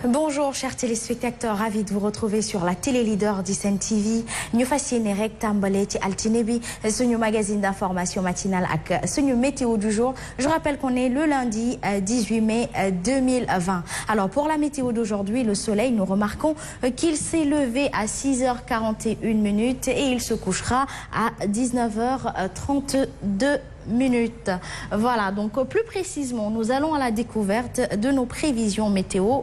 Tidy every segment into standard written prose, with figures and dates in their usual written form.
Bonjour chers téléspectateurs, ravi de vous retrouver sur la télé leader du Sen TV. Ñu fas yéene rek tàmbale ci altine bi suñu magazine d'information matinale ak suñu météo du jour. Je rappelle qu'on est le lundi 18 mai 2020. Alors pour la météo d'aujourd'hui, le soleil, nous remarquons qu'il s'est levé à 6h41 et il se couchera à 19h32 minutes. Voilà, donc plus précisément, nous allons à la découverte de nos prévisions météo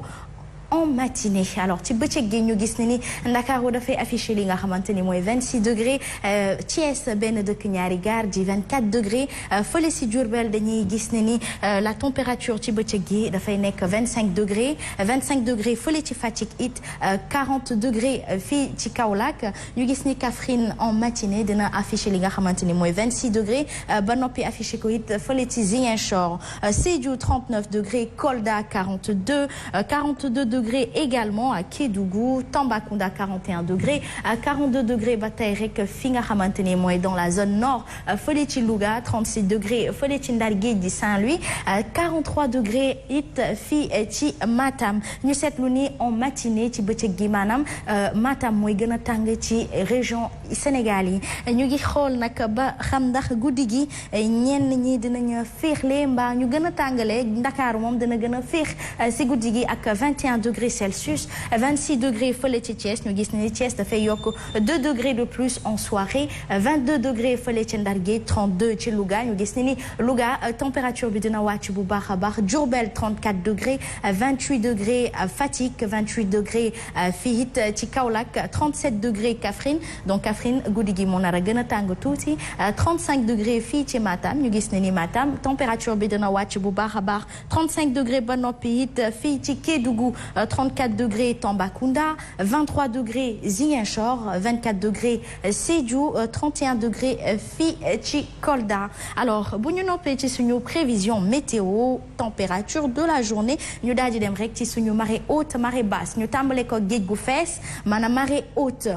en matinée. Alors ci bëccëg gi ñu gis ne ni Ndakaaru dafay affiché li nga xamante ni mooy 26 degrés, Thiès benn dëkk ñaari gaar di 24 degrés, fële si Diourbel dañuy gis ne ni la température ci bëccëg gi dafay nekk 25 degrés fële ci Fatick it 40 degrés fii ci Kaolack. ñu gis ni Kaffrine en matinée dina affiché li nga xamante ni mooy 26 degrés ba noppi affiché ko it fële ci Ziguinchor, Sédhiou 39 degrés, Kolda 42 degrés également à Kédougou, Tambacounda 41 degrés, 42 degrés ba tey rek fi nga xamante ni mooy dans la zone nord fële ci Louga, 36 degrés fële ci Ndar Géej di Saint-Louis, 43 degrés it fii ci Matam. ñu seetlu ni en matinée ci bëccëg gi maanaam Matam mooy gën a tàng ci région Sénégal yi. ñu ngi xool nag ba xam ndax guddi gi ñenn ñi dinañ féexle mbaa ñu gën a tàngale. Ndakaaru moom dina gën a féex si guddi gi ak 21 degrés Celsius, 26 degrés fële ci Thiès. ñu gis ne Thiès dafay yokk 2 degrés de plus en soirée, 22 degrés fële ci Ndar Géej, 32 ci Louga. ñu gis ne ni Louga température bi dina wàcc bu baax a baax. Diourbel 34 degrés, 28 degrés Fatick, 28 degrés fii it ci Kaolack, 37 degrés Kaffrine. Donc Kaffrine guddi gi moo nar a gën a tàng tuuti, 35 degrés fii ci Matam. ñu gis ne ni Matam température bi dina wàcc bu baax a baax, 35 degrés ba noppi it fii ci Kédougou, 34 degrés Tambacounda, 23 degrés Ziguinchor, 24 degrés Sédhiou, 31 degrés fii ci Kolda. Alors bu ñu noppee ci suñu prévision météo température de la journée, ñu daal di dem rek ci suñu marée haute marée basse. ñu tàmbale ko géej gu fees maanaam marée haute.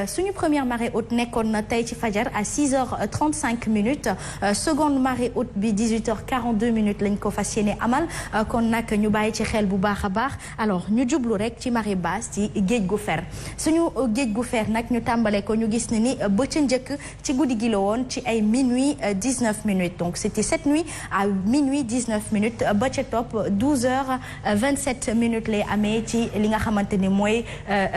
Suñu première marée haute nekkoon na tey ci fajar à 6h35, seconde marée haute bi 18h42 lañ ko fas yéene amal, kon nag ñu bàyyi ci xel bu baax a baax. Alors ñu jublu rek ci marée basse ci géej gu fer. suñu géej gu fer nag ñu tàmbale ko ñu gis ne ni ba ca njëkk ci guddi gi la woon ci ay minuit 19 minutes. Donc c'était cette nuit à minuit 19 minutes ba ca topp 12h27 lay amee ci li nga xamante ni mooy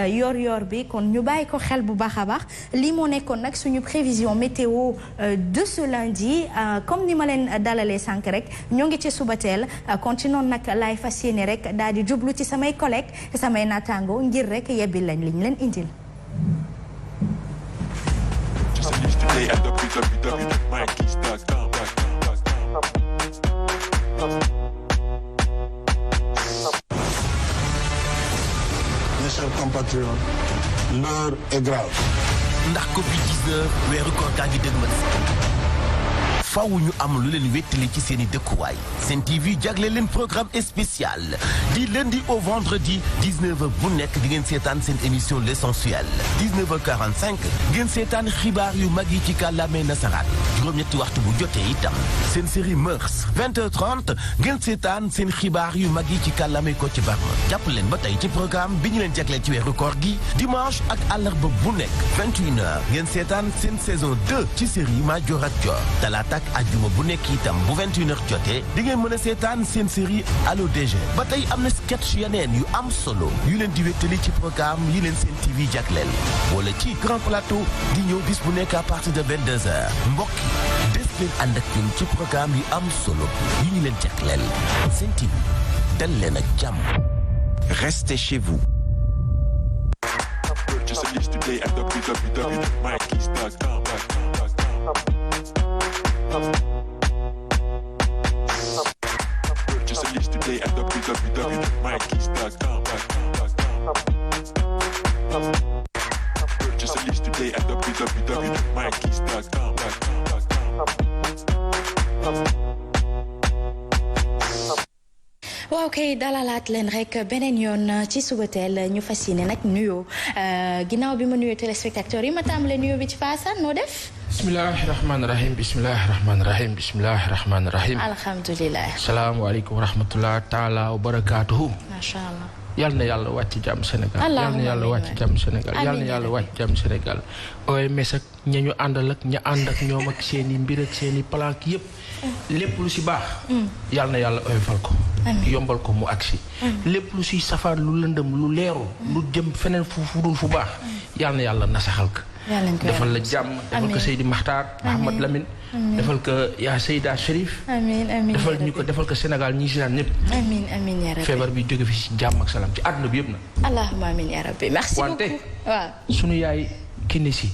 yor bi. kon ñu bàyyi ko xel bu baax a baax. lii moo nekkoon nag suñu prévision météo de ce lundi. comme ni ma leen dalalee sànq rek ñoo ngi ci suba teel kon ci noonu nag laay fas yéene rek daal di jublu ci samay collègues samay naataango ngir rek yebbi lañ liñ leen indil. Mes chers compatriotes, l'heure est grave. ndax Covid-19 weeru koor gaa ngi dëgmal faaw ñu am lu leen wéttali ci seeni dëkkuwaay. Sen TV jagle leen programme spécial di lundi au vendredi 19h bu nekk di ngeen seetaan seen émission l'essentiel 19h45 ngeen seetaan xibaar yu mag yi ci kàllaamay nasaraan juróom-ñetti waxtu bu jotee itam seen série Mœurs 20h30 ngeen seetaan seen xibaar yu mag yi ci kàllaamay Kocc Barma. jàpp leen ba tey ci programme bi ñu leen jagleel ci weeru koor gi dimanche ak àllarba bu nekk 21h ngeen seetaan seen saison 2 ci série Madior ak Dior. talaata ajjuma bu nekk itam bu 21h jotee di ngeen mën a seetaan seen série Allo DG. ba tey am na sketch yeneen yu am solo yu leen di wéttali ci programme yi leen Sen TV jagleel wala ci grand plateau di ñëw bis bu nekk à partir de 22h mbokk yi des leen ànd ak ñun ci programme yu am solo yu ñu leen jagleel. Sen TV dal leen ak jàmm. Restez chez vous. Purchase a list today at www.mykeys.com. Purchase a list today at www.mykeys.com. waaw kay dalalaat leen rek beneen yoon ci subateel ñu fas yéene nag nuyoo ginnaaw bi ma nuyoo téléspectateurs yi ma tàmbalee nuyoo bi ci Fassane noo def. bismillahirrahmanirrahim bismillahirrahmanirrahim. alhamdulilah. salaamaaleykum wa rahmatulah taala wa barakaatuhu. macha allah. yal na yàlla wàcc jàmm Sénégal. allahumma yal na yàlla wàcc jàmm Sénégal. yal na yàlla wàcc jàmm Sénégal. OMS ak ña ñu àndal ak ña ànd ak ñoom ak seen i mbir ak seen i plan yëpp. lépp lu si baax. yal na yàlla oyofal ko. yombal ko mu agsi. lépp lu si safaan lu lëndëm lu leerul. lu jëm feneen fu dul fu baax. yal na yàlla nasaxal ko. defal la jàmm defal ko Seydi Makhtar Mahamad Lamine defal ko yaa Seyda Chérif defal ñu ko defal ko Sénégal ñi si daan ñëpp amiin yaa rabbi feebar bi jóge fi si jàmm ak salaam ci àdduna bi yëpp na allahumma amiin yaa rabbi merci beaucoup wante sunu yaay Kiné Sy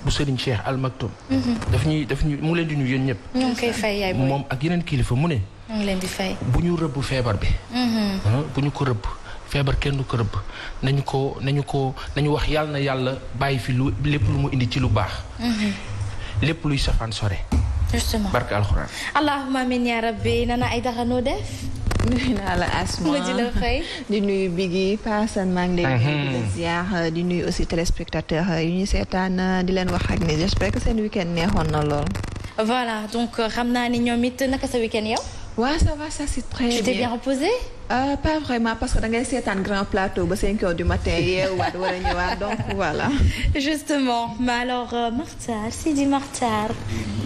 bu Serigne Cheikh Al Maktoum daf ñuy mu leen di nuyu yéen ñëpp ñu ngi koy fay yaay moom ak yeneen kilifa mu ne ñu ngi leen di fay bu ñu rëbb feebar bi bu ñu ko rëbb feebar kenn du ko rëbb nañu wax yàlla na yàlla bàyyi fi lu lépp lu mu indi ci lu baax. lépp luy safaan sore. justement barke alxuraan. allahumma amiin yaa rabbi Nana Aïdara noo def. nuyu naa la Asma ma di la fay. di nuyu Biggi Paasan maa ngi lay nuyu di la ziar di nuyu aussi téléspectateurs yu ñu seetaan di leen wax ak ni j'espère que seen week-end neexoon na lool. voilà donc xam naa ni ñoom it naka sa week-end yow. waaw ça va ça c'est très bien. tu t'es bien reposé. Pas vraiment parce que da ngay seetaan grand plateau ba 5 heures du matin yeewaat war a ñëwaat donc voilà. justement mais alors Makhtar Sidi Makhtar.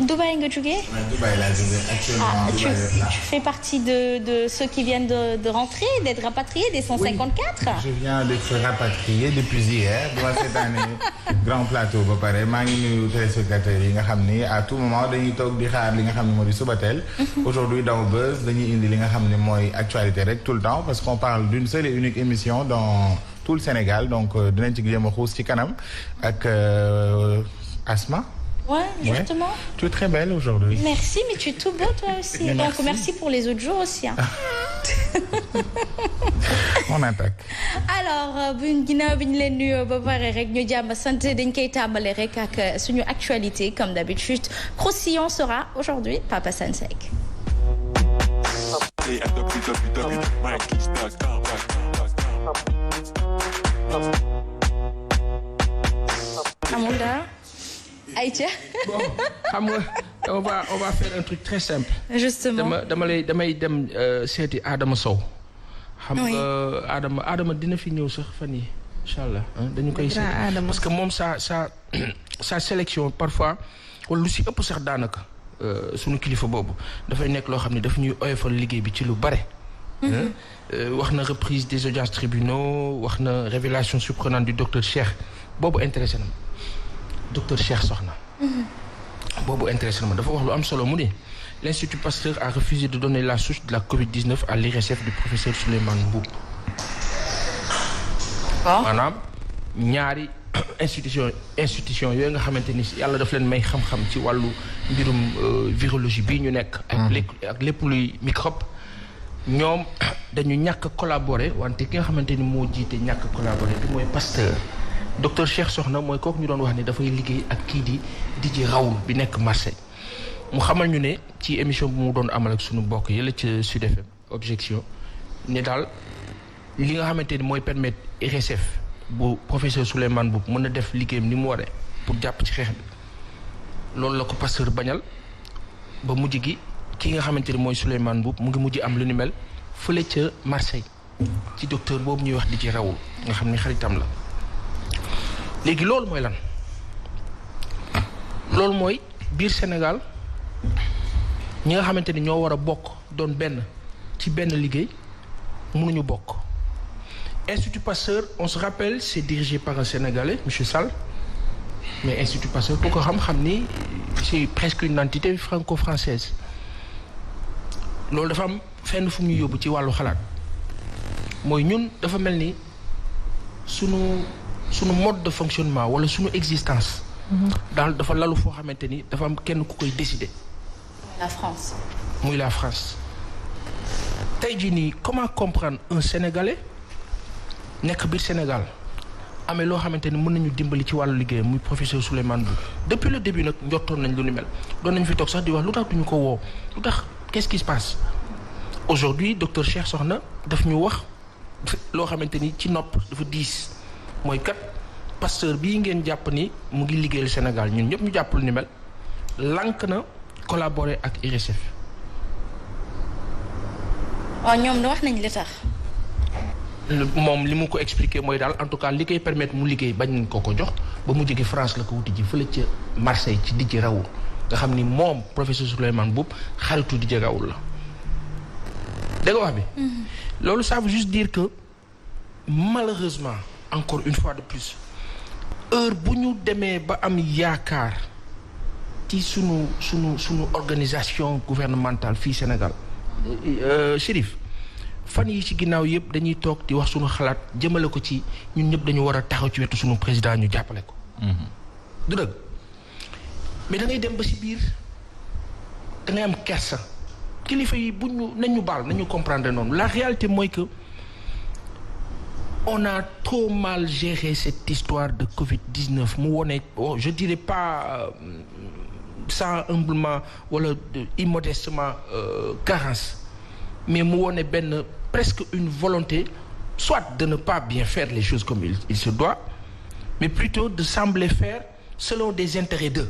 Dubaï nga jógee. Dubaï laa jógee actuellement. tu fais partie de ceux qui viennent de rentrer d'être rapatriés des 154. Oui, je viens d'être rapatrié depuis hier bu ma seetaanee grand plateau ba pare maa ngi nuyu téléspectateurs yi nga xam ni à tout moment dañuy toog di xaar li nga xam ne moo di Subatel. aujourd'hui dans Buzz dañuy indi li nga xam ne mooy actualité rek. Tout le temps parce qu'on parle d'une seule et unique émission dans tout le Sénégal donc dinañ ci jéem a xuus ci kanam ak Asma. Ouais, justement. Ouais. Tu es très belle aujourd'hui. Merci, mais tu es tout beau toi aussi. Mais donc merci pour les autres jours aussi. Hein. On attaque. alors buñ ginnaaw bi ñu leen nuyoo ba pare rek ñu jàmm sant dañ koy tàmbale rek ak suñu actualité comme d'habitude croustillant sera aujourd'hui Papa Sansek. At www.mykeys.com. Amounda Aïcha. bon xam nga on va faire un truc très simple. justement damay dem seeti Adama Sow. xam nga Adama dina fi ñëw sax fan yi incha allah dañu koy seeti parce que moom sa sélection parfois wala lu si ëpp sax daanaka. suñu kilifa boobu dafay nekk loo xam ne daf ñuy oyofal liggéey bi ci lu bare. wax na reprise des audiences tribunaux wax na révélation surprenante du docteur Cheikh boobu intéressé na ma docteur Cheikh Sokhna. boobu intéressé na ma dafa wax lu am solo mu ne l'Institut Pasteur a refusé de donner la souche de la Covid-19 à l'IRSF du professeur Souleymane Mboup. maanaam ñaari. institution yooyu nga xamante ni yàlla daf leen may xam-xam ci wàllu mbirum virologie bii ñu nekk ak lépp luy microbe ñoom dañu ñàkk collaborer wante ki nga xamante ni moo jiite ñàkk collaborer bi mooy Pasteur docteur Cheikh Sokhna mooy kooku ñu doon wax ne dafay liggéey ak kii di Didier Raoult bi nekk Marseille mu xamal ñu ne ci émission bu mu doon amal ak suñu mbokk yële ci Sud FM objection ne daal li nga xamante ni mooy permettre RSF bu professeur Souleymane Mboup mën na def liggéeyam ni mu waree pour jàpp ci xeex bi loolu la ko Pasteur bañal ba mujj gi ki nga xamante ni mooy Souleymane Mboup mu ngi mujj am lu ni mel fële ca Marseille ci docteur boobu ñuy wax di ci rawul nga xam ni xaritam la léegi loolu mooy lan loolu mooy biir Sénégal ñi nga xamante ni ñoo war a bokk doon benn ci benn liggéey mënuñu bokk. Institut Pasteur on se rappelle c'est dirigé par un Sénégalais monsieur Sall mais Institut Pasteur pour ko xam ni c'est presque une entité franco-française loolu dafa am fenn fu mu yóbbu ci wàllu xalaat mooy ñun dafa mel ni sunu mode de fonctionnement wala sunu existence. daal dafa lalu foo xamante ni dafa am kenn ku koy décider. la France. muy la France tey jii nii comment comprendre un Sénégalais. nekk biir Sénégal amee loo xamante ni mën nañu dimbali ci wàllu liggéeyam muy professeur Souleymane Mboup depuis le début nag njortoon nañ lu ni mel doon nañ fi toog sax di wax lu tax duñu ko woo lu tax qu'est-ce qui se passe aujourd'hui docteur Cheikh Sokhna daf ñu wax loo xamante ni ci nopp dafa diis mooy kat Pasteur bii ngeen jàpp ni mu ngi liggéeyal Sénégal ñun ñëpp ñu jàpp lu ni mel lànk na collaborer ak IRSF. waaw ñoom wax nañ li tax. moom li mu ko expliqué mooy daal en tout cas li koy permettre mu liggéey bañ nañ ko jox ba mu jógee France la ko wuti ji fële ca Marseille ci Didier Raoult nga xam ni moom professeur Souleymane Mboup xaritu Didier Raoult la dégg nga wax bi. loolu ça veut juste dire que malheureusement encore une fois de plus heure bu ñu demee ba am yaakaar ci sunu organisation gouvernementale fii Sénégal Chérif fan yi ci ginnaaw yëpp dañuy toog di wax sunu xalaat jëmale ko ci ñun ñëpp dañu war a taxaw ci wetu sunu président ñu jàppale ko. du dëgg mais da ngay dem ba ci biir da ngay am kersa kilifa yi bu ñu nañu baal nañu comprendre noonu la réalité mooy que on a trop mal géré cette histoire de Covid-19 mu wone je dirais pas sans humblement wala immodestement carence mais mu wone benn presque une volonté soit de ne pas bien faire les choses comme il se doit mais plutôt de sembler faire selon des intérêts d'eux.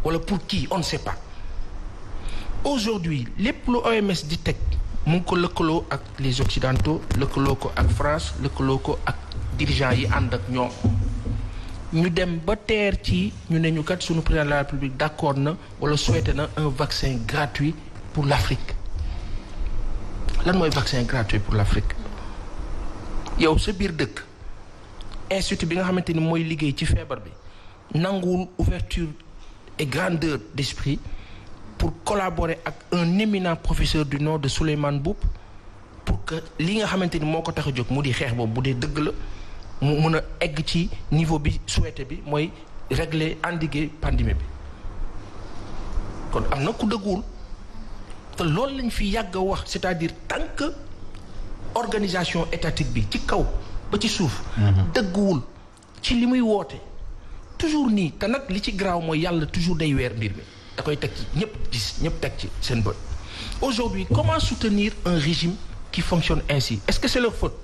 Wala pour qui on ne sait pas. Aujourd'hui lépp lu OMS di teg mu ngi ko lëkkaloo ak les occidentaux lëkkaloo ko ak France lëkkaloo ko ak dirigeants yi ànd ak ñoom ñu dem ba teer ci ñu ne ñu kat sunu président de la République d'accord na wala souhaité na un vaccin gratuit pour l'Afrique. lan mooy vaccin gratuit pour l'Afrique yow sa biir dëkk institut bi nga xamante ni mooy liggéey ci feebar bi nanguwul ouverture et grandeur d'esprit pour collaborer ak un éminent professeur du nom de Souleymane Mboup pour que li nga xamante ni moo ko tax a jóg mu di xeex boobu bu dee dëgg la mu mën a egg ci niveau bi souhaité bi mooy régler endiguer pandémie bi kon am na ku dëgguwul te loolu lañ fi yàgg a wax c'est-à-dire tant que organisation étatique bi ci kaw ba ci suuf dëgguwul ci li muy woote toujours nii te nag li ci garaaw mooy yàlla toujours day weer mbir mi da koy teg ci ñëpp gis ñëpp teg ci seen bët aujourd'hui comment soutenir un régime qui fonctionne ainsi est-ce que c'est leur faute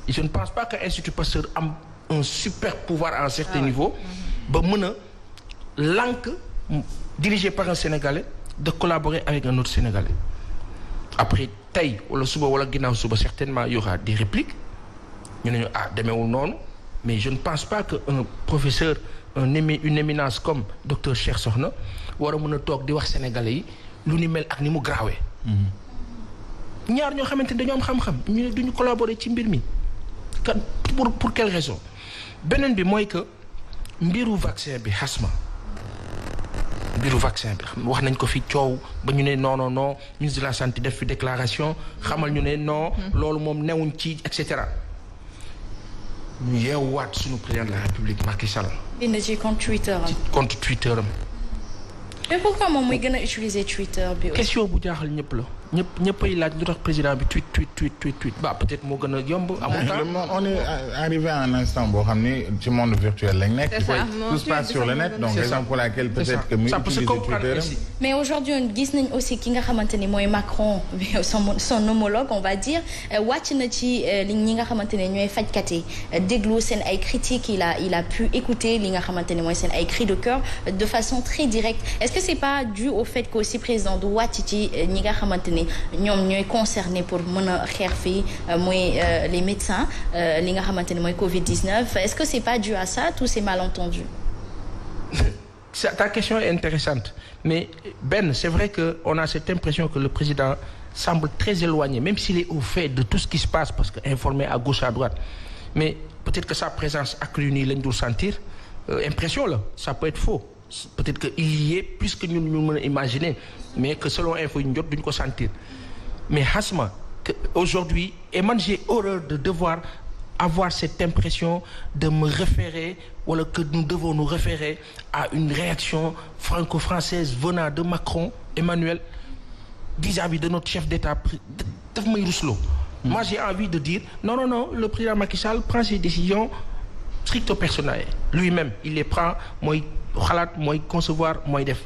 je ne pense pas que Institut Pasteur am un super pouvoir à un certain niveau ba mën a lànk dirigé par un Sénégalais de collaborer avec un autre Sénégalais après tey wala suba wala ginnaaw suba certainement y aura des répliques ñu ne ñu demeewul noonu mais je ne pense pas que un professeur une éminence comme docteur Cheikh Sokhna war a mën a toog di wax sénégalais yi lu ni mel ak ni mu graawee ñaar ñoo xamante ni dañoo am xam-xam ñu ne duñu collaborer ci mbir mi kan pour quelle raison beneen bi mooy que mbiru vaccin bi xasma mbiru vaccin bi wax nañ ko fi coow ba ñu ne non ministre de la santé def fi déclaration xamal ñu ne non loolu moom newuñ ci et cetera ñu yeewaat suñu président de la République Macky Sall. bind ci compte Twitter am. compte Twitter am. mais pourquoi moom muy gën a utiliser Twitter bi. question bu jaaxal ñëpp la ñëppay laaj lu tax président bi tweet ba peut-être moo gën a yomb. amul temps on est arrivé à un instant boo xam ni ci monde virtuel lañ nekk. tout se passe sur le net donc raison pour laquelle peut-être que muy utiliser Twitter am. mais aujourd'hui gis nañ aussi ki nga xamante ni mooy Macron son homologue on va dire wàcc na ci ñi nga xamante ne ñooy fajkat yi déglu seen ay critiques il a pu écouter li nga xamante ne mooy seen ay cris de cœur de façon très directe est-ce que c'est pas dû au fait que aussi président du wàcc ci ñi nga xamante ni ñoom ñooy concerné pour mën a xeex fii mooy les médecins li nga xamante ne mooy Covid-19 est-ce que c'est pas dû à ça tous ces malentendus. Ta question est intéressante mais Ben c'est vrai que on a cette impression que le président semble très éloigné même s'il est au fait de tout ce qui se passe parce que informé à gauche à droite mais peut-être que sa présence accrue nii lañ dul sentir impression la ça peut être faux peut-être que il y est plus que ñun ñu mën a imaginer mais que selon info yi ñu jot duñ ko sentir mais xasma que aujourd'hui et man j'ai horreur de devoir avoir cette impression de me référer wala que nous devons nous référer à une réaction franco-française venant de Macron Emmanuel vis-à-vis de notre chef d'État daf may rusloo moi j'ai envie de dire non le président Macky Sall prend ses décisions stricto personnelles lui-même il les prend mooy xalaat mooy concevoir mooy def.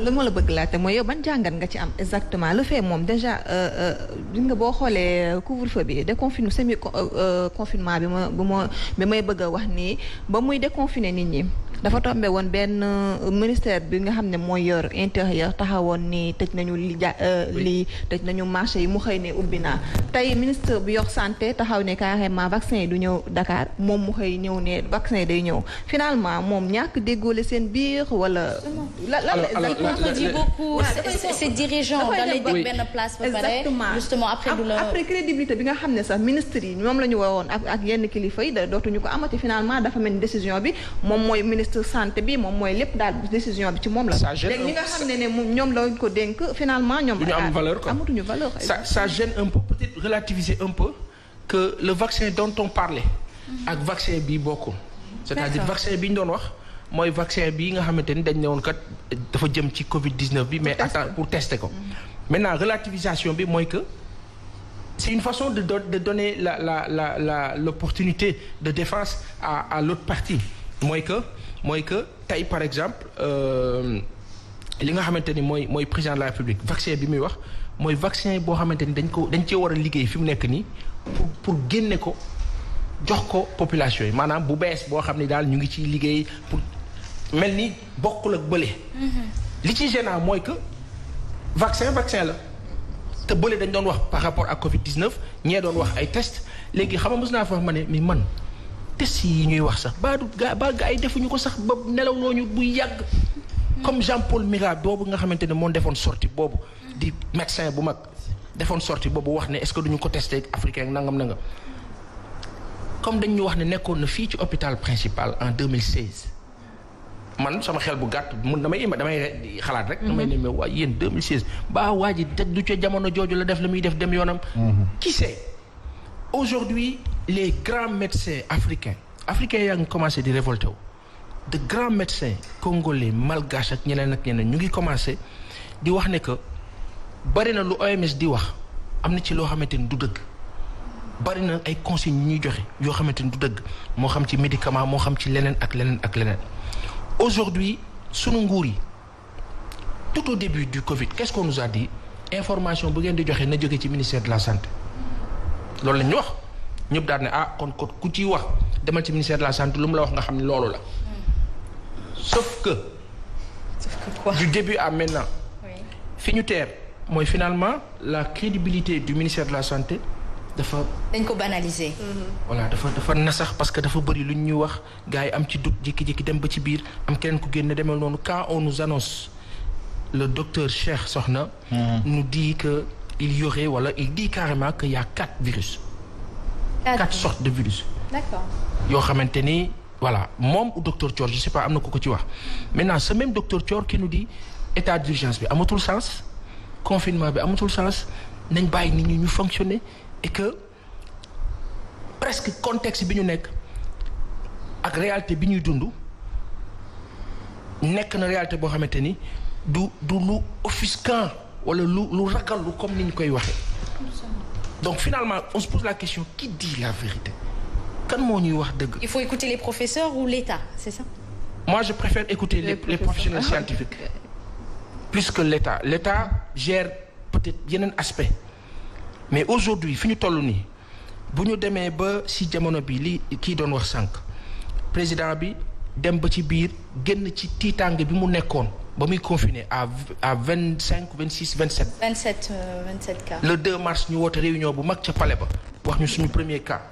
lu ma la bëgg laajte mooy yow ban jàngat nga ci am exactement le fait moom déjà di nga boo xoolee couvre-feu bi déconfinement semi confinement bi may bëgg a wax nii ba muy déconfiner nit ñi dafa tombé woon benn ministère bi nga xam ne mooy yor intérieur taxawoon ni tëj nañu lii tëj nañu marché yi mu xëy ne ubbi naa tey ministre bi yor santé taxaw ne carrément vaccin yi du ñëw Dakar moom mu xëy ñëw ne vaccin yi day ñëw finalement moom ñàkk déggoole seen biir wala. il contredit beaucoup ces dirigeants dans les benn place ba pare justement après crédibilité bi nga xam ne sax ministre yi moom la ñu waroon ak yenn kilifa yi dootuñu ko amati finalement dafa mel ni décision bi moom mooy ministre santé bi moom mooy lépp daal décision bi ci moom la. léegi ñi nga xam ne ñoom la ko dénk finalement ñoom. du ñu am valeur quoi amatuñu valeur. ça gêne un peu peut-être relativiser un peu que le vaccin dont on parlait. ak vaccin bii bokkul. c'est-à-dire vaccin bi ñu doon wax mooy vaccin bii nga xamante ni dañ ne woon kat dafa jëm ci Covid 19 bi. mais attends pour tester ko. maintenant relativisation bi mooy que c'est une façon de donner l'opportunité de défense à l'autre partie mooy que tey par exemple li nga xamante ni mooy président de la République vaccin bi muy wax mooy vaccin boo xamante ni dañ cee war a liggéey fi mu nekk nii pour génne ko jox ko population yi maanaam bu bees boo xam ne daal ñu ngi ciy liggéey pour mel ni bokkul ak bële. li ci gênant mooy que vaccin la te bële dañ doon wax par rapport ak Covid 19 ñee doon wax ay test léegi xam nga mos naa fa wax ma ne mi man. test yi ñuy wax sax ba gaa yi defuñu ko sax ba nelawloo ñu buy yàgg comme Jean-Paul Mira boobu nga xamante ne moo defoon sortie boobu di médecin bu mag defoon sortie boobu wax ne est-ce que duñu ko testé africain nangam comme dañ ñu wax ne nekkoon na fii ci hôpital principal en 2016 man sama xel bu gàtt mun damay xalaat rek. damay ne mais waa yéen 2016 ba waa ji du ca jamono jooju la def la muy def dem yoonam. qui sait aujourd'hui les grands médecins africains yaa ngi commencé di révolter wu de grands médecins congolais malgaches ak ñeneen ñu ngi commencé di wax ne que bari na lu OMS di wax am na ci loo xamante ni du dëgg bari na ay consignes yu ñuy joxe yoo xamante ni du dëgg moo xam ci médicament moo xam ci leneen ak leneen aujourd'hui sunu nguur yi tout au début du Covid qu'est-ce qu'on nous a dit information bu ngeen di joxe na jóge ci ministère de la santé loolu la ñu wax ñëpp daal ne kon ku ciy wax demal ci ministère de la santé lu mu la wax nga xam ne loolu la. sauf que quoi? Du début à maintenant. fi ñu teer mooy finalement la crédibilité du ministère de la santé dafa. dañ ko banaliser. voilà dafa nasax parce que dafa bëri lu ñuy wax gars yi am ci doute jékki-jékki dem ba ci biir am keneen ku génne demee noonu quand on nous annonce le docteur Cheikh Sokhna. nous dit que il dit carrément qu'il y a 4 virus. 4 sortes de virus. D'accord. yoo xamante ni voilà moom ou docteur Thior je sais pas am na ko ci wax maintenant ce même docteur Thior qui nous dit état d'urgence bi amatul sens confinement bi amatul sens nañ bàyyi nit ñi ñu fonctionner et que presque contexte bi ñu nekk ak réalité bi ñuy dund nekk na réalité boo xamante ni du lu offusquant wala lu ragal lu comme ni ñu koy waxee donc finalement on se pose la question qui dit la vérité kan moo ñuy wax dëgg. Il faut écouter les professeurs ou l'État, c'est ça? Moi je préfère écouter les professionnels scientifiques plus que l'État. L'État gère peut-être yeneen aspect mais aujourd'hui fi ñu toll nii bu ñu demee ba si jamono bi li kii doon wax sànq président bi dem ba ci biir génn ci tiitaange bi mu nekkoon ba muy confiné à 25 26 27. 27 cas. Le 2 mars ñu woote réunion bu mag ca palais ba wax ñu suñu premier cas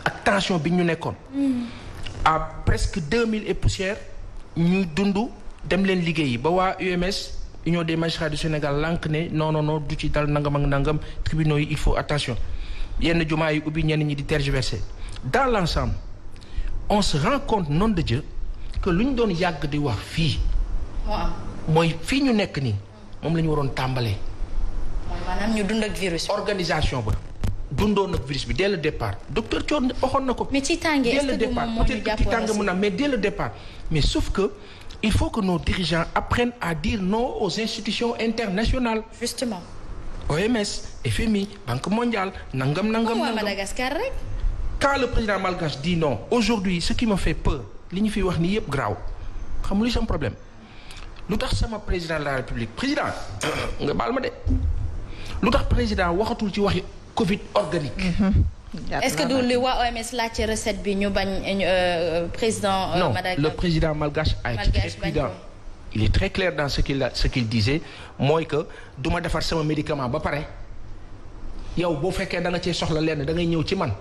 ak tension bi ñu nekkoon. à presque 2000 et poussière ñu dund dem leen liggéeyi ba waa UMS Union des magistrats du Sénégal lànk ne non du ci dal nangam ak nangam tribunaux yi il faut attention yenn jumaa yi ubbi ñenn ñi di tergiverser dans l'ensemble on se rend compte nom de Dieu que lu ñu doon yàgg di wax fii. mooy fii ñu nekk nii moom la ñu waroon tàmbalee. maanaam ñu dund ak virus bi. organisation ba dundoon ak virus bi dès le départ docteur Thior waxoon na ko. mais ci tànge est-ce que du moom moo ñu jàppoon mais dès le départ mais sauf que il faut que nos dirigeants apprennent à dire non aux institutions internationales. justement. OMS FMI Banque mondiale nangam. Madagascar rek. quand le président malgache dit non aujourd'hui ce qui me fait peur li ñu fiy wax nii yëpp graaw xam lu sama problème. lu tax sama président de la république président nga baal ma de lu tax président waxatul ci waxi Covid organique. est-ce que du li waa OMS laajte recette bi ñu bañ président. non Madagascar le président malgache a été très prudent. il est très clair dans ce qu'il disait mooy que du ma defar sama médicament ba pare yow boo fekkee da nga cee soxla lenn da ngay ñëw ci man.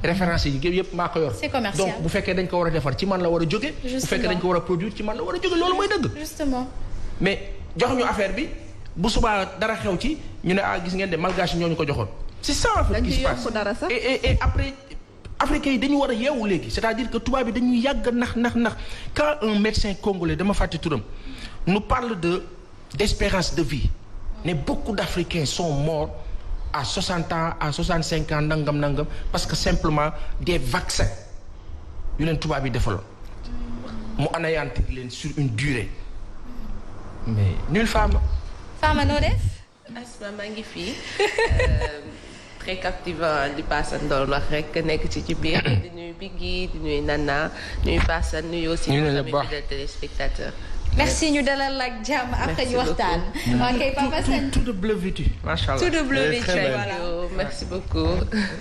référence yi yëpp maa ko yor. c'est commercial donc bu fekkee dañ ko war a defar ci man la war a jóge. bu fekkee dañ ko war a produire ci man la war a jóge loolu mooy dëgg. justement mais jox ñu affaire bi bu subaa dara xew ci ñu ne gis ngeen de malgache ñoo ñu ko joxoon. c'est ça en fait qui se passe et après africains yi dañu war a yeewu léegi c'est-à-dire que tubaab bi dañuy yàgg nax quand un médecin congolais dama fàtte turam nous parle d'espérance de vie mais beaucoup d'Africains sont morts à 60 ans à 65 ans nangam parce que simplement des vaccins yu leen tubaab bi defaloon mu anéantir leen sur une durée mais nulle femme. Fama noo def. Asma maa ngi fii très captivant di Paasan doon wax rek nekk ci biir di nuyu Biggi di nuyu Nana nuyu Paasan nuyu aussi nos amis fidèles téléspectateurs. merci ñu dalal ak jàmm après ñu waxtaan. ok Papa Sène tout de bleu vêtu macha allah. tout de bleu vêtu voilà. merci beaucoup.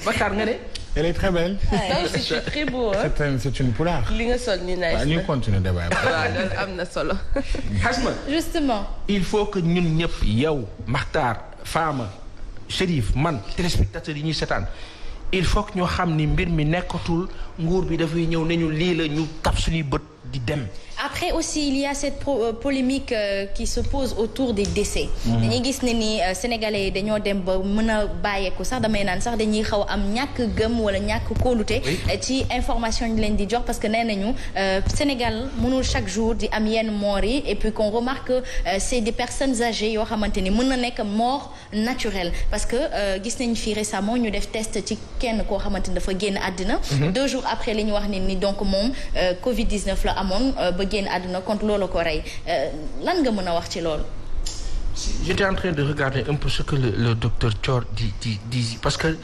Bakar nga ne. elle est très belle. toi aussi tu es très beau c'est une pulaar. li nga sol ni nice na. ñu continuer débat. waaw loolu am na solo. Asma. justement. il faut que ñun ñëpp yow Makhtar Fama Chérif man téléspectateurs yi ñuy seetaan il faut que ñoo xam ni mbir mi nekkatul nguur bi dafay ñëw ne ñu lii la ñu tap suñuy bët di dem. Après aussi il y a cette polémique qui se pose autour des décès. dañuy gis ne ni sénégalais yi dañoo dem ba mën a bàyyeeku sax damay naan sax dañuy xaw am ñàkk gëm wala ñàkk kóolute. ci information ñu leen di jox parce que nee nañu Sénégal mënul chaque jour di am yenn morts yi et puis qu'on remarque que c'est des personnes âgées yoo xamante ni mën na nekk mort naturelle parce que gis nañ fi récemment ñu def test ci kenn koo xamante ni dafa génn àddina. 2 jours après li ñu wax ni donc moom Covid-19 la amoon ba génn àdduna contre loolu ko rey lan nga mën a wax ci loolu. J'étais en train de regarder un peu ce que le docteur Thior dit parce que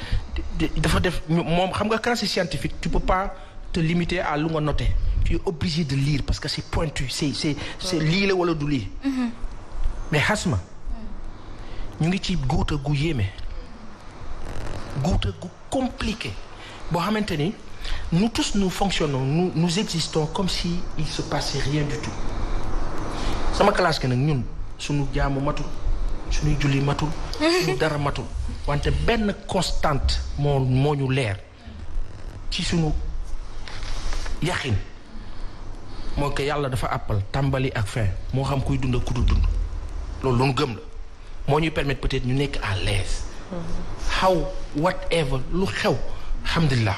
dafa def moom xam nga quand c'est scientifique tu peux pas te limiter à lu nga noter tu es obligé de lire parce que c'est pointu c'est lii la wala du lii. mais Asma ñu ngi ci guuta gu yéeme guuta gu compliqué boo xamante ni nous tous nous fonctionnons nous existons comme si il se passait rien du tout sama classe ke nag ñun suñu jaamu matul suñuy julli matul suñu dara matul wante benn constante moo ñu leer ci suñu yaxin moo ko yàlla dafa àppal tàmbali ak fin moo xam kuy dund ak ku dul dund loolu lu ñu gëm la moo ñuy permettre peut-être ñu nekk à l'aise how whatever lu xew alhamdulillah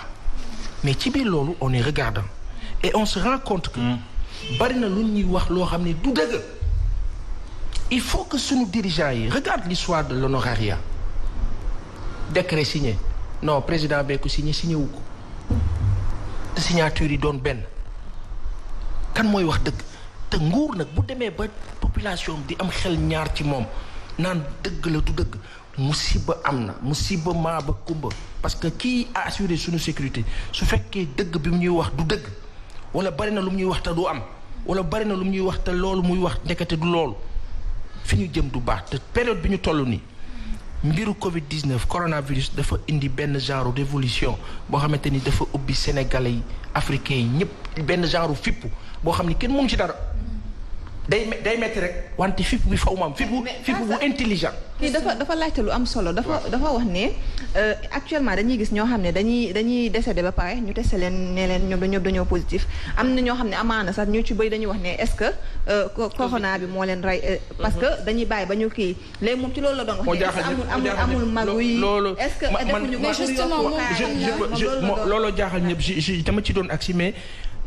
mais ci biir loolu on est regardant et on se rend compte que bari na lu ñuy wax loo xam ne du dëgg il faut que suñu dirigeants yi regarde l'histoire de l'honorariat décret signé non président bee ko signé wu ko te signature yi doon benn kan mooy wax dëgg te nguur nag bu demee ba population di am xel ñaar ci moom naan dëgg la du dëgg musiba am na musiba maa ba kumba parce que kii assurer suñu sécurité su fekkee dëgg bi mu ñuy wax du dëgg wala bari na lu mu ñuy wax te du am wala bari na lu mu ñuy wax te loolu muy wax ndekete du loolu fi ñu jëm du baax te période bi ñu toll nii mbiru Covid-19 coronavirus dafa indi benn genre révolution boo xamante ni dafa ubbi sénégalais yi africains yi ñëpp benn genre fippu boo xam ni kenn mënu ci dara day metti rek wante fipp bi faw maam fipp bu intelligent. kii dafa laajte lu am solo dafa wax ne actuellement dañuy gis ñoo xam ne dañuy décédé ba pare ñu testé leen ne leen ñoom dañoo positif am na ñoo xam ne amaana sax ñu ci bëri dañuy wax ne est-ce que corona bi moo leen rey parce que dañuy bàyyi ba ñu kii léegi moom ci loolu la doon wax ne amul magu yi est-ce que defuñu mais justement looloo jaaxal ñëpp dama ci doon agsi mais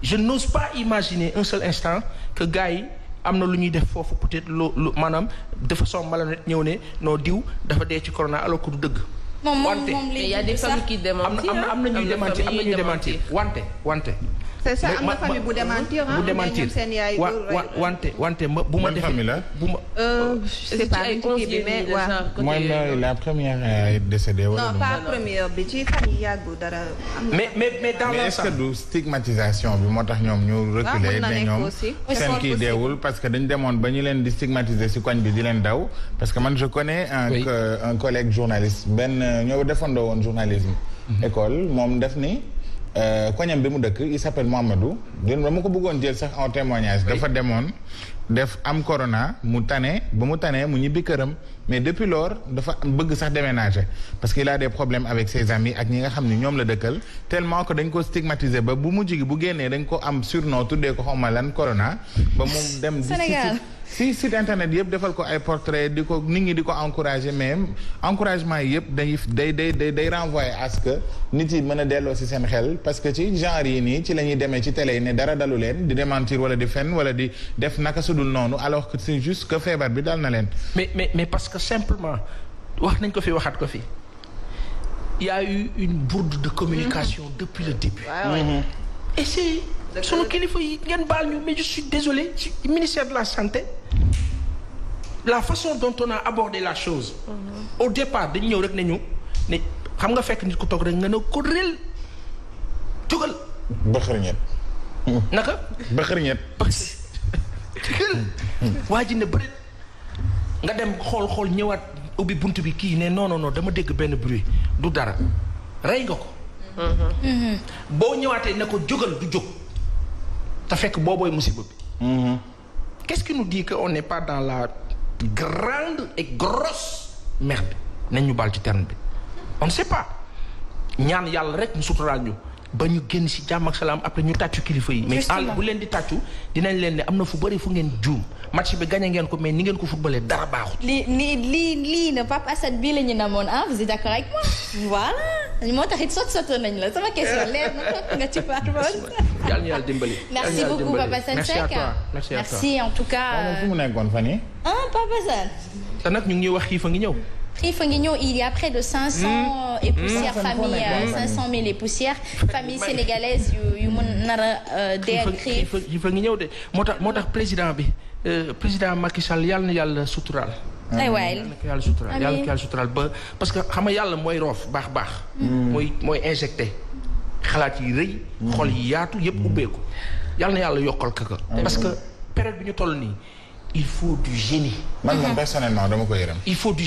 je n'ose pas imaginer un seul instant que gars yi am na lu ñuy def foofu peut-être lu maanaam de façon malhonnête ñëw ne noo diw dafa dee ci corona alors que du dëgg. wante il y a des familles qui démentent am na ñuy démentir wante. c'est ça am na famille bu démentir wante bu ma defee bu ma. c'est pas kii bi mais waaw. mooy la première à être décédée wala non pas première bi ci fan yi yàggu dara. mais dans l'ensemble est-ce que du stigmatisation bi moo tax ñoom ñu reculer ne ñoom seen kii deewul parce que dañ demoon ba ñu leen di stigmatiser ci koñ bi di leen daw parce que man je connais un collègue journaliste benn ñoo defandoo woon journalisme école moom def ni koñam bi mu dëkk il s'appelle Mohamedou dama ko bëggoon jël sax en témoignage dafa demoon def am corona mu tane ba mu tanee mu ñibbi këram mais depuis lors dafa bëgg sax déménager parce qu'il a des problèmes avec ses amis ak ñi nga xam ni ñoom la dëkkal tellement que dañ ko stigmatiser ba bu mujj gi bu génnee dañ ko am surnom tuddee ko xawma lan corona ba mu dem si site internet yëpp defal ko ay portrait di ko nit ñi di ko encourager mais encouragement yi yëpp day renvoyer à ce que nit yi mën a delloo si seen xel parce que ci genre yi nii ci la ñuy demee ci télé yi ne dara dalu leen di démentir wala di fenn wala di def naka sudul noonu alors que c'est juste que feebar bi dal na leen. mais parce que simplement wax nañ ko fi waxaat ko fi il y a eu une bourde de communication depuis le début. Et c'est sunu kilifa yi ngeen baal ñu mais je suis désolé ci ministère de la santé la façon dont on a abordé la chose. Au départ dañu ñëw rek ne xam nga fekk nit ku toog rek nga ne ko réel jógal. bëxërñet. naka. bëxërñet. waa ji ne bëri nga dem xool ñëwaat ubbi bunt bi kii ne non dama dégg benn bruit du dara rey nga ko. boo ñëwaatee ne ko jógal du jóg te fekk boobooy musiba bi. Qu'est-ce qui nous dit que on n'est pas dans la grande et grosse merde nañ ñu baal ci terme bi on ne sait pas ñaan yàlla rek mu suturaal ñu ba ñu génn ci jàmm ak salaam après ñu tàccu kilifa yi. mais bu leen di tàccu dinañ leen ne am na fu bëri fu ngeen juum match bi gagné ngeen ko mais ni ngeen ko footballé dara baaxut. lii na Pape Assane bii la ñu namoon vous êtes d'accord avec moi voilà moo tax it sotoon nañ la sama question leer na nga ci Pape. yàlla na yàlla dimbali. merci beaucoup Pape Assane Seck. merci en tout cas. fu mu nekkoon fan yii. Pape Assane. te nag ñu ngi ñuy wax xiifa ngi ñëw. xiifa ngi ñëw il y a près de 500 et poussières familles 500 000 et poussières familles sénégalaises yu mën nar a dee ak xiifa ngi ñëw de moo tax président bi président Macky Sall yàlla na yàlla suturaal. ay waay yàlla na ko yàlla suturaal ba parce que xam nga yàlla mooy roof baax. mooy injecté xalaat yi rëy. xol yi yaatu yëpp ubbeeku yàlla na yàlla yokkal kaka. parce que période bi ñu toll nii. Il faut du génie. man moom personnellement dama ko yërëm. il faut du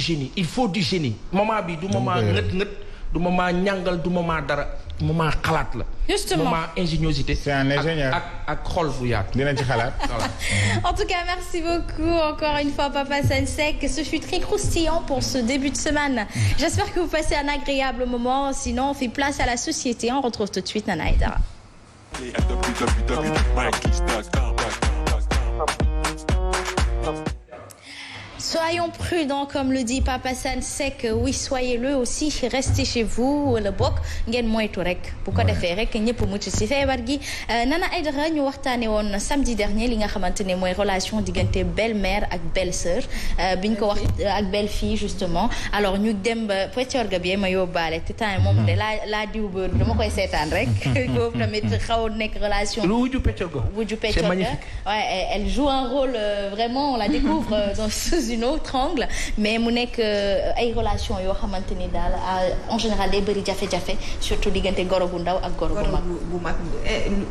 génie moment bi du moment ngët du moment ñàngal du moment dara moment xalaat la. justement moment ingéniosité. c'est un ingénieur ak xol bu yaatu. dina ci xalaat. Voilà. En tout cas merci beaucoup encore une fois Pape Assane Seck ce fut très croustillant pour ce début de semaine. J'espère que vous passez un agréable moment sinon on fait place à la société on retrouve tout de suite Nana Aidara. Soyons prudents comme le dit Pape Assane Seck oui soyez-le aussi restez chez vous wala bokk ngeen moytu rek bu ko defee rek ñëpp mucc ci feebar gi Nana Aidara ñu waxtaane woon samedi dernier li nga xamante ne mooy relation diggante belle-mère ak belle-sœur biñ ko wax ak belle-fille justement alors ñu dem ba peccorga bi ma yóbbaale te temps moom de laa diw bër dama koy seetaan rek boobu tamit xaw nekk relation wujju peccorga ouais elle joue un rôle vraiment on la découvre dans une autre angle mais mu nekk ay relation yoo xamante ni daal en général day bëri jafe-jafe surtout diggante goro bu ndaw ak goro bu mag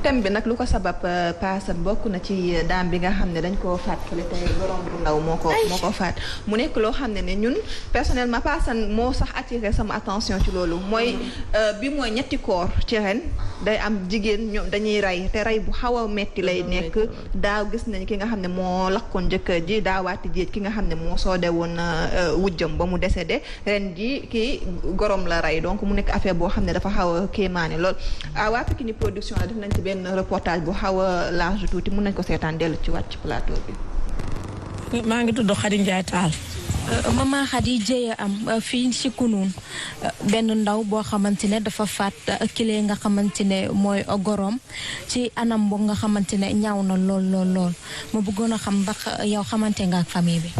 thème bi nag lu ko sabab paasan bokk na ci daam bi nga xam ne dañ koo faat fële tey gorom bu ndaw moo ko faat mu nekk loo xam ne ñun personnellement paasan moo sax attiré sama attention ci loolu mooy bi mooy ñetti koor ci ren day am jigéen ñoom dañuy rey te rey bu xaw a metti lay nekk daaw gis nañ ki nga xam ne moo lakkoon jëkkër ji daawaati jéej ki nga xam ne moo soode woon wujjam ba mu décédé ren ji kii gorom la rey donc mu nekk affaire boo xam ne dafa xaw a kéemaane lool waa Pikini production la def nañ ci benn reportage bu xaw a large tuuti mun nañ ko seetaan dellu ci wàcc plateau bi. maa ngi tudd Khady Ndiaye Tall. Maman Khady jëye am fii ci Kounoune benn ndaw boo xamante ne dafa faat kile nga xamante ne mooy gorom ci anam boo nga xamante ne ñaaw na lool ma bëggoon a xam ndax yow xamante nga ak famille bi.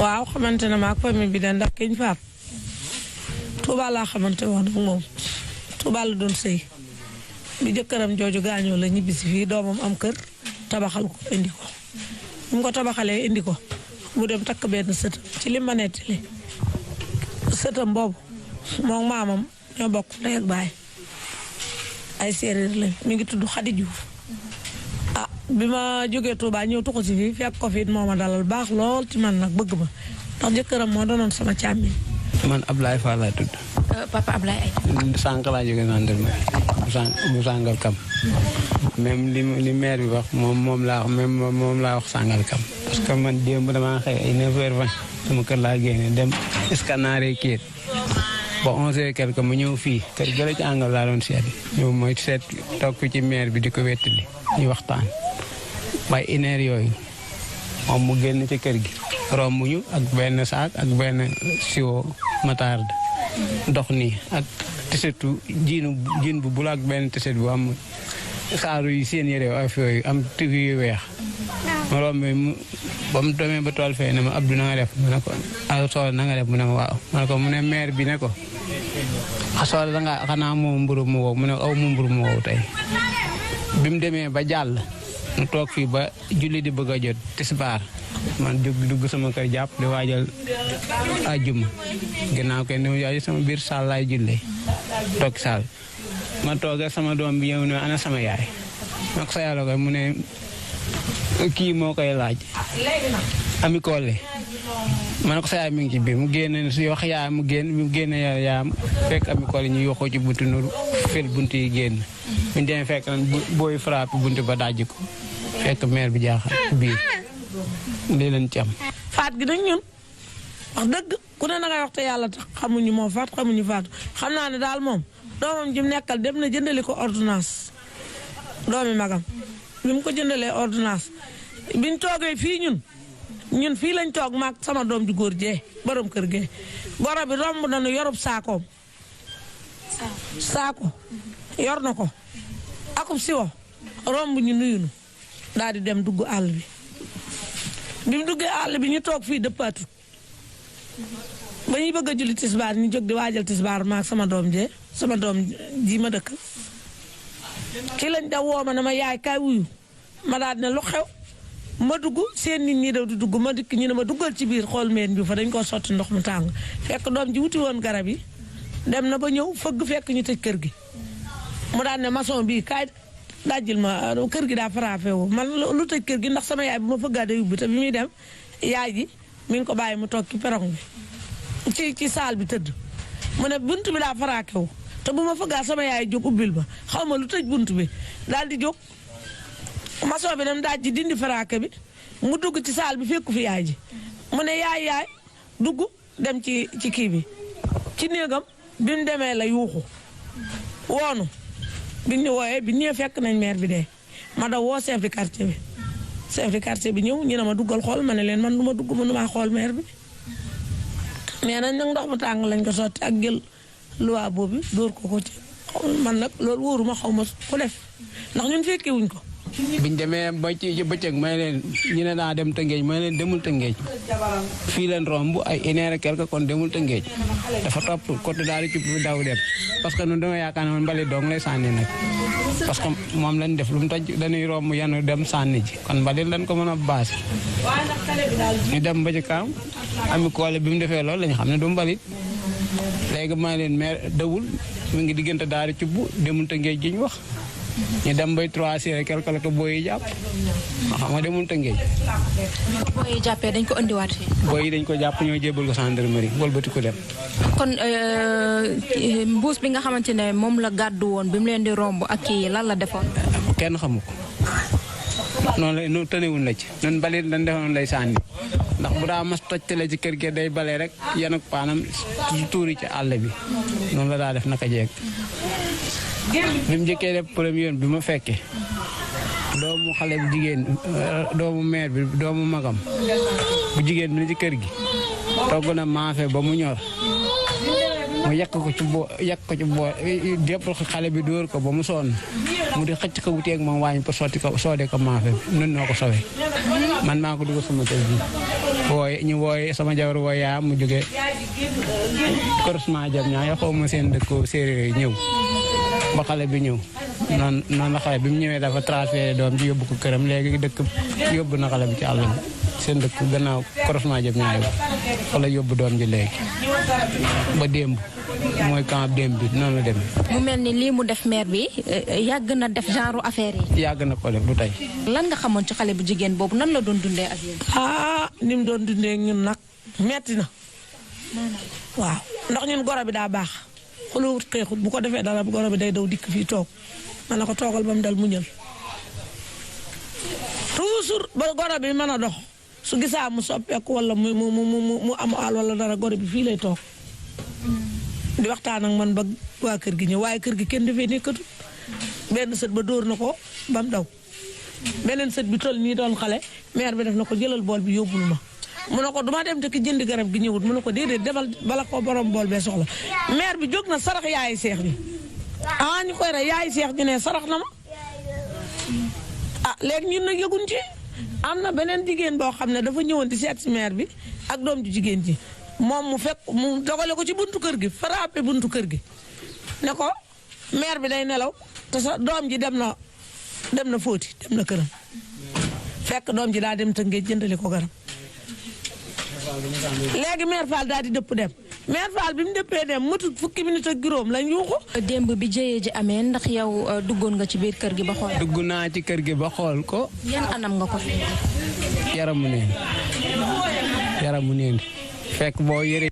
waaw xamante na ma ak famille bi de ndax kiñ faat Touba laa xamante woon ak moom Touba la doon sëy bi jëkkëram jooju gaañoo la ñibbisi fii doomam am kër tabaxal ko indi ko mu ko tabaxalee indi ko mu dem takk benn sëtam ci li ma nettali sëtam boobu moom maamam ñoo bokk ndey ak baay ay séeréer lañ mi ngi tudd Khady Diouf bi ma jógee Touba ñëw tuxu si fii fekk ko fi it moo ma dalal baax lool ci man nag bëgg ma ndax jëkkëram moo doonoon sama càmmiñ man Ablaye Fall laa tudd. papa Ablaye ay. sànq laa jógee gendarmerie bu sàngal kam. même li maire bi wax moom laa wax sàngal kam. parce que man démb damaa xëy ay 9h20 sama kër laa génne dem Escanaare Kéet ba 11h quelque mu ñëw fii kër gëla ci àngal laa doon seet ñëw mooy seet toog ci maire bi di ko wettali ñu waxtaan waaye ineer yooyu moom mu génn ci kër gi romb ñu ak benn saak ak benn siwo matarde dox nii ak tisetu jiin bu bula ak benn tiset bu am saaru yi seen yére af yooyu am tivi yu weex ma romb ba mu demee ba tool fee ne ma Abdou na nga def mu ne ko Sool na nga def mu ne ma waaw mu ne ko mu ne maire bi ne ko Sool da nga xanaa moom mburu mu wow mu ne aw mu mburu mu wow tey bi mu demee ba jàll mu toog fii ba julli di bëgg a jot tisbaar man jóg dugg sama kër jàpp di waajal àjjuma ginnaaw kenn dama waajal sama biir saal laay jullee toog saal ma toogee sama doom bi ñëw ne ana sama yaay ma ko sa yàlla koy mu ne kii moo koy laaj Ami Collé ma ne ko sa yaay mi ngi ci biir mu génne si wax yaay mu génne yaayam fekk Ami Collé ñu yoxoo ci buntu nuru fel buntu yi génn bu ñu demee fekk booy frappé buntu ba dajji ko fekk maire bi jaaxal biir lii leen ci am. faat gi nag ñun wax dëgg ku ne na ngay wax te yàlla tax xamuñu moo faat xamuñu faatu xam naa ne daal moom doomam ji mu nekkal dem na jëndali ko ordonnance doomi magam bi mu ko jëndalee ordonnance biñ toogee fii ñun fii lañ toog maag sama doom ju góor jee borom kër gee goro bi romb nañu yorub saako yor na ko akub siwo romb ñu nuyunu daal di dem dugg àll bi mu duggee àll bi ñu toog fii dëppaatut ba ñuy bëgg a julli tisbaar ñu jóg di waajal tisbaar maag sama doom ji ma dëkkal ci lañ da woo ma ne ma yaay kaay wuyu ma daal ne lu xew ma dugg seen nit ñi daw di dugg ma dikk ñu ne ma duggal ci biir xool meen bi fa dañ koo sotti ndox mu tàng fekk doom ji wuti woon garab yi dem na ba ñëw fëgg fekk ñu tëj kër gi mu daal ne maçon bii kaay dajjil ma kër gi daa frappé wu man lu tëj kër gi ndax sama yaay bu ma fëggaa day ubbi te bi muy dem yaay ji mi ngi ko bàyyi mu toog ci perong bi ci saal bi tëdd mu ne bunt bi daa frappé wu te bu ma fëggaa sama yaay jóg ubbil ba xaw ma lu tëj bunt bi daal di jóg maçon bi dem daaj ji dindi frappé bi mu dugg ci saal bi fekku fi yaay ji mu ne yaay dugg dem ci kii bi ci néegam bi mu demee la yuuxu woonu bi ñu wooyee bi ñëwee fekk nañ maire bi dee ma da woo chef de quartier bi ñëw ñu ne ma duggal xool ma ne leen man du ma dugg mënumaa xool maire bi nee nañ nag ndox mu tàng lañ ko sotti ak jël loi boobu dóor ko ci man nag loolu wóoruma xaw ma ku def ndax ñun fekkee wuñ ko. biñ demee ba ci bëccëg may leen ñu ne naa dem Tëngéej may leen demul Tëngéej fii leen romb ay une heure quelque kon demul Tëngéej dafa topp côté daal di ci daw dem parce que ñun dama yaakaar ne man mbali dong lay sànni nag parce que moom lañ def lu mu toj dañuy romb yanu dem sànni ji kon mbali lañ ko mën a baase ñu dem ba ci kaam Ami Collé bi mu defee loolu lañu xam ne du mbalit léegi may leen maire dawul mi ngi diggante daal di cubbu demul Tëngéej gi ñu wax ñu dem bay 3 heures quelque la ko booy yi jàpp xam nga demul Tëngéej. booy yi jàppee dañ ko indiwaat fii. booy yi dañ ko jàpp ñoo jébal ko gendarmerie wëlbati ko dem. kon mbuus bi nga xamante ne moom la gàddu woon bi mu leen di romb ak kii lan la defoon. kenn xamu ko noonu la noonu tënewul la ci ñun balit lañ defoon lay sànni ndax bu daa mas tojtale ci kër gi day bale rek yan ak paanam tuuri ci àll bi noonu la daa def naka jeeg. bi mu njëkkee def premier bi ma fekkee doomu xale bu jigéen doomu maire bi doomu magam bu jigéen bi ne ci kër gi togg na maafe ba mu ñor mu yàq ko ci boo jëpp xale bi dóor ko ba mu sonn mu di xëcc ko wuteeg moom waañ pour soodee ko maafe bi nun noo ko sowee man maa ko dugal sama kër gi ñu wooye sama jabar wooy yaa mu jógee croisement jam ñaa yo xaw ma seen dëkko séeréer ñëw ba xale bi ñëw noonu la xale bi mu ñëwee dafa transféré doom ji yóbbu ko këram léegi dëkk yóbbu na xale bi ci àll bi seen dëkk gannaaw croisement jëm ñaari fa la yóbbu doom ji léegi ba démb mooy camp démb bi noonu la demee. mu mel ni lii mu def maire bi yàgg na def genre affaire yi. yàgg na ko def du tey. lan nga xamoon ci xale bu jigéen boobu nan la doon dundee ak yéen. ni mu doon dundee ñun nag metti na waaw ndax ñun goro bi daa baax xuluwut xeexut bu ko defee dara goro bi day daw dikk fii toog man na ko toogal ba mu dal mu ñël toujours ba goro bi mën a dox su gisaa mu soppeeku wala mu am aal wala dara goro bi fii lay toog di waxtaan ak man ba waa kër gi ñëw waaye kër gi kenn dafay nekkatu benn sët ba dóor na ko ba mu daw beneen sët bi toll nii doon xale mère bi def na ko jëlal bool bi yóbbul ma mu ne ko duma dem te ki jëndi garab gi ñëwut mu ne ko déedéet demal bala ko borom bool bee soxla mère bi jóg na sarax yaayi seex bi ñu koy rey yaayi seex ñu ne sarax na ma léegi ñun nag yëgun ci am na beneen jigéen boo xam ne dafa ñëwoon di seet si mère bi ak doom ju jigéen ji moom mu fekk mu dogale ko ci buntu kër gi frappé buntu kër gi ne ko mère bi day nelaw te sa doom ji dem na fóoti dem na këram fekk doom ji daa dem te ngeen jëndali ko garab léegi mère Fall daal di dëpp dem mère Fall bi mu dëppee dem matut fukki minute ak juróom lañ yuuxu. démb bi jëyee ji amee ndax yow duggoon nga ci biir kër gi ba xool. dugg naa ci kër gi ba xool ko. yan anam nga ko fi. yaramu neen fekk boo yëre.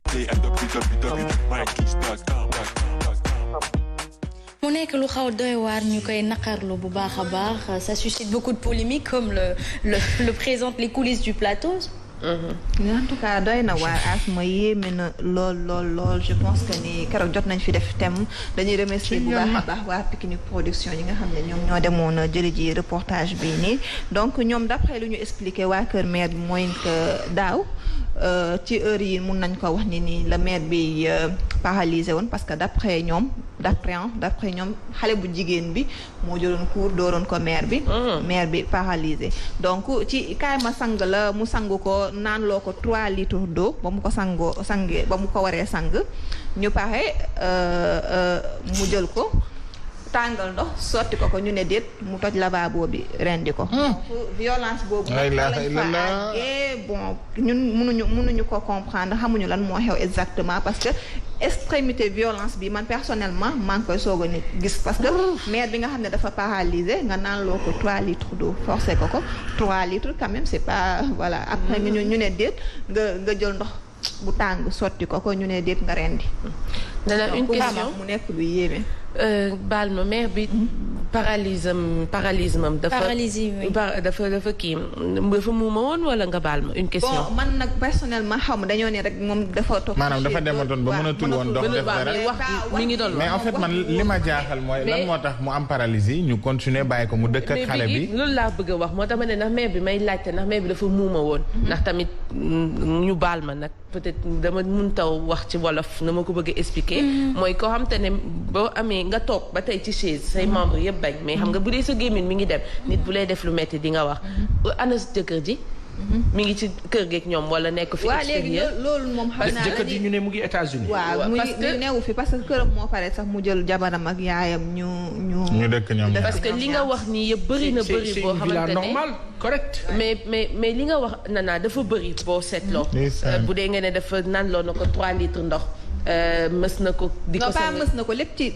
mu nekk lu xaw doy waar ñu koy naqarlu bu baax a baax ça suscite beaucoup de polémiques comme le présente les coulisses du plateau. en tout cas doy na waar Asma yéeme na lool je pense que ni keroog jot nañ fi def thème dañuy remercier bu baax a baax waa Pikini Production yi nga xam ne ñoom ñoo demoon jëli ji reportage bi nii donc ñoom d'après lu ñu expliqué waa kër maire bi mooy que daaw ci heure yi mun nañ ko wax ni la maire bi paralysé woon parce que d'après ñoom xale bu jigéen bi moo jëloon cours dooroon ko maire bi paralysé donc ci kaay ma sang la mu sang ko naan loo ko 3 litres d'eau ba mu ko waree sang ñu pare mu jël ko tàngal ndox sotti ko ñu ne déet mu toj lavabo bi rendi ko donc violence boobu lañ fa àggee bon ñun mënuñu ko comprendre xamuñu lan moo xew exactement parce que extrémité violence bi man personnellement maa ngi koy soog a gis parce que mère bi nga xam ne dafa paralysé nga naan loo ko 3 litres d'eau forcé ko 3 litres quand même c'est pas voilà après ñu ne déet nga jël ndox bu tàng sotti ko ñu ne déet nga rendi dana une question mu nekk lu yéeme baal ma mère bi paralysme dafa kii dafa muuma woon wala nga baal ma une question. bon man nag personnellement xaw ma dañoo ne rek moom dafa toog. maanaam dafa demoon ba mënatul woon dox def dara mi ngi doon mais en fait man li ma jaaxal mooy lan moo tax mu am paralysie ñu continuer bàyyi ko mu dëkk ak xale bi. loolu laa bëgg a wax moo tax ma ne ndax mère bi may laajte ndax mère bi dafa muuma woon. ndax tamit ñu baal ma nag peut-être dama mun taw wax ci wolof na ma ko bëgg a expliquer. mooy koo xam te ne boo amee nga toog ba tey ci chaise say membre yëpp bañ mais xam nga bu dee sa gémmiñ mi ngi dem nit bu lay def lu metti di nga wax ana jëkkër ji mi ngi ci kër geeg ñoom wala nekk fi extérieur léegi loolu moom xam naa jëkkër ji ñu ne mu ngi États-Unis waaw mu neewu fi parce que këram moo pare sax mu jël jabaram ak yaayam ñu dëkk ñoom parce que li nga wax nii yëpp bëri na bëri boo xamante ne normal correct mais li nga wax nana dafa bëri boo seetloo bu dee nga ne dafa naan loo na ko 3 litres ndox mës na ko di ko mës na ko lépp ci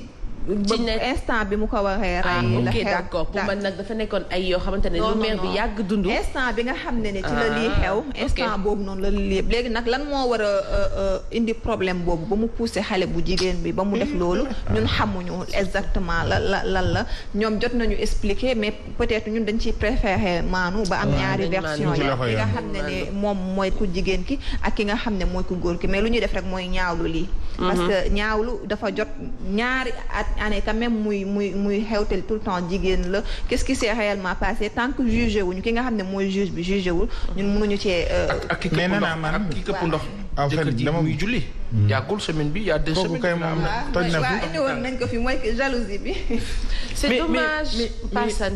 instant bi mu ko waxee rey la ok d'accord pour man nag dafa nekkoon ay yoo xamante ne lu mère bi yàgg dund instant bi nga xam ne ci la lii xew instant boobu noonu la lii yëpp léegi nag lan moo war a indi problème boobu ba mu poussé xale bu jigéen bi ba mu def loolu ñun xamuñu exactement lan la ñoom jot nañu expliquer mais peut-être ñun dañ ciy préférer maanu ba am ñaari version yi ki nga xam ne moom mooy ku jigéen ki ak ki nga xam ne mooy ku góor ki mais lu ñuy def rek mooy ñaawlu lii parce que ñaawlu dafa jot ñaari année quand même muy xewtel tout le temps jigéen la qu'est-ce qui s'est réellement passé tant que jugé wuñu ki nga xam ne mooy juge bi jugé wul ñun mënuñu cee ak ki këpp ndox jëkkër ji muy julli yàggul semaine bi y a 2 semaines kay moom toj na fi indi woon nañ ko fi mooy jalousie bi c'est dommage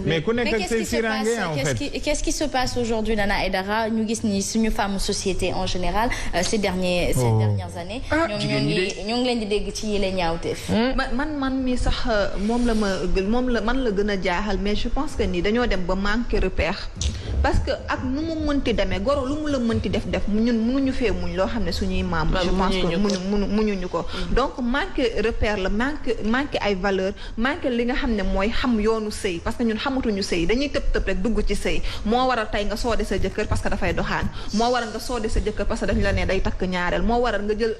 mais ku nekk ak say sirange en fait qu'est-ce qui se passe aujourd'hui Nana Aidara ñu gis ni suñu femme société en général ces dernières années ñoo ngi leen di dégg ci yile ñaawteef man mi sax man la gën a jaaxal mais je pense que ni dañoo dem ba manquer repère parce que ak nu mu mënti demee goro lu mu la mënti def ñun mënuñu fee muñ loo xam ne suñuy maam je pense que muñuñu ko donc manque repère la manque ay valeur manque li nga xam ne mooy xam yoonu sëy parce que ñun xamatuñu sëy dañuy tëb rek dugg ci sëy moo waral tey nga soode sa jëkkër parce que dafay doxaan moo waral nga soode sa jëkkër parce que dañ la ne day takk ñaareel moo waral nga jël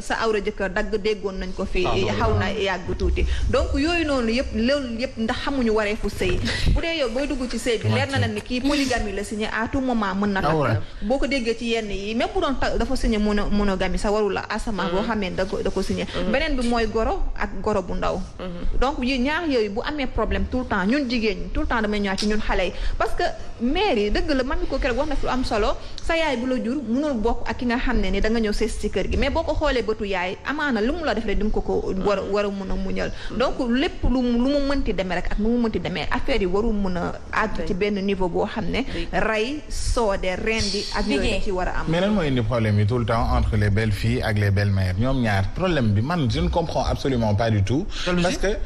sa awra jëkkër dagg déggoon nañ ko fii xaw na yàgg tuuti donc yooyu noonu yëpp loolu yëpp ndax xamuñu wareefu sëy bu dee yow booy dugg ci sëy bi leer na la ni kii polygamie la signé à tout moment mën na takk boo ko déggee ci yenn yi même bu doon dafa signé monogamie sa warul la asama boo xamee da ko signé beneen bi mooy goro ak goro bu ndaw donc yi ñaar yooyu bu amee problème tout le temps ñun jigéen ñi tout le temps damay ñëwaat ci ñun xale yi parce que mère yi dëgg la man mi ko keroog wax na fi lu am solo sa yaay bu la jur mënul bokk ak ki nga xam ne ni da nga ñëw sees ci kër gi mais boo ko xoolee bëtu yaay amaana lu mu la def rek di nga ko war a mun a muñal donc lépp lu mu mënti demee rek ak nu mu mënti demee affaire yi warul mun a àgg ci benn niveau boo xam ne rey soode rendi ak yooyu ci war a am. mais lan mooy indi problème yi tout le temps entre les belles filles ak les belles mères ñoom ñaar problème bi man je ne comprends absolument pas du tout. parce que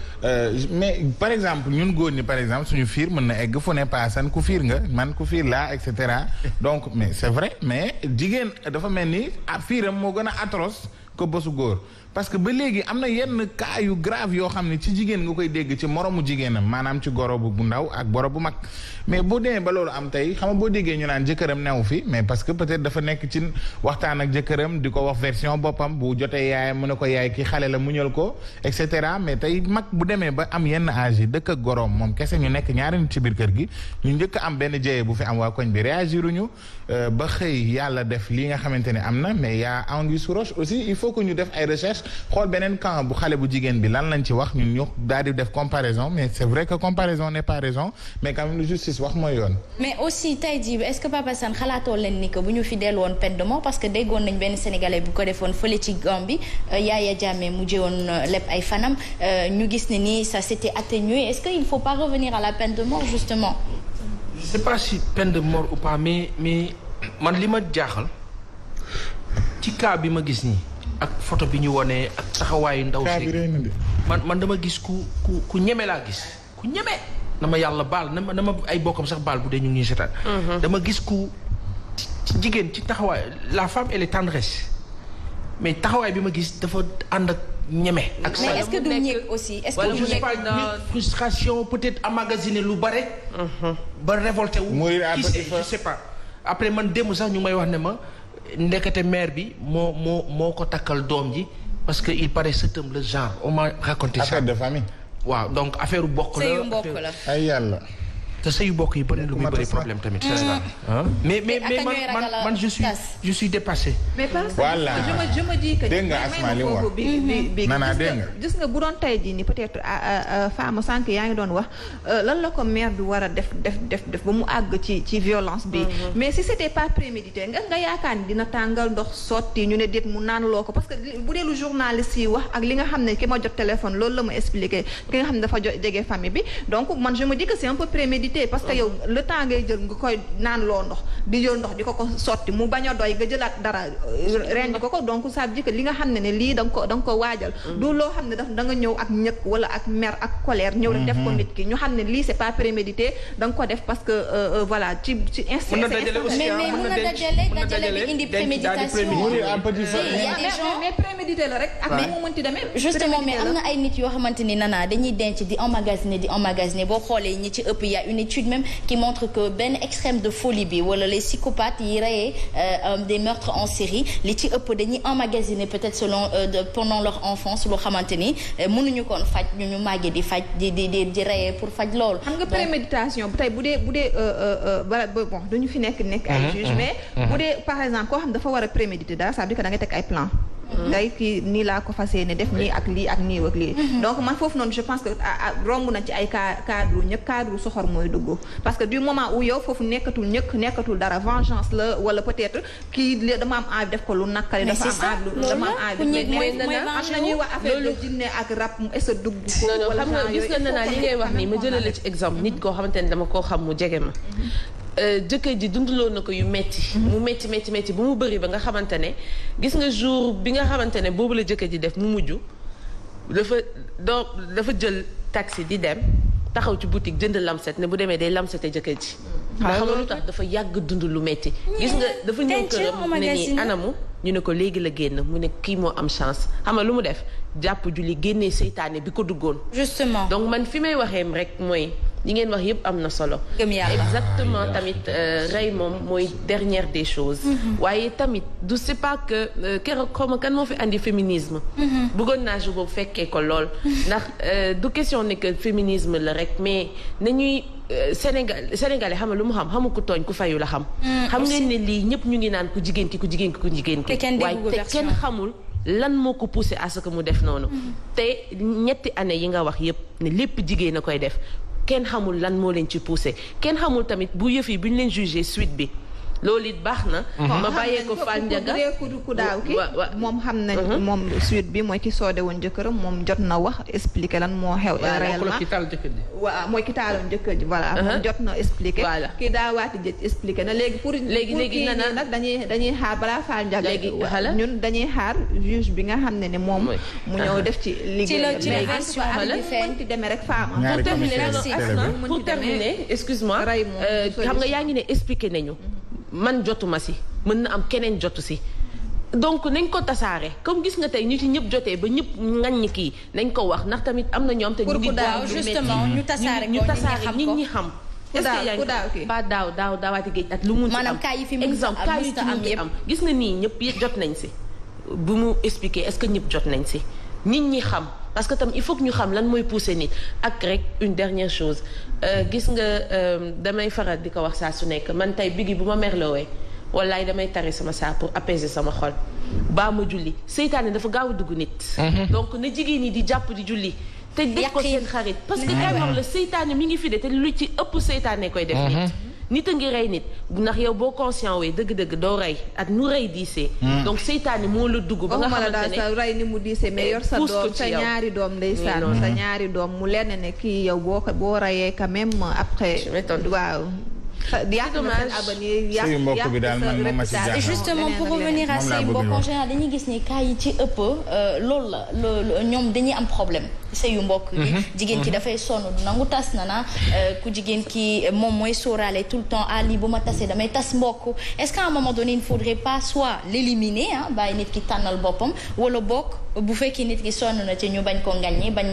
mais par exemple ñun góor ñi par exemple suñu fiir mën na egg fu ne paasan ku fiir nga man ku fiir laa et cetera donc mais c'est vrai mais jigéen dafa mel ni fiiram moo gën a atroce ko bésu góor. parce que ba léegi am na yenn cas yu grave yoo xam ne ci jigéen nga koy dégg ci moromu jigéenam maanaam ci goro bu ndaw ak goro bu mag mais boo demee ba loolu am tey xam nga boo déggee ñu naan jëkkëram newu fi mais parce que peut-être dafa nekk ci waxtaan ak jëkkëram di ko wax version boppam bu jotee yaayam mu ne ko yaay ki xale la muñal ko et cetera mais tey mag bu demee ba am yenn âge yi dëkk ak goroom moom kese ñu nekk ñaari nit ci biir kër gi ñu njëkk am benn jëye bu fi am waa koñ bi réagiruñu ba xëy yàlla def li nga xamante ne am na mais y'a anguille sous roche aussi il faut que ñu def ay recherche xool beneen camp bu xale bu jigéen bi lan lañ ci wax ñun ñu daal di def comparaison mais c'est vrai que comparaison n'est pas raison mais quand même lu justice wax mooy yoon. mais aussi tey jii est-ce que Papa Sane xalaatoo leen ni que bu ñu fi dellu woon peine de mort parce que déggoon nañ benn sénégalais bu ko defoon fële ci Gambie Yaya Jammeh mujjee woon lépp ay fanam ñu gis ne ni ça s'était atténué est-ce que il faut pas revenir à la peine de mort justement. je sais pas si peine de mort ou pas mais man li ma jaaxal ci cas bi ma gis nii. ak photo bi ñu wone ak taxawaayu ndaw si man dama gis ku ñeme laa gis ku ñeme na ma yàlla baal na ma ay bokkam sax baal bu dee ñu ngi seetaan dama gis ku ci jigéen ci taxawaay la femme elle est tendresse mais taxawaay bi ma gis dafa ànd ak ñeme ak sa mais est-ce que du ñëg aussi est-ce que du ñëg frustration peut-être emmagasiner lu bare ba révolté wu je sais pas après man démb sax ñu may wax ne ma ndekete mère bi moo ko takkal doom ji parce que il paraît sëtam le genre on m'a raconté ça. affaire de famille. waaw donc affaire bokk la sëyu mbokk la. ay yàlla. te sëyu mbokk yi bëri lu muy bëri problème tamit Sénégal. mais man je suis dépassé. mais parce que voilà je me dis que. dégg nga Asma li mu wax bi nana dégg nga. gis nga bu doon tey jii ni peut-être Fama sànq yaa ngi doon wax lan la ko mère bi war a def ba mu àgg ci violence bi. mais si c'était pas prémédité nga yaakaar ni dina tàngal ndox sotti ñu ne déet mu naan loo ko parce que bu dee lu journaliste yi wax ak li nga xam ne ki ma jot téléphone loolu la ma expliqué ki nga xam ne dafa jege famille bi donc man je me dis que c'est un peu prémédité. parce que yow le temps ngay jël nga koy naan loo ndox di jël ndox di ko sotti mu bañ a doy nga jëlaat dara rendi ko donc ça veut dire que li nga xam ne lii da nga ko waajal du loo xam ne da nga ñëw ak ñëkk wala ak mer ak colère ñëw rek def ko nit ki ñu xam ne lii c'est pas prémédité da nga ko def parce que voilà ci instinct mais mun na dajale bi indi préméditation mais prémédité la rek ak mu mënti demee justement mais am na ay nit yoo xamante ni nana dañuy denc di emmagasiner boo xoolee ñi ci ëpp y a une étude même qui montre que benn extrême de folie bi wala les psychopathes yi reyee des meurtres en série li ci ëpp dañuy emmagasiner peut-être selon pendant leur enfance loo xamante ni mënuñu koon faj ñu màggee di faj di reyee pour faj loolu. xam nga préméditation tey bu dee bon duñu fi nekk ay juge mais bu dee par exemple koo xam dafa war a préméditer dara ça veut dire que da ngay teg ay plan ngay kii nii laa ko fas yéene def nii ak lii ak nii ak lii donc man foofu noonu je pense que romb na ci ay cadre soxor mooy dugg parce que du moment où yow foofu nekkatul dara vengeance la wala peut-être kii dama am envie def ko lu nakari dafa am envie am na ñuy wax affaire de jinne ak rab est-ce que dugg ko wala xam nga gis nga nanaa li ngay wax nii ma jëlale ci exemple nit koo xamante ne dama koo xam mu jege ma jëkkër ji dundaloo na ko yu metti mu metti bu mu bëri ba nga xamante ne gis nga jour bi nga xamante ne boobu la jëkkër ji def mu mujj dafa jël taxi di dem taxaw ci boutique jënd lamset ne bu demee day lamsete jëkkër ji xam nga lu tax dafa yàgg dund lu metti gis nga dafa ñëw këram ne nii anamu ñu ne ko léegi la génn mu ne kii moo am chance xam nga lu mu def jàpp julli génnee seytaane bi ko duggoon justement donc man fi may waxee rek mooy li ngeen wax yëpp am na solo exactement tamit rey moom mooy dernière des choses waaye tamit du c'est pas que keroog xaw ma kan moo fi andi féminisme bëggoon naa jour boobu fekkee ko lool ndax du question ne que féminisme la rek mais nañuy Sénégalais xam nga lu mu xamu ku tooñ ku fayu la xam ngeen ne lii ñëpp ñu ngi naan ku jigéen ki waaye te kenn xamul lan moo ko poussé à ce que mu def noonu te ñetti année yi nga wax yëpp ne lépp jigéen a koy def kenn xamul lan moo leen ci poussé kenn xamul tamit bu yëf yi bu ñu leen jugé suite bi loolu it baax na. ma bàyyee ko Fall Ndiaga ku daaw ki moom xam nañ moom suite bi mooy ki soode woon jëkkëram moom jot na wax expliquer lan moo xew réellement waaw mooy ki taaloon jëkkër ji voilà moom jot na expliquer ki daawaati jëj expliquer na léegi pour léegi nag dañuy xaar balaa Fall Ndiaga léegi ñun dañuy xaar juge bi nga xam ne moom mu ñëw def ci liggéey ci demee rek faama pour terminer excuse-moi xam nga yaa ngi ne expliquer nañu man jotuma si mën na am keneen jotu si donc nañ ko tasaare comme gis nga tey ñu ci ñëpp jotee ba ñëpp ngañ kii nañ ko wax ndax tamit am na ñoom te ñu ngi daaw justement ñu tasaare nit ñi xam est-ce que yaa ngi pas daawaati géej at lu mun ci am exemple cas yi ci mun ci am gis nga nii ñëpp jot nañ si bu mu expliquer est-ce que ñëpp jot nañ si nit ñi xam parce que tam il faut que ñu xam lan mooy pousser nit ak rek une dernière chose gis nga damay faral di ko wax saa su nekk man tey bigi bu ma merlowee wallaay damay tari sama saa pour apaiser sama xol baa ma julli seytaane dafa gaaw a dugg nit donc na jigéen ñi di jàpp di julli te def ko seen xarit parce que kay wax la seytaane mi ngi fi de te lu ci ëpp seytaane koy def nit a ngi rey nit ndax yow boo conscient wee dëgg-dëgg doo rey ak nu rey diisee donc seytaane moo la dugg ba nga xamante ne sa rey ni mu diisee mais yor sa doom sa ñaari doom ndeysaan sa ñaari doom mu lenn ne kii yow boo reyee quand même après waaw et justement pour revenir à say mbokk en général dañuy gis ni cas yi ci ëpp loolu la ñoom dañuy am problème sëyu mbokk gi jigéen ki dafay sonn du nangu tas na ku jigéen ki moom mooy sóoraale tout le temps lii bu ma tasee damay tas mbokk est-ce qu'à un moment donné il ne faudrait pas soit l'éliminer bàyyi nit ki tànnal boppam wala bokk bu fekkee nit ki sonn na ci ñu bañ ko ngaññi bañ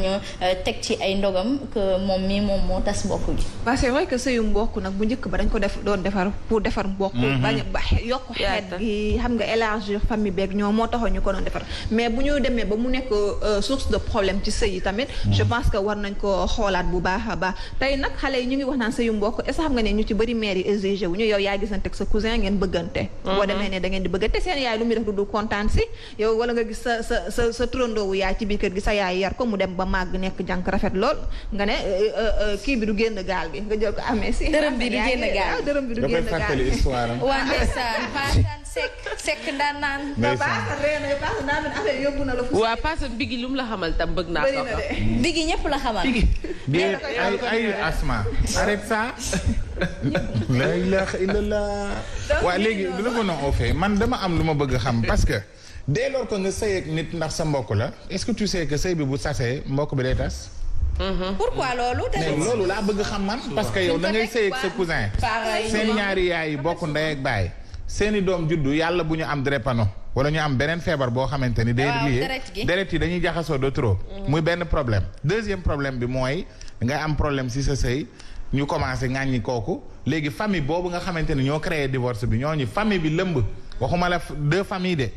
teg ci ay ndogam que moom moo tas mbokk gi. waaw c'est vrai que sëyu mbokk nag bu njëkk ba dañ ko doon defar pour defar mbokk bañ ba yokk xeet gi xam nga élargir famille beeg ñoom moo taxoon ñu ko doon defar mais bu ñu demee ba mu nekk source de problème ci sëy yi tamit je pense que war nañ ko xoolaat bu baax a baax tey nag xale yi ñu ngi wax naan sëyu mbokk est-ce que xam nga ne ñu ci bëri mère yi exigé wu ñu yow yaa gisante ak sa cousin ngeen bëggante boo demee ne da ngeen di bëggante seen yaay lu muy def du kontaan si yow wala nga gis sa turandoowu yaay ci biir kër gi sa yaay yar ko mu dem ba màgg nekk jànk rafet lool nga ne kii bi du génn gaal bi nga jël ko amee si dërëm bi du génn gaal dërëm bi du génn gaal waa ndeysaan Fassane Seck ndaan naan waa Fassane bigi lu mu la xamal tam bëgg naa ko bigi ñëpp la xamal ay asma arrête ça la ilaha illallah waa léegi du la mën a offee man dama am lu ma bëgg xam parce que dès lors que nga sëy ak nit ndax sa mbokk la est-ce que tu sais que sëy bi bu tasee mbokk bi day tas pourquoi loolu loolu laa bëgg xam man parce que yow da ngay sëy ak sa cousin seen ñaari yaay yi bokk ndey ak baay seeni doom juddu yàlla bu ñu am drépano wala ñu am beneen feebar boo xamante ni day lié deret yi dañuy jaxasoo de trop muy benn problème deuxième problème bi mooy nga am problème si sa sëy ñu commencé ŋàññi kooku léegi famille boobu nga xamante ni ñoo créé divorce bi ñooñu famille bi lëmb waxuma la deux familles de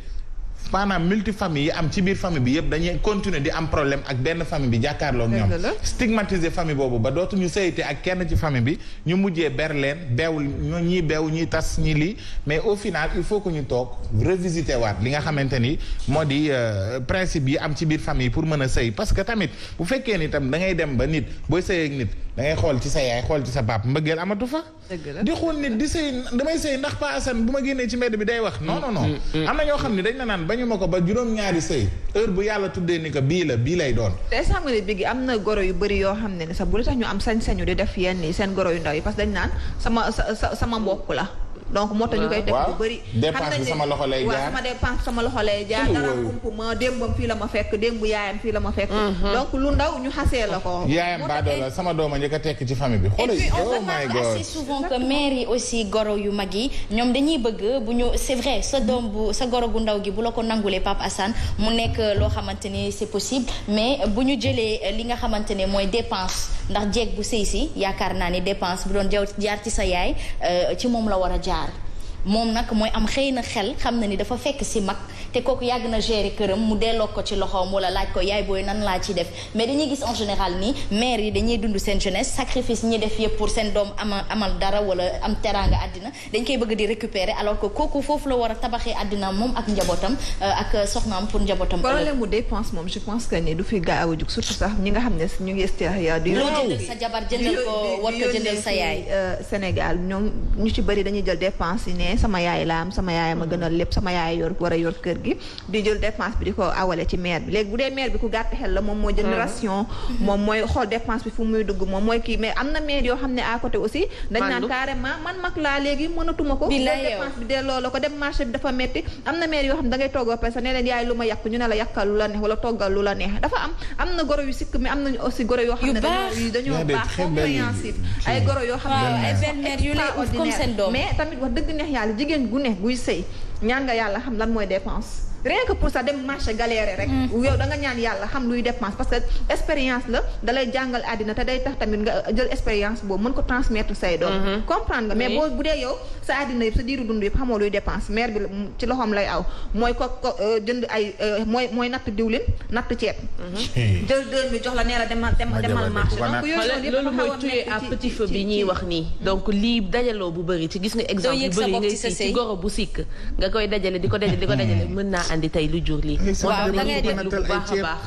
maanaam multifamille yi am ci biir famille bi yëpp dañuy continuer di am problème ak benn famille bi jàkkaarloo ak ñoom stigmatiser famille boobu ba dootuñu sëyite ak kenn ci famille bi ñu mujjee ber leen beew ñii beew ñii tas ñii lii mais au final il faut que ñu toog revisiter waat li nga xamante ni moo di principe yi am ci biir famille pour mën a sëy parce que tamit bu fekkee ni tam da ngay dem ba nit booy sëy ak nit da ngay xool ci sa yaay xool ci sa pap mbëggeel amatu fa di xool nit di sëy damay sëy ndax Pa Assane bu ma génnee ci mbedd bi day wax non am na ñoo xam ne dañ na naan bañu ma ko ba juróom-ñaari sëy heure bu yàlla tuddee ni ko bii lay doon te xam nga ne bi am na goro yu bëri yoo xam ne sax bu lu tax ñu am sañ-sañu di def yenn yi seen goro yu ndaw yi parce que dañ naan sama mbokk la donc moo tax ñu koy teg bu bëri. dépense bi sama loxo lay jaar waaw sama dépense sama loxo lay jaar. dara kump ma démbam fii la ma fekk démb yaayam fii la ma fekk. donc lu ndaw ñu xasee la ko. yaayam baadoo la sama dooma njëkk a tekk ci famille bi. xoolal oh my God. assez souvent que mère yi aussi goro yu mag yi ñoom dañuy bëgg bu ñu c'est vrai sa doom bu sa goro gu ndaw gi bu la ko nangulee Pape Assane mu nekk loo xamante ni c'est possible mais bu ñu jëlee li nga xamante ne mooy dépense ndax jeeg bu sëy si yaakaar naa ni dépense bu doon jaar ci sa yaay ci moom la war a jaar moom nag mooy am xëy na xel xam na ni dafa fekk si mag te kooku yàgg na gérer këram mu delloo ko ci loxoom wala laaj ko yaay booy nan laa ci def mais dañuy gis en général ni mère yi dañuy dund seen jeunesse sacrifice ñi def yëpp pour seen doom amal dara wala am teraanga àddina dañ koy bëgg di récupérer alors que kooku foofu la war a tabaxee àddina moom ak njabootam ak soxnaam pour njabootam. problème mu dépense moom je pense que ni du fi gaaw a jug surtout sax ñi nga xam ne ñu ngi extérieur di. loo jëndal sa jabar jëndal ko war ko jëndal sa yaay. Sénégal ñoom ñu ci bëri dañuy jël dépense yi ne sama yaay la am sama yaay ma gënal lépp sama yaay yor war a yor kër gi di jël dépense bi di ko awale ci mère bi léegi bu dee mère bi ku gàtt xel la moom mooy jënd ration moom mooy xool dépense bi fu muy dugg moom mooy kii mais am na mère yoo xam ne à côté aussi dañ naan carrément man mag laa léegi mënatuma ko dépense bi delloo la ko dem marché bi dafa metti am na mère yoo xam ne da ngay togg ba pare sax ne leen yaay lu ma yàq ñu ne la yàqal lu la neex wala toggal lu la neex dafa am na goro yu sikk mais am nañu aussi goro yoo xam ne dañoo baax compréhensif ay goro yoo xam ne ay belle-mère yu lay uf comme seen doom mais tamit wax dëgg neex yàlla jigéen gu ne guy sëy ñaan nga yàlla xam lan mooy dépense rien que pour ça dem marché galérer rek yow da nga ñaan yàlla xam luy dépense parce que expérience la dalay jàngal àddina te day tax tamit nga jël expérience boobu mën ko transmettre say doom comprendre nga mais boo bu dee yow sa àddina yëpp sa diiru dund yëpp xamoo luy dépense mère bi ci loxoom lay aw mooy ko jënd ay mooy natt diwlin natt ceeb jël 2000 jox la nee la demal marché donc yooyu loolu mooy tuer à petit feu bi ñuy wax nii donc lii dajaloo bu bëri ci gis nga exemple yu bëri ngay si ci goro bu sikk nga koy dajale di ko dajale mën naa andi tey lu jur lii. waaw da ngay def lu baax a baax.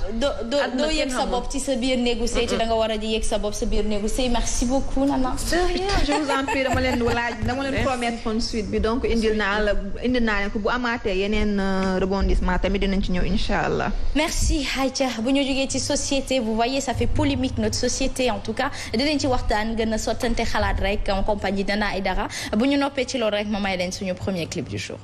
doo yëg sa bopp ci sa biir néegu sëy te da nga war a di yëg sa bopp sa biir néegu sëy merci beaucoup Nana. de rien je vous en prie dama leen promettre kon suite bi donc indil naa leen ko bu amaatee yeneen rebondissement tamit dinañ ci ñëw incha allah. merci Aïcha bu ñu jógee ci société vous voyez ça fait polémique notre société en tout cas dinañ ci waxtaan gën a sottante xalaat rek en compagnie de Nana Aidara bu ñu noppee ci loolu rek ma may leen suñu premier clip du jour.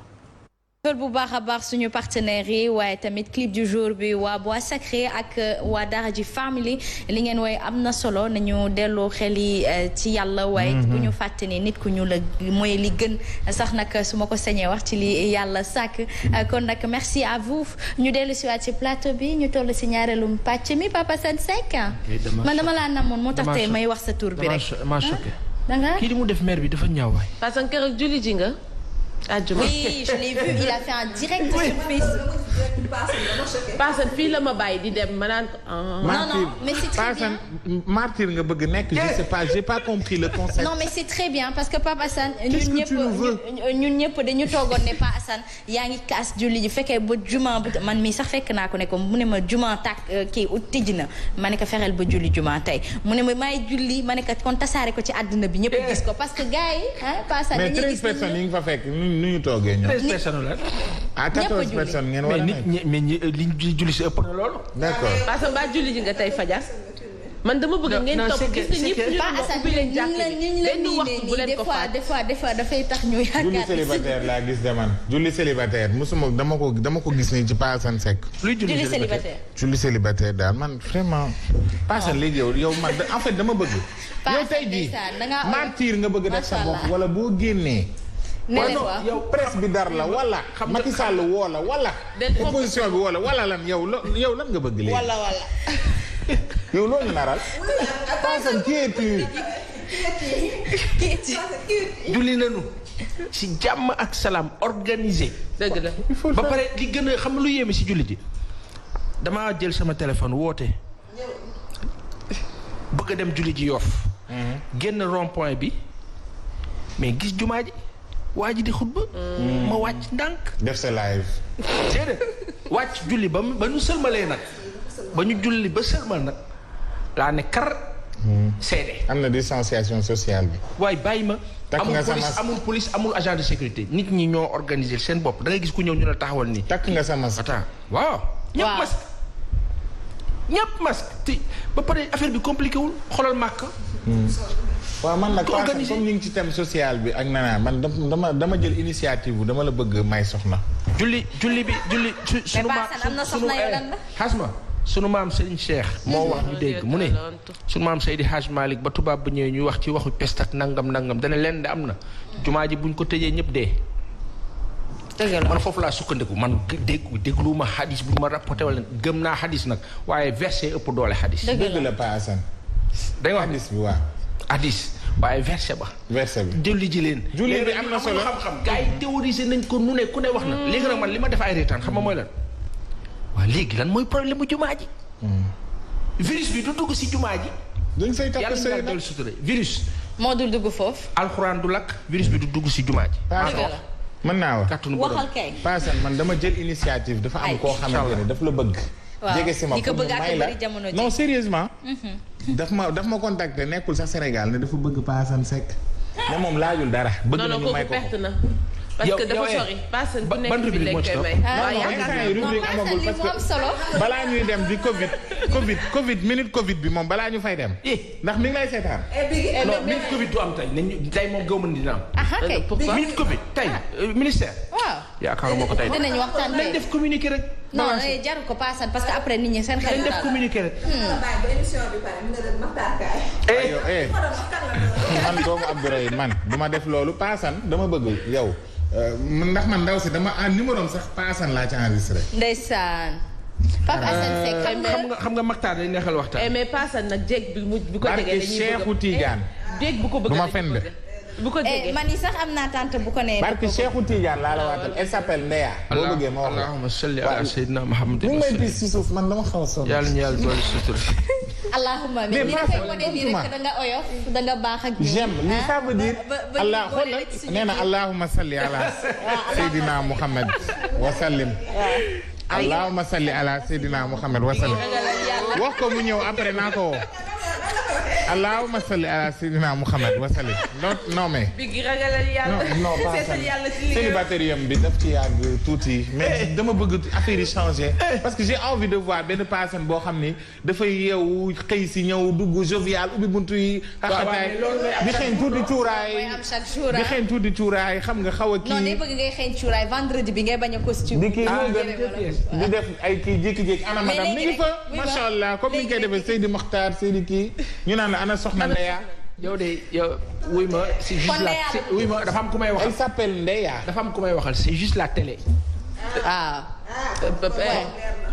bu baax a baax suñu partenaires yi waaye tamit clip du jour bi waa Bois Sacré ak waa Daraji Family li ngeen wooye am na solo nañu delloo xel yi ci yàlla waaye bu ñu fàtte ne nit ku ñu la mooy li gën sax nag su ma ko sañee wax ci li yàlla sàkk kon nag merci à vous ñu dellu si waat ci plateau bi ñu toll si ñaareelum pàcc mi Papa Assane Seck man dama laa namoon moo tax tey may wax sa tur bi rek maa choqué danga kii di mu def maire bi dafa ñaaw waay parce que keroog julli ji nga oui je l'ai vu il a fait un direct sur Facebook. Paasan fii la ma bàyyi di dem ma naan non mais c'est très bien. martyr nga bëgg nekk je sais pas j'ai pas compris le concept. non mais c'est très bien parce que Pape Assane ñun ñëpp dañu toogoon ne Pape Assane yaa ngi kaas julli ji fekkee ba juma man mii sax fekk naa ko ne ko mu ne ma juma tàkk kii tijji na ma ne ko fexeel ba julli juma tey mu ne ma maay julli ma ne ko kon tasaare ko ci àdduna bi ñëpp gis ko parce que gars yi Pape Assane dañuy gis personnes yi nga fa fekk nu ñu toogee ñoom. 13 personnes la. ah 14 personnes ngeen war a nekk mais nit li julli si ëpp na loolu. d'accord parce que mbaa julli ji nga tey fajar. man dama bëgg ngeen topp gis nga ñëpp ñu ubbi leen jàkk benn waxtu bu leen ko faat des fois dafay tax ñu yaakaar julli célibataire laa gis de man julli célibataire musuma dama ko gis nii ci Pa Assane Seck. luy julli célibataire julli célibataire daal man vraiment. Pa Assane léegi yow man en fait dama bëgg. yow tey jii martyr nga bëgg def sa bopp wala boo génnee. yow presse bi dar la wala Macky Sall woo la wala opposition bi woo la wala lan yow lan nga bëgg léegi wala yow loolu naral Paasam kii julli nañu ci jàmm ak salaam organisé dëgg la ba pare li gën a xam lu yéeme ci julli ji damaa jël sama téléphone woote bëgg a dem julli ji Yoff génn rond-point bi mais gis jumaa ji waa ji di xutba ma wàcc ndànk def sa live déedéet wàcc julli ba ñu sëlmalee nag ba ñu julli ba sëlmal nag laa ne kar seede am na distanciation sociale bi waaye bàyyi ma amul police amul agent de sécurité nit ñi ñoo organiser seen bopp da ngay gis ku ñëw ñu la taxawal nii takk nga sa masque attends waaw ñëpp masque te ba pare affaire bi compliqué wul xoolal màkk waaw man nag comme ñu ngi ci thème social bi ak Nana man dama jël initiative bu dama la bëgg may soxna. julli bi sunu maam xasma sunu maam Serigne Cheikh moo wax ñu dégg mu ne sunu maam Seydi Hadj Malick ba tubaab ba ñëwee ñuy wax ci waxu peste ak nangam dana leen de am na jumaa ji buñ ko tëjee ñëpp dee. man foofu laa sukkandiku man déglu ma xadis bu ma rapporté wala gëm naa xadis nag waaye verset ëpp doole xadis. dëgg la Pa Assane. day wax xadis bi waaw. xadis waaye verset ba. verset bi julli ji leen. julli bi am na solo xam-xam gars yi théorisé nañ ko nu ne ku ne wax na. léegi nag man li ma def ay reetaan xam nga mooy lan. waaw léegi lan mooy problème mu jumaa ji. virus bi du dugg si jumaa ji. dañ fay takk yàlla dal sutura virus. moo dul dugg foofu. alxuraan du lakk virus bi du dugg si jumaa ji. mën naa wax waxal kay. Paasan man dama jël initiative dafa am koo xamante ne daf la bëgg. jege si ma pour mu may la non sérieusement. daf ma contacter nekkul sax Sénégal ne dafa bëgg Paasan Seck. ne moom laajul dara. bëgg nañu may ko parce que dafa sori. Paasan ku nekk bi lañ koy may. rubrique amagul parce que balaa ñuy dem di Covid minute Covid bi moom balaa ñu fay dem. ndax mi ngi lay seetaan. non minute Covid du am tey moom gaw ma dina am. minute Covid tey ministère. waaw yaakaaruma ko tey. dinañ waxtaan nañ def communiqué rek. non jaru ko Paasan parce que après nit ñi seen xel. nañ def communiqué rek. man doomu Abdourahim man du ma def loolu Paasan dama bëgg yow. ndax man ndaw si dama numéro am sax Paasan laa ci enregistré. ndeysaan. Papa Assane Seck xam nga Maktar day neexal waxtaan. mais Paasan nag jéeg bi bu ko jegee dañuy Cheikhou Tidiane. jéeg bu ko bëgg du ma fen de. bu ko jegee man yi sax am naa tante bu ko nee. barke Cheikhou Tidiane laa la waatal elle s'appelle Ndeya. boo bëggee ma wax la allahumma salli ala sayyidina Muhammad. mu ngi may bis si suuf man dama xaw a sonn. yàlla ñu yàlla doole sutura. allahumma mais li dafay wane nii rek da nga oyof da nga baax ak. j'aime li ça veut dire. allah xoolal nee na allahumma salli ala sayyidina Muhammad wa sallim. allahumma salli ala sayyidina Muhammad wa sallim. wax ko mu ñëw après naa ko woo. allahumma salli ala sayyidina Muhammad wa sallim. non mais. bi gi ragalal yàlla. non pas célibataire bi daf ci yàgg tuuti. mais dama bëgg affaire yi changer. parce que j'ai envie de voir benn personne boo xam ni dafay yeewu xëy si ñëw dugg jovial ubbi buntu yi. xaxataay di xeeñ tuuti cuuraay. di xeeñ tuuti cuuraay xam nga xaw a kii. non day bëgg ngay xeeñ cuuraay vendredi bi ngay bañ a costume. di kii di def ay kii jékki-jékki ana madame mi ngi fa. macha allah comme ni ñu koy defee Seydi Mokhtar Seydi kii ñu naan ana soxna Ndeya. yow de yow wuy ma c'est juste la wuy ma dafa am ku may waxal. elle s'appelle Ndeya. dafa am ku may waxal c'est juste la télé.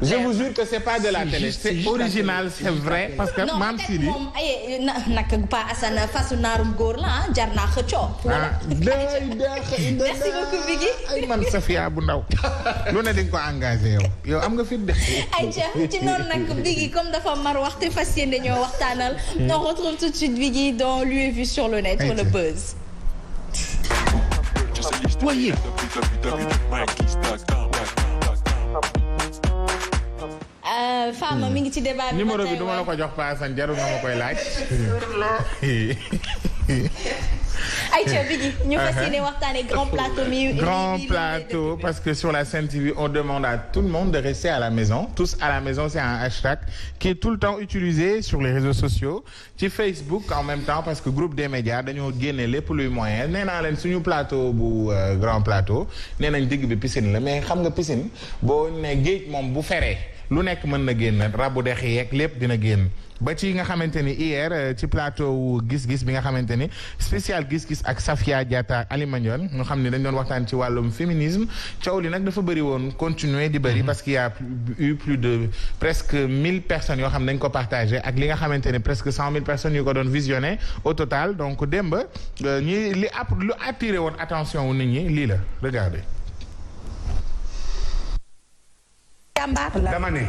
je vous jure que c'est pas de la télé. c'est original c'est vrai parce que maam Sidi. moom ay nag Pa Assane fasu naarum góor la jar naa xëccoo. merci beaucoup Biggi. ay man Safia bu ndaw. lu ne dañ ko engagé yow am nga fi de. ayca ci noonu nag Biggi comme dafa mar waxte fas yéene ñoo waxtaanal. on retrouve tout de suite Biggi dans Lui et Vu sur le net. le buzz. voyez. Femme mi ngi ci débat bi. numéro bi duma la ko jox Pa Assane jarul nga ma koy laaj. Aïcha Biggi ñu fas yéene waxtaanee grand plateau mi. grand plateau parce que sur la Sen TV on demande à tout le monde de rester à la maison. tous à la maison c'est un hashtag qui est tout le temps utilisé sur les réseaux sociaux ci Facebook en même temps parce que groupe des médias dañoo génne lépp luy moyen nee naa leen suñu plateau bu grand plateau nee nañ digg bi piscine la mais xam nga piscine boo ne géej moom bu feree lu nekk mën na génn rabu dex yeeg lépp dina génn. ba ci nga xamante ni hier ci plateau gis-gis bi nga xamante ni spécial gis-gis ak Safia Diatta ak Ali Mandione ñu xam ni dañ doon waxtaan ci wàllum féminisme coow li nag dafa bëri woon continuer di bëri parce qu'il y a eu plus de presque 1000 personnes yoo xam ne dañ ko partagé ak li nga xamante ni presque 100 000 personnes yu ko doon visionné au total donc démb ñi lu attiré woon attention wu nit ñi lii la regardez. dama ne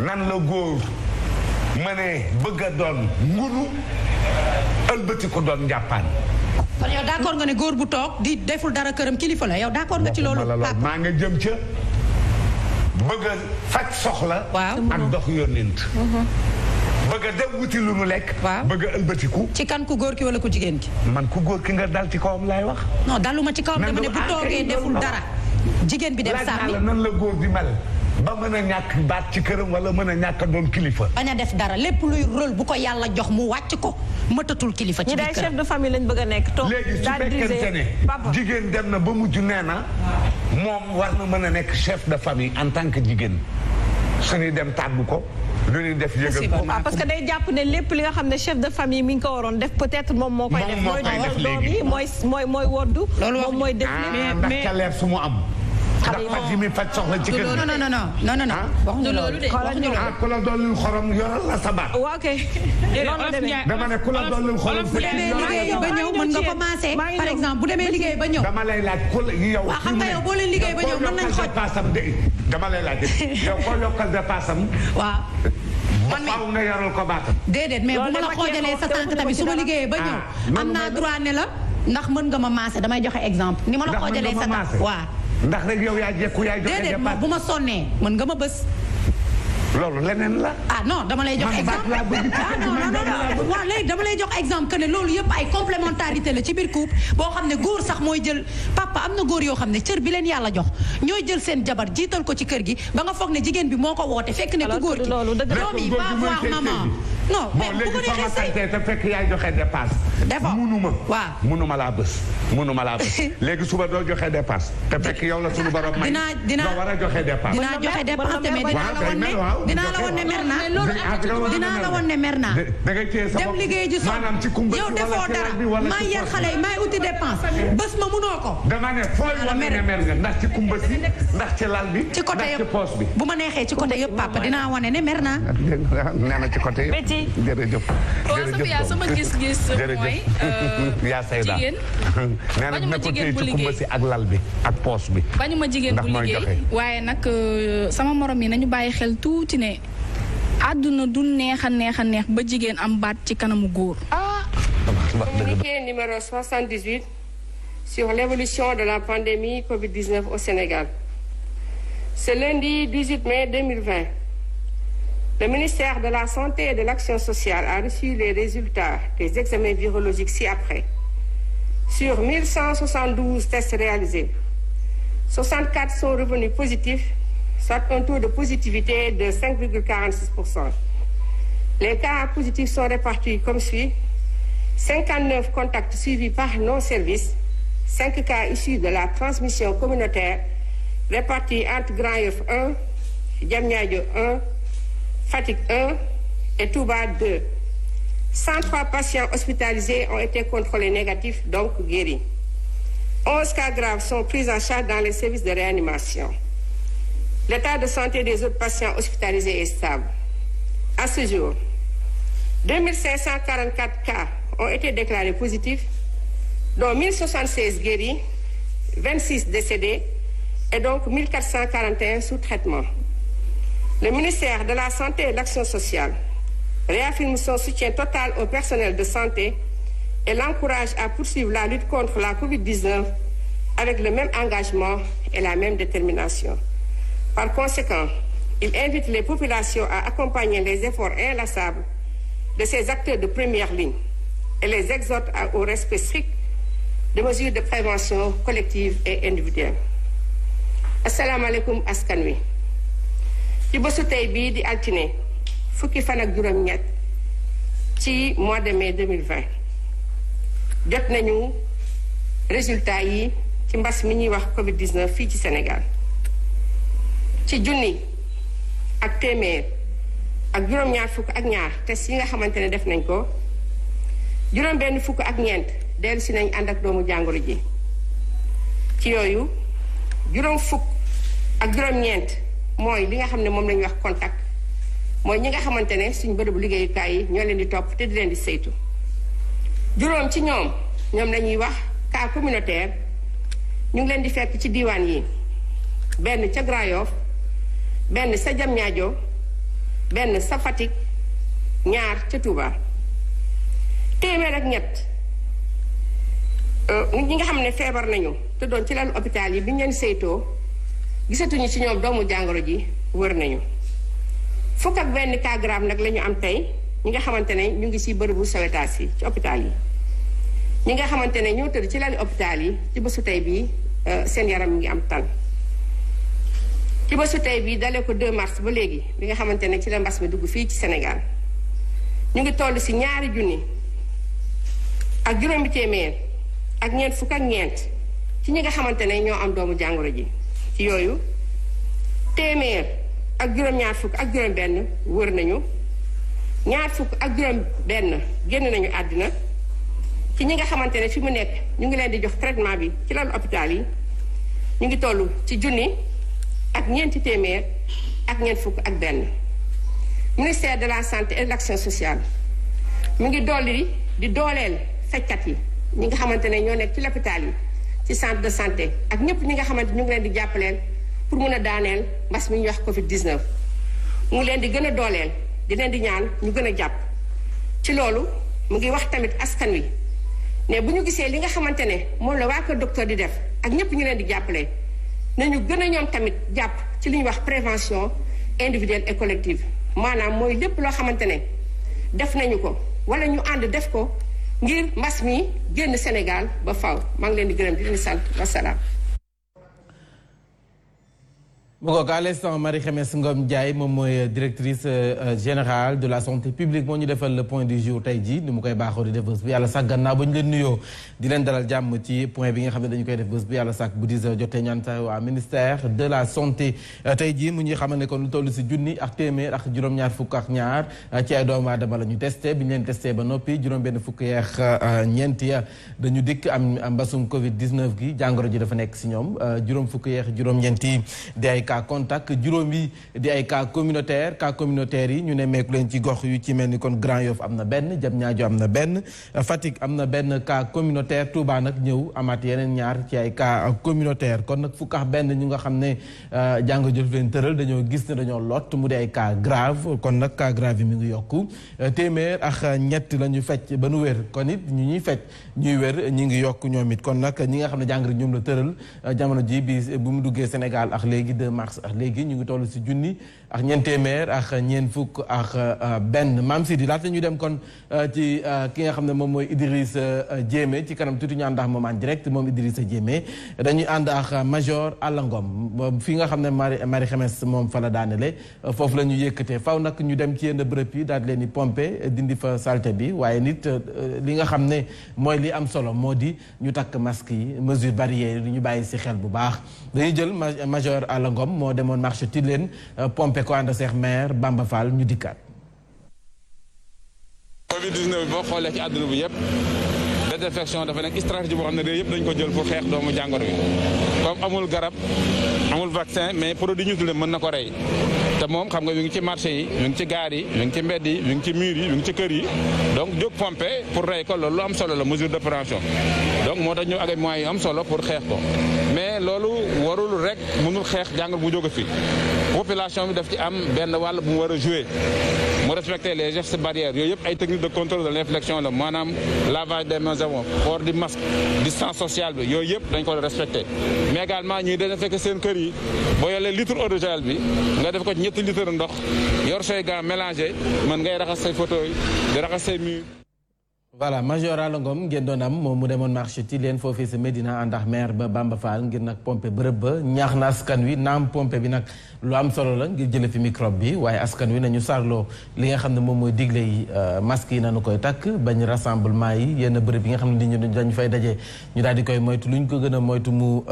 nan la góor ma ne bëgg a doon ngunu ëlbati ko doon njàppaan. kon yow d'accord nga ne góor bu toog di deful dara këram kilifa la yow d'accord nga ci loolu. maa nga jëm ca bëgg a faj soxla. ak dox yónnent. bëgg a dem wuti lu nu lekk. bëgg a ëlbatiku. ci kan ku góor ki wala ku jigéen ki. man ku góor ki nga dal ci kawam laay wax. non daluma ci kawam dama ne bu toogee deful dara. jigéen bi dem sàmmi nan la góor di mel. ba mën a ñàkk baat ci këram wala mën a ñàkk doon kilifa. bañ a def dara lépp luy rôle bu ko yàlla jox mu wàcc ko mëtatul kilifa. ci biir ñi day chef de famille lañ bëgg a nekk. toog léegi su fekkente ne jigéen dem na ba mujj nee na moom war na mën a nekk chef de famille en tant que jigéen suñuy dem tàggu ko. lu ñuy def yëgal ko parce que day jàpp ne lépp li nga xam ne chef de famille mi ngi ko waroon def peut-être moom moo koy def. mooy woddu. moom mooy def ndax ca leer su mu am. ndax faj yi muy faj soxla ci kër gi. non. waxuñu loolu de waxuñu loolu. ku la dollil xorom yoral la sa baat. waaw kay. dama ne ku la dollil xorom. bu demee liggéey ba ñëw mën nga commencé par exemple bu demee liggéey ba ñëw. dama lay laaj ku la yow. waaw xam nga yow boo leen liggéey ba ñëw mën nañ xoj. dama lay laaj yow koo yokkal dépasse am. waaw. man mi faaw nga yoral ko baatam. déedéet mais bu ma la xoojalee sa tànk tamit su ma liggéeyee ba ñëw. am naa droit ne la ndax mën nga ma maase damay joxe exemple. ni ma la xoojalee sa tànk waaw. ndax rek yow yaa jekku yaay joxe déedéet bu ma sonnee mën nga ma bës. loolu leneen la. ah non dama lay jox exemple waaw léegi dama lay jox exemple que ne loolu yëpp ay complémentarité la ci biir couple boo xam ne góor sax mooy jël papa am na góor yoo xam ne cër bi leen yàlla jox ñooy jël seen jabar jiital ko ci kër gi ba nga foog ne jigéen bi moo ko woote fekk ne ku góor gi doom yi va voir maman non mais bu ko neexee sëy te fekk yaay joxe dépasse munuma waaw munuma laa bës léegi suba doo joxe dépasse te fekk yow la suñu borom may nga war a joxe dépasse dinaa joxe dépasse mais dinaa la woon ne mer naa dinaa la woon ne mer naa dem liggéey ji sonn yow defoo dara maa yar xale yi maay uti dépense bés ma munoo ko. dama ne fooy wane ne mer nga ndax ci kumba si ndax ci lal bi ci côté yëpp bu ma neexee ci côté yëpp papa dinaa wane ne mer naa. nee na ci côté yëpp. jërëjëf jërëjëf sama gis-gis mooy yaa sayda jigéen nee na ko téye ci kumba si ak lal bi ak poos bi. bañu ma jigéen bu liggéey waaye nag sama morom yi nañu bàyyi xel tuuti ne àdduna du neex a neex ba jigéen am baat ci kanamu góor. Communiqué numéro 78 sur l'évolution de la pandémie Covid-19 au Sénégal. Ce lundi 18 mai 2020, le ministère de la Santé et de l'Action sociale a reçu les résultats des examens virologiques ci-après. Sur 1172 tests réalisés, 64 sont revenus positifs, soit un taux de positivité de 5,46%. Les cas positifs sont répartis comme suit. 59 contacts suivis par nos services, 5 cas issus de la transmission communautaire répartis entre Grand Yoff 1, Diamniadio 1, Fatick 1 et Touba 2. 103 patients hospitalisés ont été contrôlés négatifs, donc guéris. 11 cas graves sont pris en charge dans les services de réanimation. L'état de santé des autres patients hospitalisés est stable. À ce jour, 2544 cas ont été déclarés positifs, dont 1076 guéris, 26 décédés et donc 1441 sous traitement. Le ministère de la Santé et de l'Action sociale réaffirme son soutien total au personnel de santé et l'encourage à poursuivre la lutte contre la COVID-19 avec le même engagement et la même détermination. Par conséquent, il invite les populations à accompagner les efforts inlassables de ces acteurs de première ligne et les exhorte au respect strict des mesures de prévention collective et individuelle. asalaamaaleykum askan wi ci bésu tey bii di altine fukki fan ak juróom-ñett ci mois de mai 2020 jot nañu résultat yi ci mbas mi ñuy wax Covid-19 fii ci Sénégal ci junni ak téeméer ak juróom-ñaar fukk ak ñaar test yi nga xamante ne def nañ ko juróom-benn fukk ak ñeent dellu si nañ ànd ak doomu jàngoro ji ci yooyu juróom fukk ak juróom-ñeent mooy li nga xam ne moom la ñuy wax contact mooy ñi nga xamante ne suñ bërëbu liggéeyukaay yi ñoo leen di topp te di leen di saytu juróom ci ñoom la ñuy wax cas communautaire ñu ngi leen di fekk ci diiwaan yi benn ca Grand Yoff benn sa Diamniadio benn sa Fatick ñaar ca Touba téeméer ak ñett ñi nga xam ne feebar nañu te doon ci lalu hôpital yi bi ñu leen saytoo gisatuñu ci ñoom doomu jàngoro ji wër nañu fukk ak benn cas grave nag la ñu am tey ñi nga xamante ne ñu ngi ci bërëbu sawetaas yi ci hôpital yi ñi nga xamante ne ñoo tëdd ci lalu hôpital yi ci bésu tey bii seen yaram mi ngi am tan ci bésu tey bii dalee ko 2 mars ba léegi bi nga xamante ne ci la mbas mi dugg fii ci Sénégal ñu ngi toll ci 2 junni ak juróomi téeméer ak ñeent fukk ak ñeent ci ñi nga xamante ne ñoo am doomu jàngoro ji ci yooyu téeméer ak juróom-ñaar fukk ak juróom-benn wër nañu ñaar fukk ak juróom-benn génn nañu àddina ci ñi nga xamante ne fi mu nekk ñu ngi leen di jox traitement bi ci lalu hôpital yi ñu ngi toll ci junni ak ñeenti téeméer ak ñeent fukk ak benn. ministère de la santé et de l'action sociale mu ngi dolli di dooleel fajkat yi ñi nga xamante ne ñoo nekk ci l'hôpital yi ci centre de santé ak ñëpp ñi nga xamante ñu ngi leen di jàppaleel pour mun a daaneel mbas mi ñuy wax Covid 19. mu ngi leen di gën a dooleel di leen di ñaan ñu gën a jàpp ci loolu mu ngi wax tamit askan wi ne bu ñu gisee li nga xamante ne moom la waa kër docteur di def ak ñëpp ñu leen di jàppale nañu gën a ñoom tamit jàpp ci li ñuy wax prévention individuelle et collective maanaam mooy lépp loo xamante ne def nañu ko wala ñu ànd def ko ngir mbas mi génn Sénégal ba faw maa ngi leen di gërëm di leen sant wasalaam. mu ngoog à l'instant Marie Khemesse Ngom Ndiaye moom mooy directrice générale de la santé publique moo ñu defal le point du jour tey jii ni mu koy baaxoo di def bés bu yàlla sàkk gannaaw ba ñu leen nuyoo di leen dalal jàmm ci point bi nga xam ne dañu koy def bés bu yàlla sàkk bu 10 heures jotee ñaan sa waa ministère de la santé tey jii mu ñuy xamal ne kon lu toll si junni ak téeméer ak juróom-ñaar fukk ak ñaar ci ay doomu aadama la ñu testé bi ñu leen testé ba noppi juróom-benn fukk yeex ñeent ya dañu dikk am mbasum Covid 19 gi jàngoro ji dafa nekk si ñoom juróom fukk yeex juróom-ñeenti di ay cas contact juróom yi di ay cas communautaire yi ñu ne meeku leen ci gox yu ci mel ni kon Grand Yoff am na benn Diamniadio am na benn Fatick am na benn cas communautaire Touba nag ñëw amaat yeneen ñaar ci ay cas communautaire kon nag fukk ak benn ñu nga xam ne jàngoro jëf leen tëral dañoo gis ne dañoo lot mu di ay cas grave kon nag cas grave yi mi ngi yokku téeméer ak ñett la ñu fecc ba nu wér kon it ñu ñuy fecc ñuy wér ñi ngi yokk ñoom it kon nag ñi nga xam ne jàngoro ñoom la tëral jamono ji bi bu mu duggee Sénégal ak léegi 2 mars ak léegi ñu ngi toll si junni ak ñeent téeméer ak ñeent fukk ak benn Mame Sidi laata ñu dem kon ci ki nga xam ne moom mooy Idrissa Diémé ci kanam tuuti ñu ànd ak moom en direct moom Idrissa Diémé dañuy ànd ak Major Alla Ngom fi nga xam ne Marie Khemesse moom fa la daanele foofu la ñu yëkkatee faw nag ñu dem ci yenn bërëb yi daal di leen di pomper dindi fa saleté bi waaye nit li nga xam ne mooy li am solo moo di ñu takk masque yi mesure barrière yi ñu bàyyi si xel bu baax dañuy jël Major Alla Ngom moo demoon marché Tilène pompe ko ànd seex maire Bamba Fall ñu dikkaat. Covid 19 boo xoolee ci àdduna bi yëpp désinfection dafa nekk stratégie boo xam ne réew yëpp dañ ko jël pour xeex doomu jàngoro bi comme amul garab amul vaccin mais produit ñu tuddee mën na ko rey te moom xam nga mi ngi ci marché yi mi ngi ci gaar yi mi ngi ci mbedd yi mi ngi ci mur yi mi ngi ci kër yi donc jóg pompe pour rey ko loolu lu am solo la mesure de prévention donc moo tax ñëw ak ay moyens yu am solo pour xeex ko mais loolu warul rek mënul xeex jàngoro bu jóge fi population bi daf ci am benn wàll bu mu war a jouer mu respecter les gestes barrières yooyu yëpp ay techniques de contrôle de l'infection la maanaam lavage des mains savon port du masque distance sociale bi yooyu yëpp dañ ko respecter mais également ñuy désinfecter seen kër yi boo yoree litre eau de javel bi nga def ko ci ñetti litre ndox yor say gants mélangé mën ngay raxas say fauteuil di raxas say murs. voilà Major Alla Ngom ngeen doon am moom mu demoon marché Tilène foofii sa Médina ànd ak maire ba Bamba Fall ngir nag pompe bërëb ba ñaax na askan wi naam pompe bi nag lu am solo la ngir jële fi microbe bi waaye askan wi nañu sarloo li nga xam ne moom mooy digle yi masque yi nañu koy takk bañ rassemblement yi yenn bërëb yi nga xam ne nit ñi dañu fay daje ñu daal di koy moytu lu ñu ko gën a moytu mu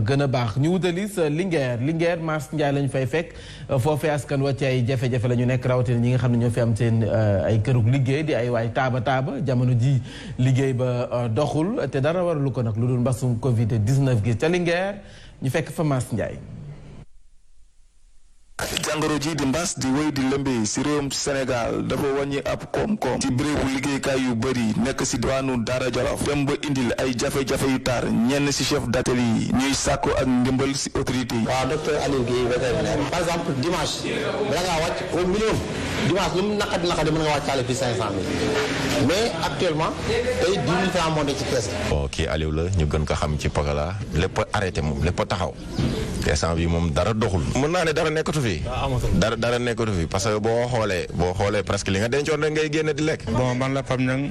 gën a baax ñu wutali sa Linguère Mars Ndiaye lañu fay fekk foofee askan wa ci ay jafe-jafe la ñu nekk rawatina ñi nga xam ne ñoo fi am seen ay kërug liggéey di ay waay taaba jamono ji liggéey ba doxul te dara waralu ko nag lu dul mbasum Covid 19 gi ca Linguère ñu fekk fa Mars Ndiaye. jàngoro ji di mbas di wéy di lëmbee si réewum Sénégal dafa wàññi ab koom-koom ci bérébu liggéeykaay yu bëri nekk si diwaanu Daara Jolof dem ba indil ay jafe-jafe yu tar ñenn si chef d'atelier yi ñuy sàkku ak ndimbal si autorité yi. waaw docteur Aliou Guèye vétérinaire par exemple dimanche bala ngaa wàcc au minimum dimanche lu mu naqadi mën nga wàccaale fi 500 000 mais actuellement tey 10 000 francs moo ne ci kees. bon kii Aliou la ñu gën ko xam ci Pagala lépp arrêté moom lépp taxaw instant bi moom dara doxul. mën naa ne dara nekkatu fi. dara nekkatu fi parce que boo xoolee presque li nga dencoon rek ngay génne di lekk. bon man la Pape Niang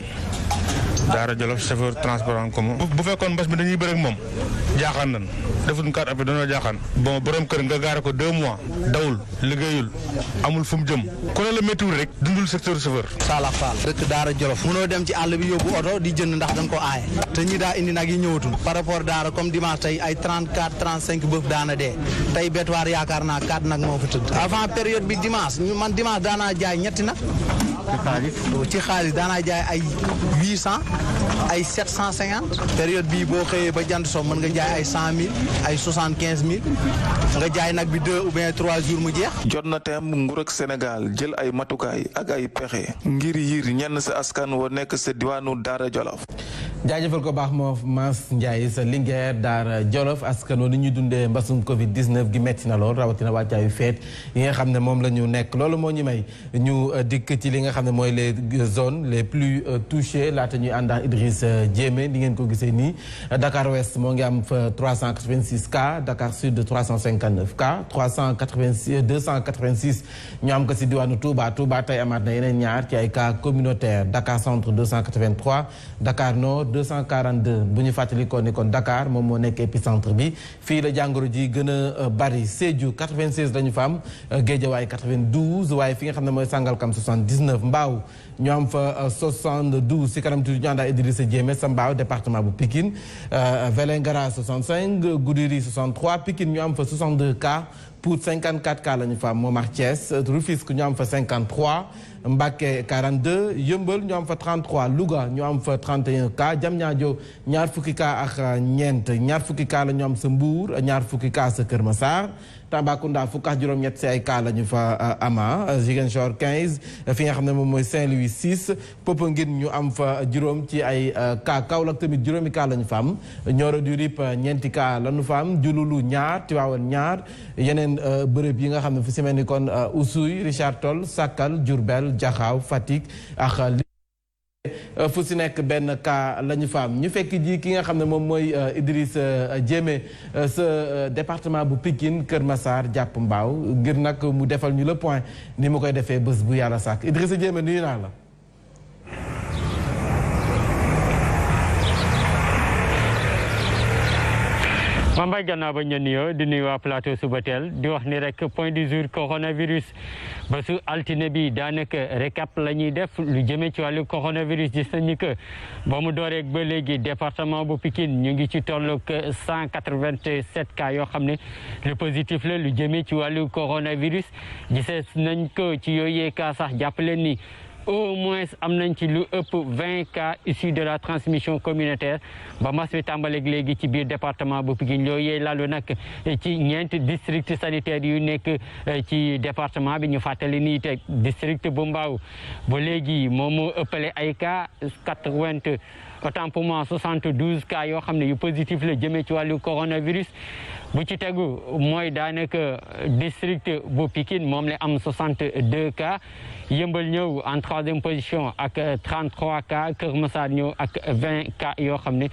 Daara Jolof chauffeur transport en commun. bu fekkoon mbas mi dañuy bëre ak moom jaaxaan nañ defuñ carte après dañoo jaaxaan bon borom kër nga gaare ko 2 mois dawul liggéeyul amul fu mu jëm ku ne la méttiwul rek dundul secteur chauffeur. Salah Fall dëkk Daara Jolof munoo dem ci àll bi yóbbu oto di jënd ndax dañ ko aaye te ñi daa indi nag yi ñëwatul par rapport Daara comme dimanche tey ay 34 35 bëf daana dee tey bétuwaar yaakaar naa 4 nag moo fa tëdd avant période bi dimanche man dimanche daanaa jaay ñetti nag ci xaalis daanaa jaay ay 800 ay 750 période bii boo xëyee ba jant so mën nga jaay ay 100 000 ay 75 000 nga jaay nag bi 2 ou bien 3 jours mu jeex. jot na teem nguur ak Sénégal jël ay matukaay ak ay pexe ngir yiir ñenn sa askan wa nekk sa diwaanu Daara Jolof. jaajëfal ko baax moo Mass Ndiaye sa Linguère Daara Jolof askan wi ni ñuy dundee mbasum Covid 19 gi metti na lool rawatina wàccaayu feet yi nga xam ne moom la ñu nekk loolu moo ñu may ñu dikk ci li nga xam ne mooy les zones les plus touchées laata ñuy ànd ak Idriss Diémé ni ngeen ko gisee nii Dakar Ouest moo ngi am fa 386 cas Dakar Sud 359 cas 286 ñu am ko si diwaanu Touba Touba tey amaat na yeneen ñaar ci ay cas communautaire Dakar Centre 283 Dakar Nord 242 bu ñu fàttalikoo ni kon Dakar moom moo nekk épicentre bi fii la jàngoro ji gën a bari Sédhiou 96 lañu fa am Guédiawaye 92 waaye fi nga xam ne mooy Sangalkam 79 Mbao ñu am fa 72 si kanam tuuti ñu ànd ak Idrissa Diémé sa Mbao département bu Pikine Vélingara 65 Goudiri 63 Pikine ñu am fa 62 cas Pout 54 cas la ñu fa am Momar Thiès Rufisque ñu am fa 53 Mbacké 42 Yeumbeul ñu am fa 33 Louga ñu am fa 31 cas Diamniadio ñaar fukki cas ak ñeent ñaar fukki cas la ñu am sa Mbour ñaar fukki cas sa Kër Massar Tambacounda fukk ak juróom-ñett si ay cas la ñu fa ama Ziguinchor 15 fi nga xam ne moom mooy Saint-Louis 6 Popenguine ñu am fa juróom ci ay cas Kaolack tamit juróomi cas la ñu fa am Nioro du Rip ñeenti cas la ñu fa am Diouloulou ñaar Tivaouane ñaar yeneen bërëb yi nga xam ne fu si mel ni kon Oussouye Richard Toll Sakal Diourbel Diakhao Fatick ak fu si nekk benn cas la ñu fa am ñu fekk ji ki nga xam ne moom mooy Idriss Diémé sa département bu Pikine Kër Massar jàpp Mbao ngir nag mu defal ñu le point ni mu koy defee bés bu yàlla sàkk Idriss Diémé nuyu naa la. Mambay gannaaw ba ñu nuyoo di nuyu waa plateau Subatel di wax ni rek point du jour coronavirus ba su altine bi daanaka récap la ñuy def lu jëmee ci wàllu coronavirus gis nañu que ba mu dooreeg ba léegi département bu Pikine ñu ngi ci tollu 187 cas yoo xam ne lu positif la lu jëmee ci wàllu coronavirus gisee nañ ko ci yooyee cas sax jàpp leen ni au moins am nañ ci lu ëpp 20 cas issus de la transmission communautaire ba mas bi tàmbaleeg léegi ci biir département bu Pikine yooyu lalu nag ci ñeenti district sanitaire yu nekk ci département bi ñu fàttali nii te district bu Mbao ba léegi moom moo ëppale ay cas 80 autant pour moi 72 cas yoo xam ne yu positif la jëmee ci wàllu coronavirus bu ci tegu mooy daanaka district bu Pikine moom la am 62 cas Yeumbeul ñëw en troisième position ak 33 cas Kër Massar ñëw ak 20 cas yoo xam ne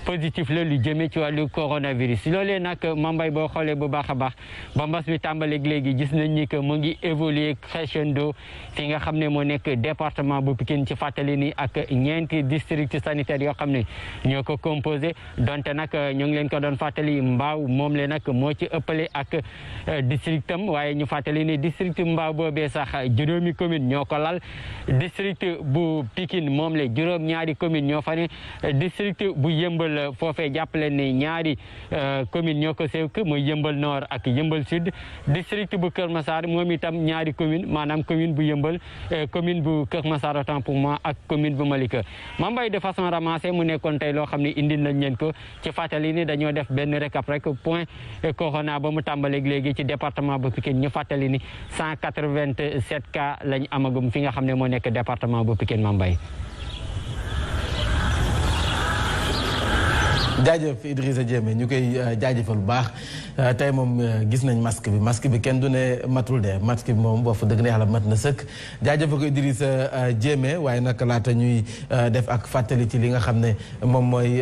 positif la lu jëmee ci wàllu coronavirus loolee nag Mambay boo xoolee bu baax a baax ba mbas bi tàmbaleeg léegi gis nañ ni que mu ngi évoluer crescendo fi nga xam ne moo nekk département bu Pikine ci fàttali ni ak ñeenti district sanitaire yoo xam ne ñoo ko composé donte nag ñoo ngi leen ko doon fàttali Mbao moom le nag moo ci ëppale ak districtam waaye ñu fàttali ni district Mbao boobee sax juróomi commune ñoo ko lal district bu Pikine moom le juróom-ñaari commune ñoo fa ne district bu Yeumbeul foofee jàppale ne ñaari commune ñoo ko seek mooy Yeumbeul Nord ak Yeumbeul Sud district bu Kër Massar moom itam ñaari commune maanaam commune bu Yeumbeul commune bu Kër Massar autant pour moi ak commune bu Malika Mambay de façon ramassée mu nekkoon tey loo xam ne indi nañ leen ko ci fàttali ni dañoo def benn récap rek point corona ba mu tàmbaleeg léegi ci département bu Pikine ñu fàttali ni 187 cas lañ amagum fi nga xam ne moo nekk département bu Pikine Mambay. jaajëf Idrissa Diémé ñu koy jaajëfal bu baax tey moom gis nañ masque bi kenn du ne matul de masque bi moom boo fa dëgg na yàlla mat na sëkk jaajëfal ko Idrissa Diémé waaye nag laata ñuy def ak fàttali ci li nga xam ne moom mooy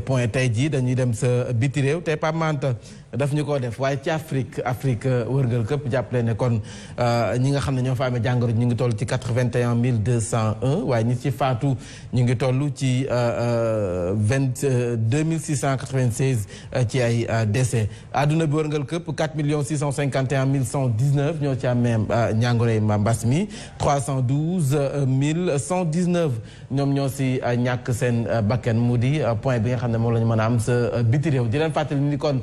point tey jii dañuy dem sa biti réew tey Pape Manta daf ñu ko def waaye ci Afrique wërngal këpp jàppale ne kon ñi nga xam ne ñoo fa amee jàngoro ñu ngi toll ci 81 201 waaye ñi ci faatu ñu ngi toll ci 22 696 ci ay décès àdduna bi wërngal këpp 4 651 119 ñoo ci amee njàngoroy mbas mi 312 119 ñoom ñoo si ñàkk seen bakken mu di point bi nga xam ne moom la ñu mën a am sa biti réew di leen fàttali ni kon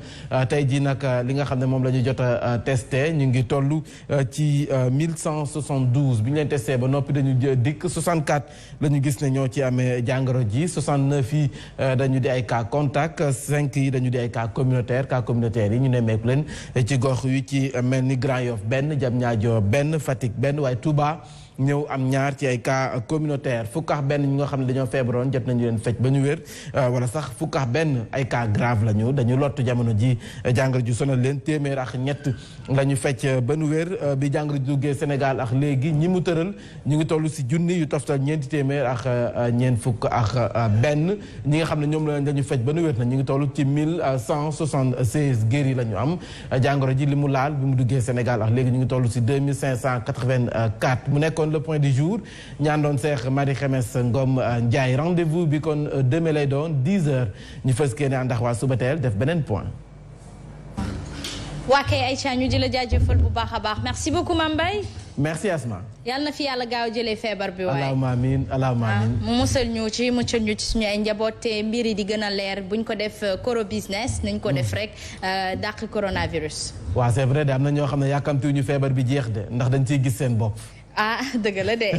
tey jii nag li nga xam ne moom la ñu jot a testé ñu ngi toll ci 1172 bi ñu leen testé ba noppi dañu dikk 64 la ñu gis ne ñoo ci amee jàngoro ji 69 yi dañu di ay cas contact 5 yi dañu di ay cas communautaire yi ñu ne meeku leen ci gox yu ci mel ni Grand Yoff benn Diamniadio benn Fatick benn waaye Touba ñëw am ñaar ci ay cas communautaire fukk ak benn ñi nga xam ne dañoo feebaroon jot nañu leen fecc ba ñu wér wala sax fukk ak benn ay cas grave la ñu dañu lottu jamono ji jàngoro ju sonal leen téeméer ak ñett la ñu fecc ba ñu wér bi jàngoro ji duggee Sénégal ak léegi ñi mu tëral ñu ngi toll si junni yu toftal ñeenti téeméer ak ñeent fukk ak benn ñi nga xam ne ñoom la ñu fecc ba ñu wér na ñu ngi toll ci 1176 guéris la ñu am jàngoro ji li mu laal bi mu duggee Sénégal ak léegi ñu ngi toll si 2584 mu nekkoon le point du jour ñaandoon seex Marie Khemesse Ngom Ndiaye rendez-vous bi kon demain lay doon 10h ñu fës kee ne àndax waa Subatel def beneen point. waa kay Aïcha ñu di la jaajëfal bu baax a baax merci beaucoup Mame Mbaye. merci Asma. yàlla na fi yàlla gaaw jëlee feebar bi waaye. allahumma amiin allahumma amiin. mu muccal ñu ci suñu ay njaboot te mbir yi di gën a leer buñ ko def coro business nañ ko def rek dàq coronavirus. waaw c'est vrai de am na ñoo xam ne yàkkamtiwuñu feebar bi jeex de ndax dañ ciy gis seen bopp. ah dëgg la de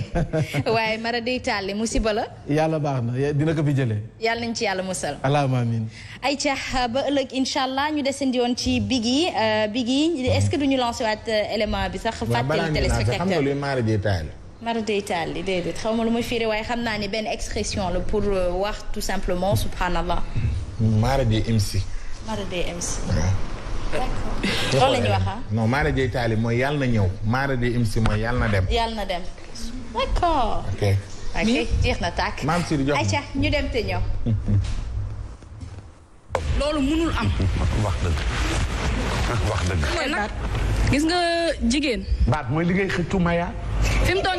waaye mara day tàlli musiba la. yàlla baax na dina ko fi jëlee. yàlla nañ ci yàlla musal. allahumma amiin. ayca ba ëllëg incha allah ñu desandi woon ci Biggi est-ce que duñu lancé waat élément bi sax. fàttali téléspectateur xam nga luy mara day tàlli. mara day tàlli déedéet xaw ma lu muy fiire waaye xam naa ni benn expression la pour wax tout simplement subhanallah. mara day MC. mara day MC. d'accord loolu la ñuy wax non Mara Dieye Taali mooy yàlla na ñëw Mara Dieye MC mooy yàlla na dem. yàlla na dem d'accord. ok jeex na tàkk. maam Sidi jox ayca ñu dem te ñëw. loolu mënul am. wax dëgg. mooy nag gis nga jigéen. baat mooy liggéey xëccu maya. fi mu toll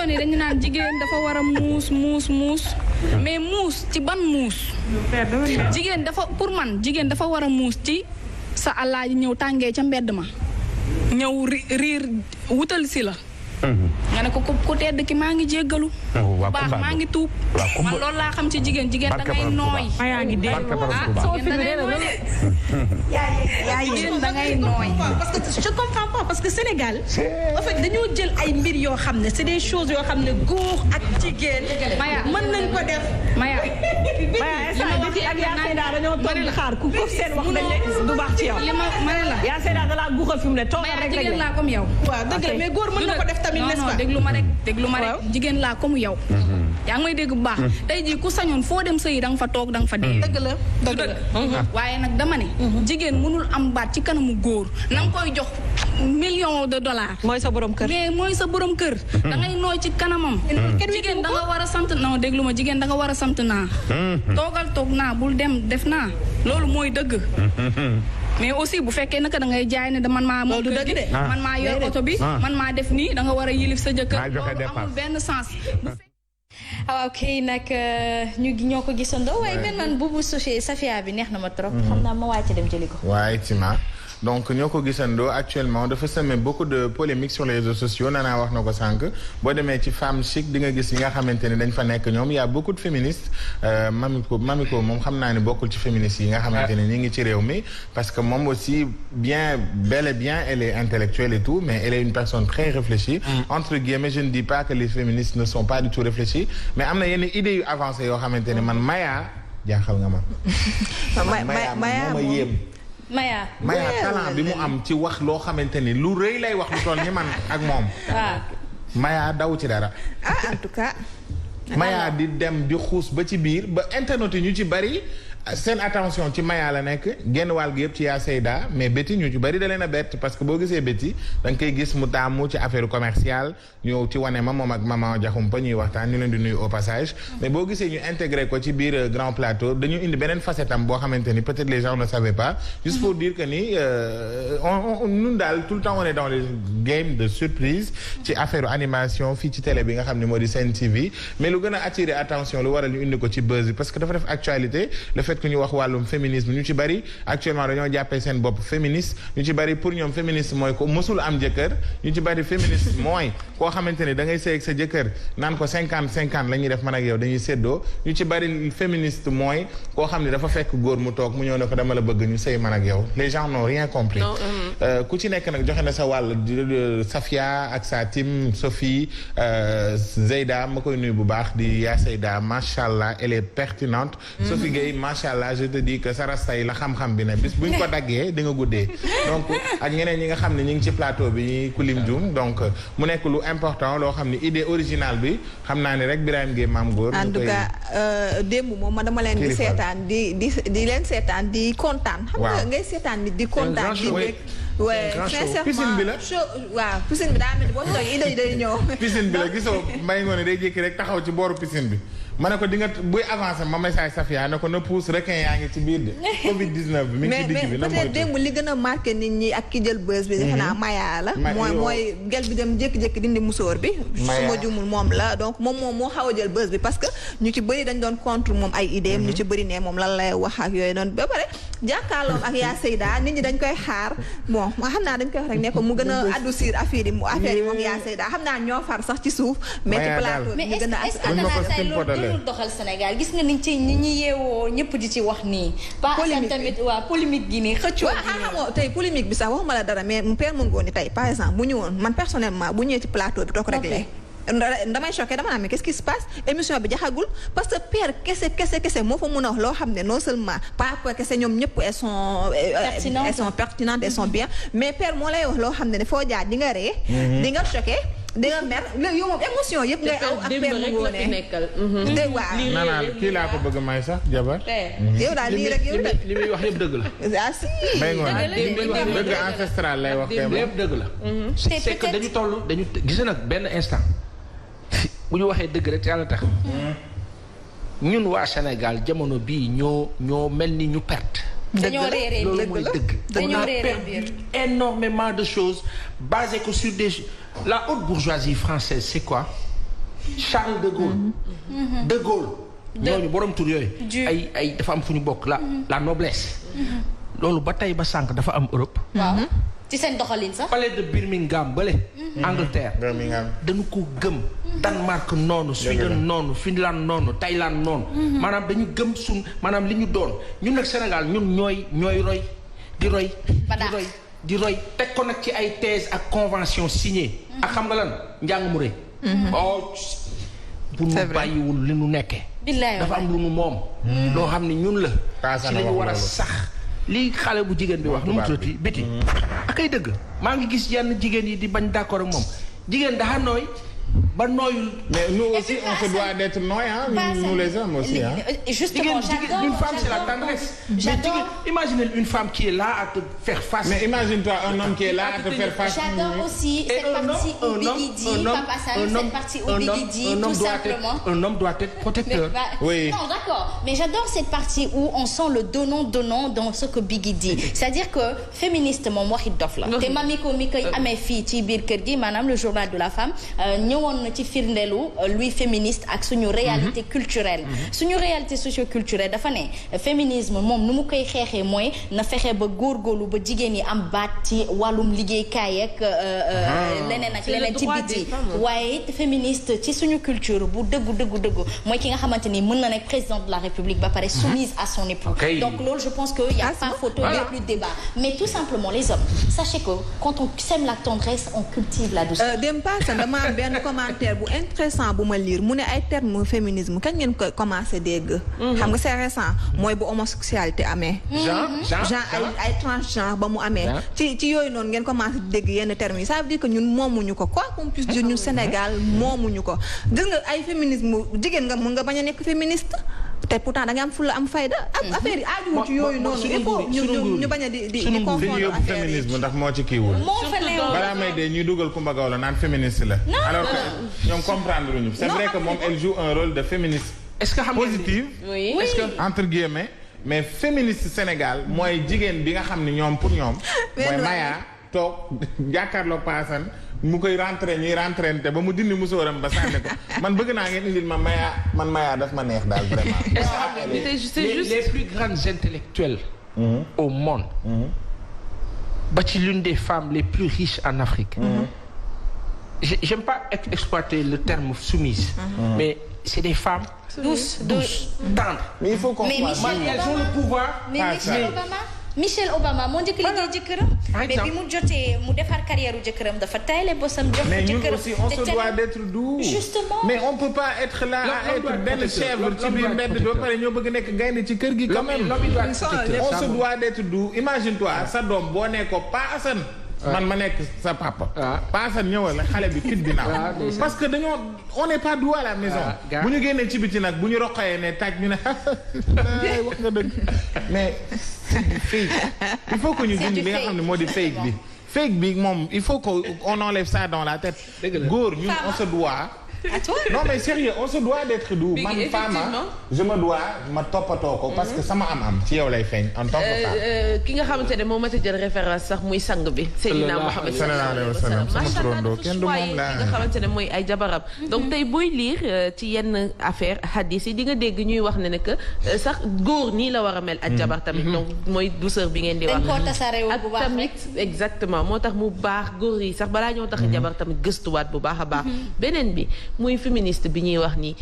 nii dañu naan jigéen dafa war a muus mais muus ci ban muus. jigéen dafa pour man jigéen dafa war a muus ci sa alaaji ñëw tàngee ca mbedd ma ñëw riir wutal si la. nga ne ko ku tedd ki maa ngi jéggalu. baax maa ngi tuub. man loolu laa xam ci jigéen da ngay nooy. yaa ngi dee jigéen da ngay nooy. parce que je comprends pas parce que Sénégal en fait dañoo jël ay mbir yoo xam ne c'est des choses yoo xam ne góor ak jigéen. mën nañ ko def. Maya ak yaa Seyda dañoo toog di xaar ku ko seen wax dañ du baax ci yow. ma ne la yaa Seyda da laa guuxal fi mu ne toogal rek jigéen laa comme yow. waaw dëgg la mais góor mën na ko def tamit n'est-ce pas. déglu ma rek jigéen laa comme yow. yaa ngi may dégg bu baax. tey jii ku sañoon foo dem sëyi da nga fa toog da nga fa dee. dëgg la. waaye nag dama ne. jigéen mënul am baat ci kanamu góor. na nga koy jox millions de dollars. mooy sa borom kër. mais mooy sa borom kër. da ngay nooy ci kanamam. jigéen da nga war a sant non déglu ma jigéen da nga war a sant naa. toog naa bul dem def naa loolu mooy dëgg. mais aussi bu fekkee naka da ngay jaay ne da man maa moom kër gi man maa yor oto bi man maa def nii da nga war a yilif sa jëkkër loolu amul benn sens. waaw kay nag ñoo ko gisandoo waaye benn man buubu sushi Safia bi neex na ma trop. xam naa ma wàcc dem jëli ko. waaye Tima donc ñoo ko gisandoo actuellement dafa semer beaucoup de polémiques sur les réseaux sociaux nanaa wax na ko sànq boo demee ci femme chic di nga gis yi nga xamante ne dañ fa nekk ñoom y a beaucoup de féministes Mamiko moom xam naa ne bokkul ci féministes yi nga xamante ne ñi ngi ci réew mi parce que moom aussi bel et bien elle est intellectuelle et tout mais elle est une personne très réfléchie entre guillemets je ne dis pas que les féministes ne sont pas du tout réfléchis mais am na yenn idées yu avancées yoo xamante ne man Maya jaaxal nga ma Maya moo ma yéem Maya talent bi mu am ci wax loo xamante ni lu rëy lay wax lu toll ni man ak moom. Maya daw ci dara. en tout cas. Maya di dem di xuus ba ci biir ba internet yi ñu ci bari seen attention ci Maya la nekk genn wàll gi yëpp ci yaa Seyda mais Betty ñu ci bari da leen a bett parce que boo gisee Betty da nga koy gis mu taamu ci affaire commerciale ñëw ci wane ma moom ak maman Diakhoumpa ñuy waxtaan ñu leen di nuyu au passage mais boo gisee ñu intégré ko ci biir grand plateau dañu indi beneen facette am boo xamante ni peut-être les gens ne savaient pas juste pour dire que ni ñun daal tout le temps on est dans les games de surprise ci affaire animation fii ci télé bi nga xam ne moo di Sen TV mais lu gën a attirer attention lu waral ñu indi ko ci buzz bi parce que dafa def actualité le fait que ñu wax wàllum féminisme ñu ci bari actuellement dañoo jàppee seen bopp féministe ñu ci bari pour ñoom féministe mooy ko mësul am jëkkër ñu ci bari féministe mooy koo xamante ni da ngay sëy ak sa jëkkër naan ko 50-50 la ñuy def man ak yow dañuy séddoo ñu ci bari féministe mooy koo xam ne dafa fekk góor mu toog mu ñëw ne ko dama la bëgg ñu sëy man ak yow les gens n'ont rien compris ku ci nekk nag joxe na sa wàll Safia ak sa team Sophie Zeyda ma koy nuyu bu baax di yaa Seyda macha allah elle est pertinente Sophie Gueye macha allah je te dis que sa rasta yi la xam-xam bi ne bis buñ ko daggee di nga guddee donc ak ñeneen ñi nga xam ne ñi ngi ci plateau bi ñi kulim jum donc mu nekk lu important loo xam ne idée originale bi xam naa ni rek Birahim Gueye maam góor en tout cas démb moom ma dama leen di seetaan di leen seetaan di kontaan xam nga ngay seetaan nit di kontaan di rek sincèrement piscine bi la waaw piscine bi daa mel ni boo ci idée yi day ñëw piscine bi la gisoo mbay ngoone day jékki rek taxaw ci booru piscine bi ma ne ko di nga buy avancé ma message Safia ne ko na pousse requin yaa ngi ci biir de Covid 19 bi mi ngi ci digg bi. mais peut-être démb li gën a marqué nit ñi ak ki jël buzz bi. defe naa Maya la. mooy gel bi dem jékki-jékki dindi musóor bi. su ma jumul moom la donc moom moo xaw a jël buzz bi parce que ñu ci bëri dañ doon contre moom ay idéem ñu ci bëri ne moom lan lay wax ak yooyu noonu ba pare jàkkaarloom ak yaa Seyda nit ñi dañ koy xaar bon ma xam naa dañ koy wax rek ne ko mu gën a adoucir affaire yi moom yaa Seyda xam naa ñoo far sax ci suuf. mais ci plateau bi ñu gën a doxal Sénégal gis nga ni ci ñi ñi yeewoo ñëpp di ci wax nii. polémique tamit waa polémique gi nii xëccoo gi nii. xamoo tey polémique bi sax waxuma la dara mais mu père mu ngoon ni tey par exemple bu ñëwoon man personnellement bu ñëwee ci plateau bi toog réglé. damay choqué dama naan mais qu'est-ce qui se passe émission bi jaxagul parce que père kese moo fa mën a wax loo xam ne non seulement par rapport kese ñoom ñëpp elles sont pertinentes elles sont bien mais père moo lay wax loo xam ne foo jaar di nga ree di nga choqué di nga mer yow moom émotion yëpp ngay aw ak père mu ngoonee dégg waa naan kii laa ko bëgg may sax jabar yow daal lii rek yow li muy wax yëpp dëgg la ah si may ngoon dëgg ancestral lay wax lépp dëgg la c'est que dañu toll dañu gis nag benn instant bu ñu waxee dëgg rek ci yàlla tax ñun waa Sénégal jamono bii ñoo mel ni ñu perte. dañoo réeree loolu mooy dëgg. dañoo on a réeree perdu énormément de choses basées que sur la haute bourgeoisie française c'est quoi Charles de Gaulle. de Gaulle. ñooñu borom tur yooyu. ay dafa am fu ñu bokk la noblesse. loolu ba tey ba sànq dafa am Europe. waaw ci seen doxalin sax. palais de Birmingham bële. Angleterre. Birmingham dañu ko gëm. Danemark noonu. Suède noonu Finlande noonu Thaïlande noonu. maanaam dañu gëm maanaam li ñu doon ñun nag Sénégal ñun ñooy roy di roy teg ko nag ci ay thèse ak convention signée. ak xam nga lan njàng mu rëy. bu ñu bàyyiwul li ñu nekkee. dafa am lu ñu moom. loo xam ne ñun la. ci li ñu war a sax. lii xale bu jigéen bi wax nu mu tuddati biti ak ay dëgg maa ngi gis yenn jigéen yi di bañ d'accord ak moom jigéen dafa nooy ba nooyul. mais nous aussi on se doit d'être nooy nous les hommes aussi justement j'adore une femme c'est la tendresse. j'adore imaginez une femme qui est là à te faire face. mais imagine-toi un homme qui est là à te faire face. j'adore aussi cette partie où Biggy dit Papa Sall cette partie où Biggy dit tout simplement. un homme doit être protecteur. oui non d'accord mais j'adore cette partie où on sent le donnant dans ce que Biggy dit c'est-à-dire que féministe moom waxi dof la. te mami ko mi koy amee fii ci biir kër gi maanaam le journal de la femme ñëwoon na ci firndeelu luy féministe ak suñu réalité culturelle suñu réalité socio-culturelle dafa ne féminisme moom nu mu koy xeexee mooy na fexe ba góorgóorlu ba jigéen yi am baat ci wàllum liggéeykaay ak leneen ak leneen ci biti waaye féministe ci suñu culture bu dëggu mooy ki nga xamante ni mën na nekk président de la République ba pare soumise à son époux donc loolu je pense que y a pas photo y a plus de débat mais tout simplement les hommes sachez que quand on sème la tendresse on cultive la douceur commentaire bu intéressant bu ma lire mu ne ay terme féminisme kañ ngeen ko commencé dégg xam nga c'est récent mooy bu homosexualité amee genre ay transgenre ba mu amee ci yooyu noonu ngeen commencé dégg yenn termes yi ça veut dire que ñun moomuñu ko quoi qu'on puisse dire ñun Sénégal moomuñu ko gis nga ay féminisme jigéen nga mën nga bañ a nekk féministe te pourtant da nga am fulla am fayda. ak affaire yi aajuwu ci yooyu noonu. il faut ñu bañ a di confondre affaire yi. féminisme ndax moo ci kiiwul. balaa may dee ñuy dugal Coumba Gawlo naan féministe la. alors que ñoom comprendre ñu. c'est vrai que moom elle joue un rôle de féministe. est-ce que xam nga positive. oui est-ce que entre guillemets. mais féministe Sénégal mooy jigéen bi nga xam ne ñoom pour ñoom. mooy Maya toog jàkkaarloo paasan mu koy rentré ñuy rentré te ba mu dindi musóoram ba sànni ko man bëgg naa ngeen indil ma Maya daf ma neex daal vraiment. les plus grandes intellectuelles au monde. ba ci l'une des femmes les plus riches en Afrique. J'aime pas exploiter le terme soumise. Mais c'est des femmes douces, tendres. Mais il faut qu'on elles ont le pouvoir. Mais Michelle Obama moo njëkk liggéey jëkkëram. mais bi mu jotee mu defar carrière jëkkëram dafa tayle bosam jox mais ñun aussi on se doit d'être doux. justement mais on peut pas être là à être benn chèvre ci biir mbedd bi ba pare ñoo bëgg nekk gaynde ci kër gi quand même. on se doit d'être doux imagine-toi sa doom boo ne ko Pa Assane man ma nekk sa papa. Pa Assane ñëwal xale bi fit bi naaw. parce que dañoo on n'est pas doux à la maison. bu ñu génnee ci biti nag bu ñu roqee ne taaj ñu ne wax nga dëgg mais fake il faut que ñu dindi li nga xam ne moo di fake bi moom il faut que on enlève ça dans la tête. góor ñun on se doit. à toi non mais sérieux on se doit d'être doux. man femme je me dois ma toppatoo ko parce que sama am ci yow lay feeñ en tant que femme. ki nga xamante ne moo mat a jël référence sax muy sang bi. Seydina Mohamed sallallahu alayhi wa sallam sama turandoo kenn du moom la ki nga xamante ne mooy ay jabaram. donc tey booy lire ci yenn affaire hadis yi di nga dégg ñuy wax ne que sax góor nii la war a mel ak jabar tamit. donc mooy douceur bi ngeen di wax. dañ koo tasaarewul bu baax tamit exactement moo tax mu baax góor yi sax balaa ñoo tax jabar tamit gëstuwaat bu baax a baax. beneen bi muy féministe bi ñuy wax nii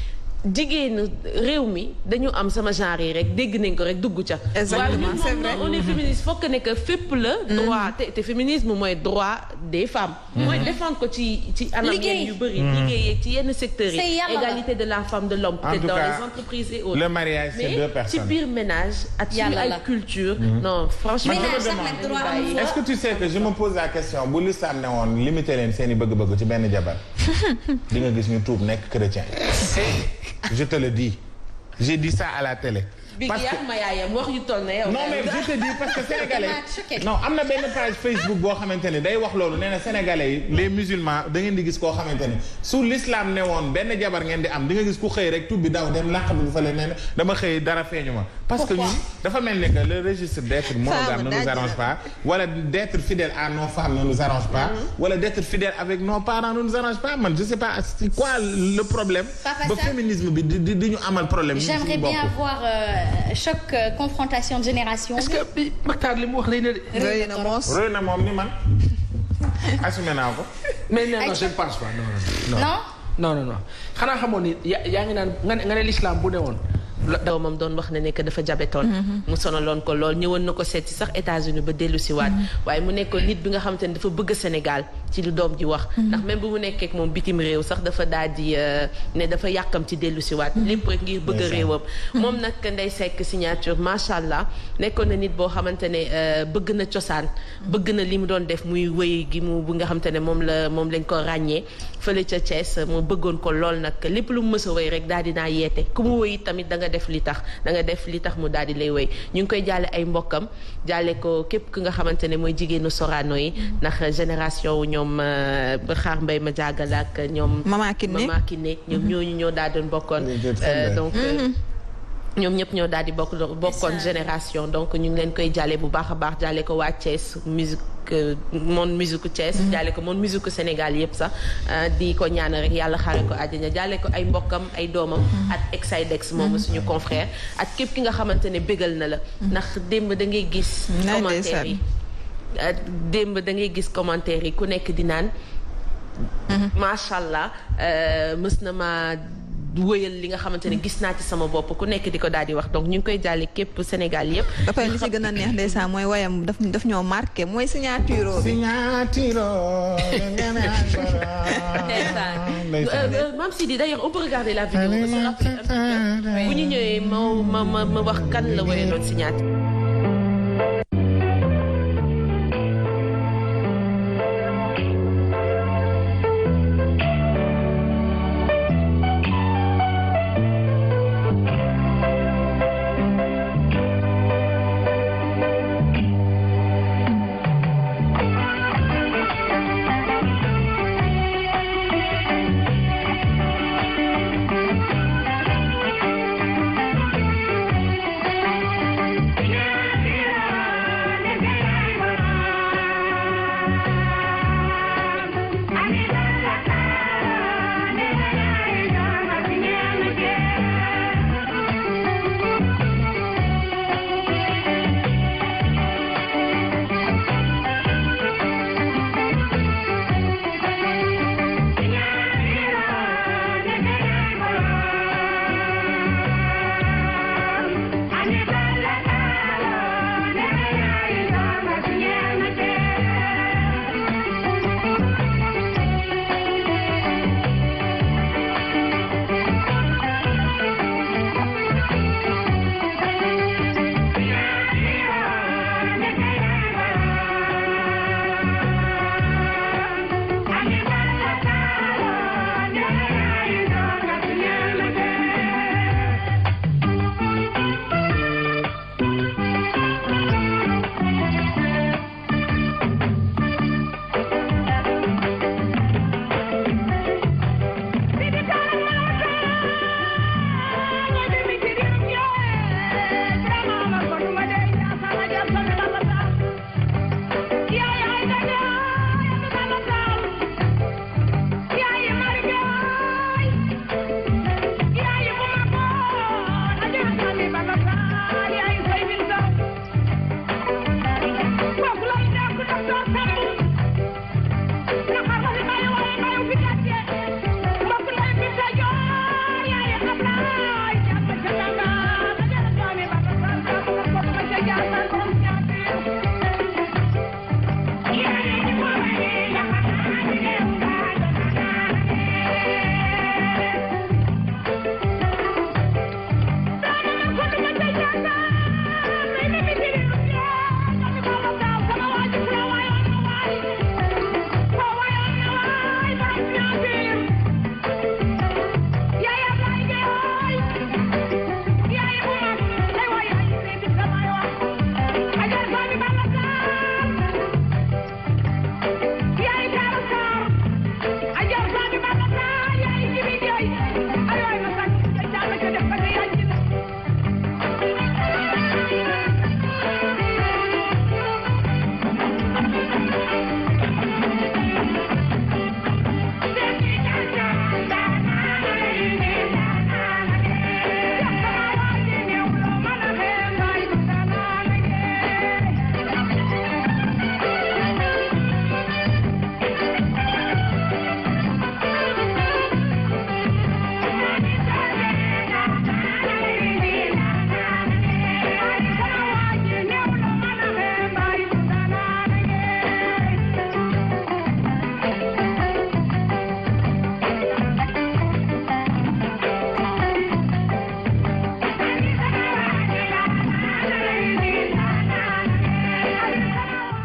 jigéenu réew mi dañu am sama genre yi rek dégg nañ ko rek dugg ca. exactement c'est vrai on est féministe fokk ne que fépp la. droit te féminisme mooy droit des femmes. mooy défendre ko ci anam yenn yu bëri. liggéey ci yenn secteurs yi. égalité de la femme de l'homme peut-être dans les entreprises et autres. le mariage c'est deux personnes. mais ci biir ménage ak suñu ay culture. non franchement est-ce que tu sais que je me pose la question bu l'islam ne woon limiter leen seen i bëgg-bëgg ci benn jabar di nga gis ñu tuub nekk chrétien. Je te le dis. J'ai dit ça à la télé. parce que ma yaayam wax yu toll na yow. non mais je te dis parce que sénégalais non am na benn page Facebook boo xamante ni day wax loolu nee na sénégalais yi les musulmans da ngeen di gis koo xamante ni su l'islam ne woon benn jabar ngeen di am di nga gis ku xëy rek tubbi daw dem làq bi fa le nee na dama xëy dara feeñu ma. parce que ñun dafa mel ni que le registre d'être monogame ne nous arrange pas wala d'être fidèle à nos femmes ne nous arrange pas wala d'être fidèle avec nos parents ne nous arrange pas man je sais pas c'est quoi le problème. ba féminisme bi di ñu amal problème. j'aimerais bien voir choc confrontation de génération. est-ce que Mactar li mu wax lay na rëy na moom ni man assumé naa ko. mais non je ne pense pas non xanaa xamoon ni yaa ngi naan nga ne l'islam bu ne woon. doomam doon wax ne que dafa jabetoon mu sonaloon ko lool ñëwoon na ko seet si sax États-Unis ba dellu si waat waaye mu nekkoon nit bi nga xamante ne dafa bëgg Sénégal ci lu doom ji wax ndax même bu mu nekkee ak moom bitim réew sax dafa daal di ne dafa yàkkam ci dellu si waat lépp rek ngir bëgg réewam moom nag Ndeye Seck signature macha allah nekkoon na nit boo xamante ne bëgg na cosaan bëgg na li mu doon def muy wëy gi mu bu nga xamante ne moom lañ ko ràññee fële ca Thiès mu bëggoon ko lool nag lépp lu mu mës a wëy rek daal dinaa yeete ku mu wëy tamit da nga def li tax mu daal di lay wéy ñu ngi koy jaale ay mbokkam jaale ko képp ki nga xamante ne mooy jigéenu Sorano yi ndax génération wu ñoom xaar mbay ma jàggal ak ñoom Mama Kiné ñoom ñooñu ñoo daal doon bokkoon donc ñoom ñëpp ñoo daal di bokkoon génération donc ñu ngi leen koy jaale bu baax a baax jaale ko waa Thiès monde musique Thiès jaale ko monde musique Sénégal yëpp sax di ko ñaan rek yàlla xaare ko àjjana jaale ko ay mbokkam ay doomam ak Exidex moom suñu confrère ak képp ki nga xamante ne bégal na la ndax démb da ngay gis commentaire yi ku nekk di naan macha allah mës na ma wëyal li nga xamante ne gis naa ci sama bopp ku nekk di ko daal di wax donc ñu ngi koy jàlle képp Sénégal yëpp. ba pare li ci gën a neex ndeysaan mooy wayam daf ñoo marqué mooy signature bi. Mame Sidi d'ailleurs on peut regarder la vidéo bu ñu ñëwee ma wax kan la wayaloon signature.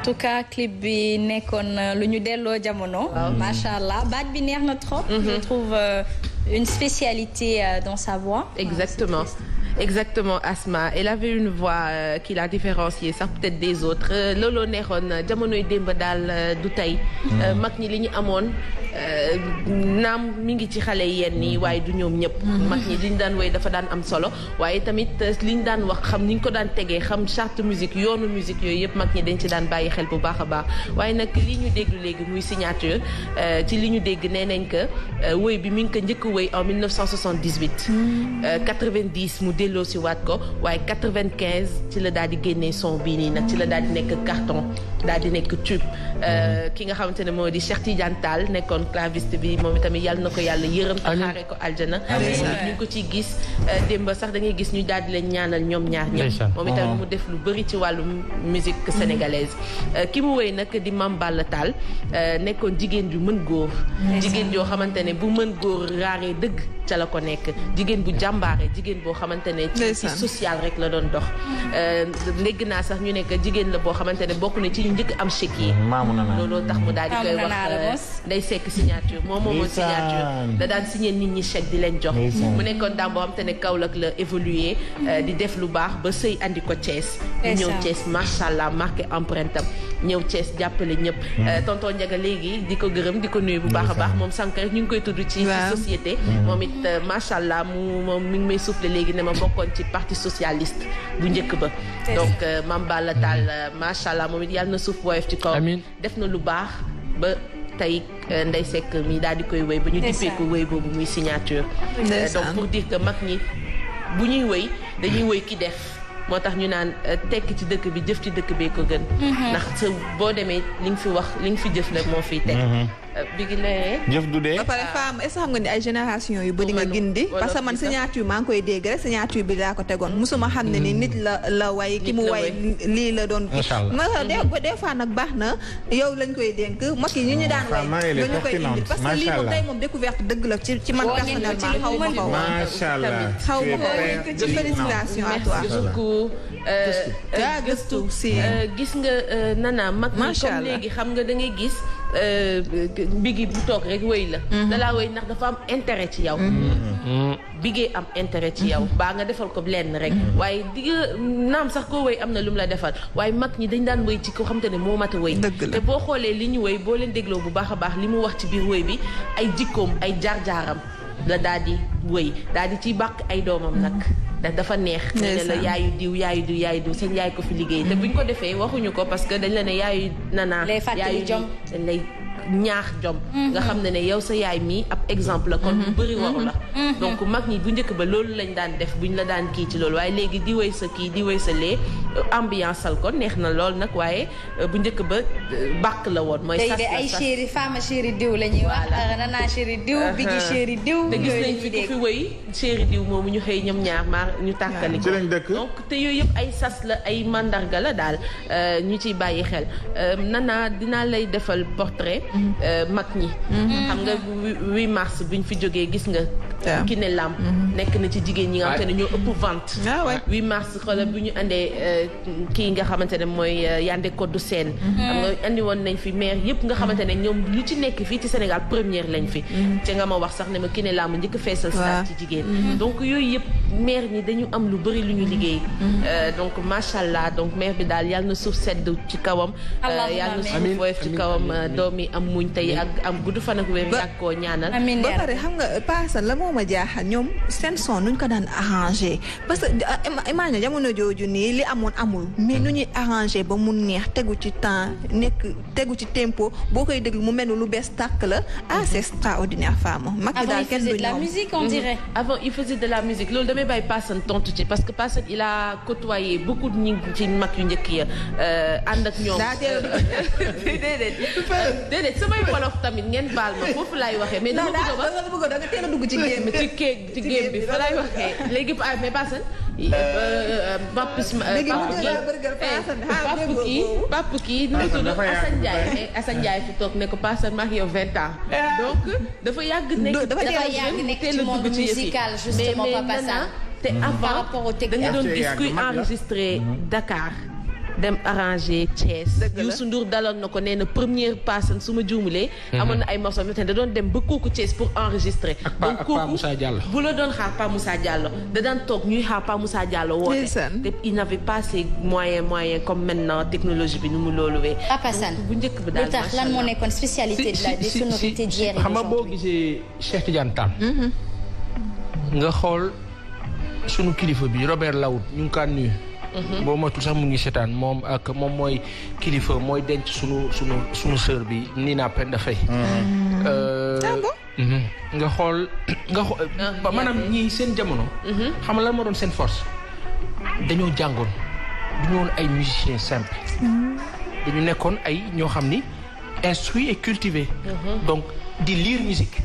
tout cas clip bi nekkoon lu ñu delloo jamono. macha allah baat bi neex na trop. je trouve une spécialité dans sa voix. Exactement Asma elle avait une voix qui la différenciée sax peut-être des autres looloo neexoon jamonoy démb daal du tey mag ñi li ñu amoon naam mi ngi ci xale yenn yi waaye du ñoom ñëpp mag ñi li ñu daan woy dafa daan am solo waaye tamit li ñu daan wax xam ni ñu ko daan tegee xam charte musique yoonu musique yooyu yëpp mag ñi dañ ci daan bàyyi xel bu baax a baax waaye nag li ñu déglu léegi muy signature ci li ñu dégg nee nañ que woy bi mi ngi ko njëkk woy en 1978 90 mu delloo si waat ko waaye 95 ci la daal di génnee son bii nii nag ci la daal di nekk carton daal di nekk tube ki nga xamante ne moo di Cheikh Tidiane Tall nekkoon claviste bi moom itamit yàlla na ko yàlla yërëm te xaare ko aljana ñu ngi ko ciy gis démb sax da ngay gis ñu daal di leen ñaanal ñoom ñaar ñëpp moom itamit mu def lu bëri ci wàllu musique sénégalaise ki mu woy nag di Mame Balla Tall nekkoon jigéen ju mën góor jigéen joo xamante ne bu mën góor raaree dëgg ca la ko nekk jigéen bu jàmbaare jigéen boo xamante ne ci social rek la doon dox dégg naa sax ñu nekk jigéen la boo xamante ne bokk na ci ñu njëkk am chèque yi looloo tax mu daal di koy wax day sekk signature moom moomoon signature da daan signé nit ñi chèque di leen jox mu nekkoon daam boo xamante ne Kaolack la évolué di def lu baax ba sëy andi ko Thiès ñu ñëw Thiès macha allah marqué empreinte am ñëw Thiès jàppale ñëpp tonton Ndiaga léegi di ko gërëm di ko nuyu bu baax a baax moom sànq rek ñu ngi koy tudd ci société moom it macha allah moom mi ngi may soufflé léegi ne ma bokkoon ci parti socialiste bu njëkk ba donc Mame Balla Tall macha allah moom it yàlla na suuf woyof ci kaw def na lu baax ba tey Ndeye Seck mi daal di koy wéy ba ñu dippee ko wéy boobu muy signature donc pour dire que mag ñi bu ñuy wéy dañuy wéy ki def moo tax ñu naan tekk ci dëkk bi jëf ci dëkk bee ko gën ndax sa boo demee li nga fi wax li nga fi jëf la moo fiy teg bi gi lee jëf du dee ba pare femme est-ce que xam nga ni ay génération yu bëri nga gindi parce que man signature maa ngi koy dégg rek signature bi laa ko tegoon musuma xam ne ni nit la way ki mu way lii la doon ma des fois nag baax na yow lañ koy dénk mag yi ñu daan way dañu koy indi parce que lii moom tey moom découverte dëgg la ci man personnellement xaw ma ko xaw ma ko félicitation à toi gëstu si gis nga nana mag ñi comme léegi xam nga da ngay gis bigi bu toog rek wéy la dalaa wéy ndax dafa am intérêt ci yow bigee am intérêt ci yow baa nga defal ko lenn rek waaye di naam sax koo wéy am na lu mu la defal waaye mag ñi dañ daan wéy ci ko xam te ne moo mat a wéy te boo xoolee li ñu wéy boo leen dégloo bu baax a baax li mu wax ci biir wéy bi ay jikkoom ay jaar-jaaram la daal di wéy daal di ciy bàq ay doomam nag dafa neex ne la yaayu diw seen yaay ko fi liggéey te buñ ko defee waxuñu ko parce que dañ la ne yaayu nanaa yaayu dañ lay ñaax jom nga xam ne yow sa yaay mii ab exemple la kon bu bëri waru la donc mag ñi bu njëkk ba loolu lañ daan def buñ la daan kii ci loolu waaye léegi di wéy sa kii di wéy sa lee ambiance al ko neex na lool nag waaye bu njëkk ba bàkk la woon mooy sas ay chéri femme chéri diw la ñuy wax nana chéri diw bigi chéri diw te gis nañ fi ku fi wéy chéri diw moomu ñu xëy ñoom ñaar maar ñu tàkkali ko donc te yooyu yëpp ay sas la ay mandarga la daal ñu ciy bàyyi xel nana dinaa lay defal portrait mag ñi xam nga 8 mars buñ fi jógee gis nga Kiné Lam nekk na ci jigéen ñi nga xamante ne ñoo ëpp vente 8 mars xoolal bu ñu andee kii nga xamante ne mooy Yandé Codou Sène xam nga andi woon nañ fi maire yëpp nga xamante ne ñoom lu ci nekk fii ci Sénégal première lañ fi te nga ma wax sax ne ma Kiné Lam njëkk feesal stade ci jigéen donc yooyu yëpp maire ñi dañu am lu bëri lu ñu liggéey donc macha allah donc maire bi daal yàlla na suuf sedd ci kawam yàlla na suuf woyof ci kawam doom yi am muñ tey ak am gudd fan ak wér yàgg koo ñaanal ba pare xam nga paasan la moo ma jaaxal ñoom seen son nuñ ko daan arrangé parce que imagine jamono jooju nii li amoon amul mais nu ñuy arrangé ba mu neex tegu ci temps tegu ci tempo boo koy déglu mu mel lu bees tàkk la c'est extraordinaire femme mag yi daal kenn du ñoom. Avant il faisait de la musique on dirait. Avant il faisait de la musique loolu damay bàyyi Paasan tontu ci parce que Paasan il a côtoyé beaucoup de ñi ci mag yu njëkk ya ànd ak ñoom. déedéet samay wolof tamit ngeen baal ma foofu laay waxee. mais dama bëgg da nga teel a dugg ci géem ci géem bi fa laay waxee léegi mais Paasan. papa kii nu mu tudd Assane Ndiaye fi toog ne ko Paasan maa ngi yow 20 ans. donc dafa yàgg nekk ci monde musical justement Papa San te avant da nga doon gis kuy enregistré Dakar dem arranger Thiès. Youssou Ndour daloon na ko nee na première personne su ma juumulee. amoon na ay morceaux yoo xam ne da doon dem ba kooku Thiès pour enregistrer. donc kooku bu la doon xaar Pa Moussa Diallo da daan toog ñuy xaar Pa Moussa Diallo woote. te il n'avait pas ces moyens comme maintenant technologie bi nu mu loolu wee. Papa Sane bu njëkk bi daal lu tax lan moo nekkoon spécialité des sonorités d'hier et xam nga boo gisee Cheikh Tidiane Tall. nga xool sunu kilifa bi Robert Lawood ñu ngi kaa nuyu. boo moytul sax mu ngi seetaan moom mooy kilifa mooy denc sunu sœur bi Nina Penda Faye. nga xool maanaam ñii seen jamono. xam nga lan moo doon seen force. dañoo jàngoon du ñu woon ay musiciens simples. dañu nekkoon ay ñoo xam ni instruits et cultivés. donc di lire musique.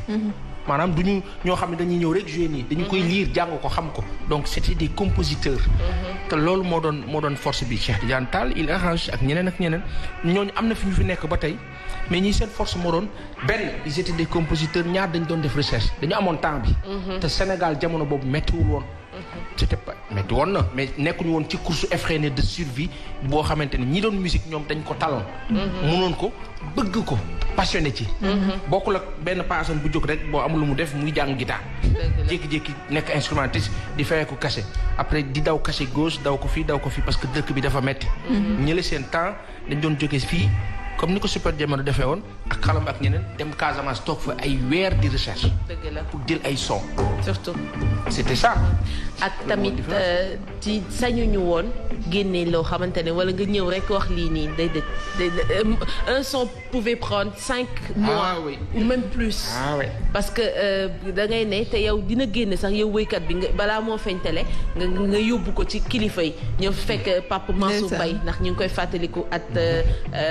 maanaam du ñu ñoo xam ne dañuy ñëw rek jouer nii dañu koy lire jàng ko xam ko donc c'était des compositeurs. te loolu moo doon force bi Cheikh Tidiane Tall il arrange ak ñeneen ñooñu am na fi ñu fi nekk ba tey mais ñii seen force moo doon benn ils étaient des compositeurs ñaar dañ doon def recherche dañu amoon temps bi. te Sénégal jamono boobu méttiwul woon. c'était pas métti woon na mais nekkuñu woon ci course effrénée de survie boo xamante ni ñi doon musique ñoom dañ ko taloon. mënoon ko bëgg ko passionné ci. bokkul ak benn personne bu jóg rek boo amul lu mu def muy jàng guitare. jékki-jékki nekk instrumentiste di fayee ko cachet après di daw cachet gauche daw ko fii parce que dëkk bi dafa metti ñële seen temps dañ doon jóge fii comme ni ko Super Jamono defee woon ak xalam ak ñeneen dem Casamance toog fa ay weer di recherche. dëgg la pour jël ay son. surtout. c'était ça. ak tamit ci sañuñu woon génne loo xamante ne wala nga ñëw rek wax lii nii day un son pouvait prendre 5 mois. ou même plus. parce que da ngay ne te yow dina génne sax yow woykat bi nga balaa moo feeñ télé nga yóbbu ko ci kilifa yi ñëw fekk Papa Mansour Mbaye ndax ñu ngi koy fàttaliku at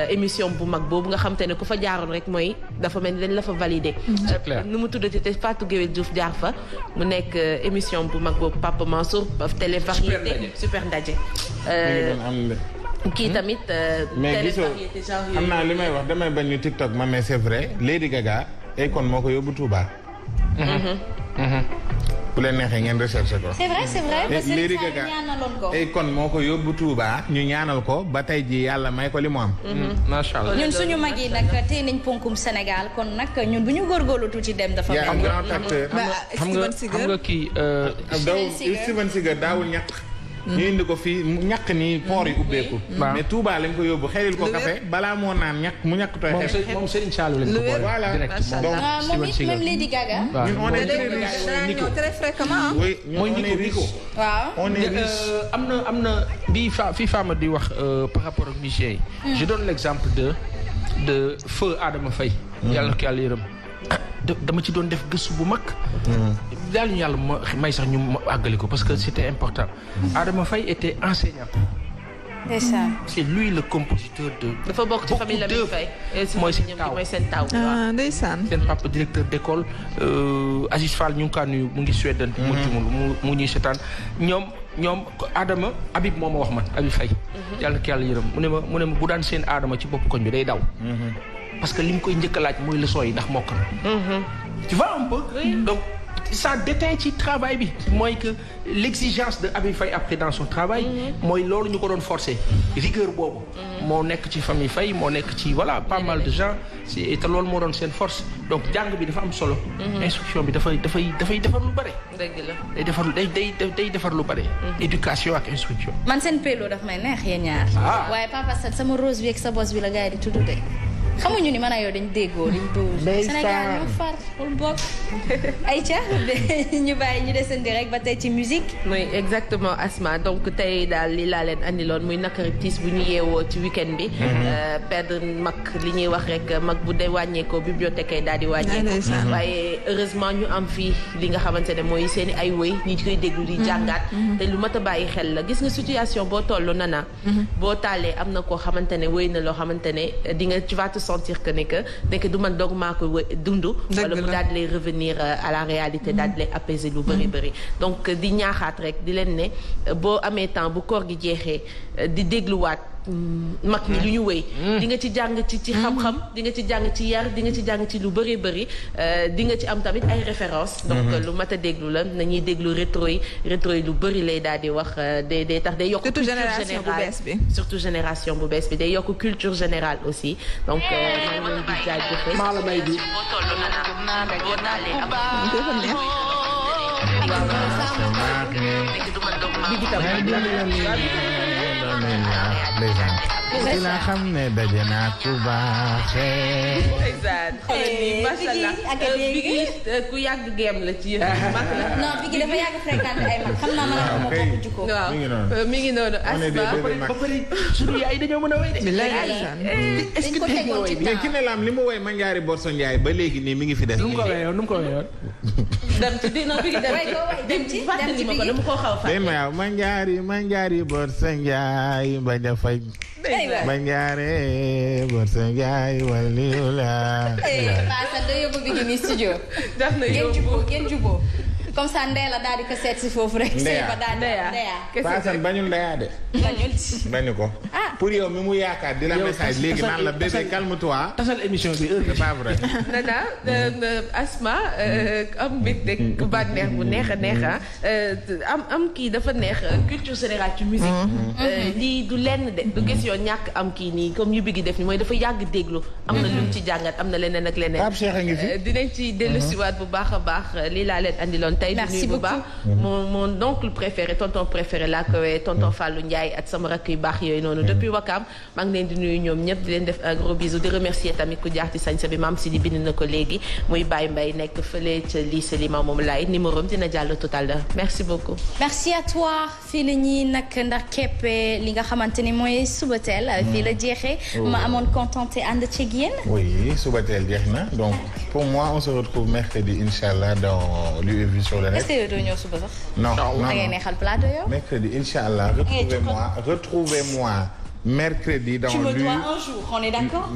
émission bu mag boobu nga xam te ne ku fa jaaroon rek mooy dafa mel ni dañ la fa validé. c'est clair nu mu tuddati te Fatou Guewel Diouf jaar fa mu nekk émission bu mag boobu Papa Mansour télé variété super ndaje. kii tamit. mais gisoo xam naa li may wax damay bañ ñu TikTok ma mais c'est vrai Lady Gaga Akon moo ko yóbbu Touba. bu leen neexee ngeen recherché ko. c'est vrai parce que Lady Gaga Akon moo ko yóbbu Touba ñu ñaanal ko ba tey ji yàlla may ko li mu am. macha allah ñun suñu mag yi nag tey nañ ponkum Sénégal kon nag ñun bu ñu góorgóorlu tuuti dem dafa. yaa am grand acteur. xam nga kii. Steven Seagal daawul ñàkk. ñu indi ko fii ñàkk nii poor yi ubbeeku. mais Touba lañ ko yóbbu xelil ko café balaa moo naan ñàkk mu ñàkk tooy xeeb. moom Serigne Saliou lañ ko boole. voilà moom it même Lady Gaga. ñun on est très riche très fréquemment. oui ñun on est riche. waaw on est riche. am na bii Fama di wax par rapport ak musiciens yi. je donne l'exemple de feu Adama Faye. yàlla ko yàlla yërëm. dama ci doon def gëstu bu mag. daal ñu yàlla may sax ñu àggali ko parce que c'était important. Adama Faye était enseignant. c'est ça. c'est lui le compositeur de. dafa bokk ci famille Lamine Faye. mooy seen taw ndeysaan. seen papa directeur d'école Aziz Fall ñu ngi kaa nuyu mu ngi Suède. mu ñuy seetaan ñoom Adama Habib moo ma wax man Habib Faye. yàlla na ko yàlla yërëm mu ne ma bu daan seen Adama ci bopp koñ bi day daw. parce que li mu koy njëkk a laaj mooy leçon yi ndax mokk na. tu vois un peu. donc ça déteint ci travail bi. mooy que l'exigence de Habib Faye après dans son travail. mooy loolu ñu ko doon forcer. rigueur boobu. moo nekk ci famille Faye moo nekk ci voilà pas mal de gens te loolu moo doon seen force donc jàng bi dafa am solo. instruction bi dafay defar lu bare. dëgg la day defar lu bare. éducation ak instruction. man seen pelo daf may neex yéen ñaar. waaye Papa Sane sama rose bi ak sa bos bi la gars yi di tudd de. xamuñu ni man ak yow dañ déggoo dañ dóor. Sénégal ñoo far pour bokk. Aïcha ñu bàyyi ñu desandi rek ba tey ci musique. oui exactement Asma donc tey daal li laa leen andiloon muy nakari tiis bu ñu yeewoo ci week-end bi. perdre mag li ñuy wax rek mag bu dee wàññeekoo bibliothèque yi daal di wàññeekoo. waaye heureusement ñu am fii li nga xamante ne mooy seen i ay woy ñi koy déglu di jàngaat. te lu mat a bàyyi xel la gis nga situation boo toll nana. boo taalee am na koo xamante ne woy na loo xamante ne di nga tu vas te sentir que nekk du man doog maa ko dund. wala mu daal di lay revenir à la réalité daal di lay apaiser lu bëri. donc di ñaaxaat rek di leen ne boo amee temps bu koor gi jeexee di dégluwaat mag ñi lu ñu wéy di nga ci jàng ci xam-xam di nga ci jàng ci yar di nga ci jàng ci lu bëri bëri di nga ci am tamit ay références donc lu mat a déglu la nañuy déglu rétro yi lu bëri lay daal di wax day tax day yokk culture générale surtout génération bu bees bi day yokk culture générale aussi donc maa ngi leen di jaajëfal maa la may bi ci la xam ne daje naa ku baaxee. macha allah Biggi ku yàgg géem la ci yéen mag la. non Biggi dafa yàgg fréquenté ay mag xam naa ma ne ma bokk jikko. waaw mi ngi noonu Asma ba pare suñu yaay dañoo mën a wéy de. est-ce que tegoon ci temps ki ne laam li mu woy ma njaari Borso Ndiaye ba léegi nii mi ngi fi des. nu mu ko weyoon dem ci dina Biggi dem ci fàttali ma ko dama koo xaw a fàttali. ma njaari Borso Ndiaye bañ a fay. ma njaare Borso Ndiaye waliwula. Passa da yóbbu Biggi ni studio. daf na yóbbu ngeen juboo comme ça Ndéla daal di ko seet si foofu rek. Ndeya Passa bañul Ndeya de. bañu ko. pour yow mi mu yaakaar di la message léegi naan la bébé calme-toi. tasal émission bi heure c'est pas vrai. Nana Asma am mbégte bànneex bu neex a neex am kii dafa neex culture générale ci musique. lii du lenn de du question ñàkk am kii nii comme yu Biggi def ni mooy dafa yàgg déglu. am na lu mu ci jàngat am na leneen ak leneen. Pape Cheikh a ngi fi. dinañ ci dellusiwaat bu baax a baax lii laa leen andiloon tey. merci beaucoup mon oncle préféré tonton préféré laa ko wee tonton Fallou Ndiaye ak sama rakk yu baax yooyu noonu depuis Wakam maa ngi leen di nuyu ñoom ñëpp di leen def un gros bisou di remercier tamit ku jaar ci sañsa bi maam si di bind na ko léegi muy Baye Mbaye nekk fële ca lycée Limamou Laye numéro am dina jàll tout à l'heure merci beaucoup. merci à toi fii la ñuy nag ndax képp li nga xamante ni mooy Subatel fii la jeexee. ma amoon contenté ànd ci yéen. oui Subatel jeex na donc pour moi on se retrouve mercredi inchallah dans l'UEV sur le net. est-ce que doo ñëw suba sax. non da ngay neexal plateau yow. mercredi inchallah retrouvez-moi mercredi dans tu me dois un jour on est d'accord.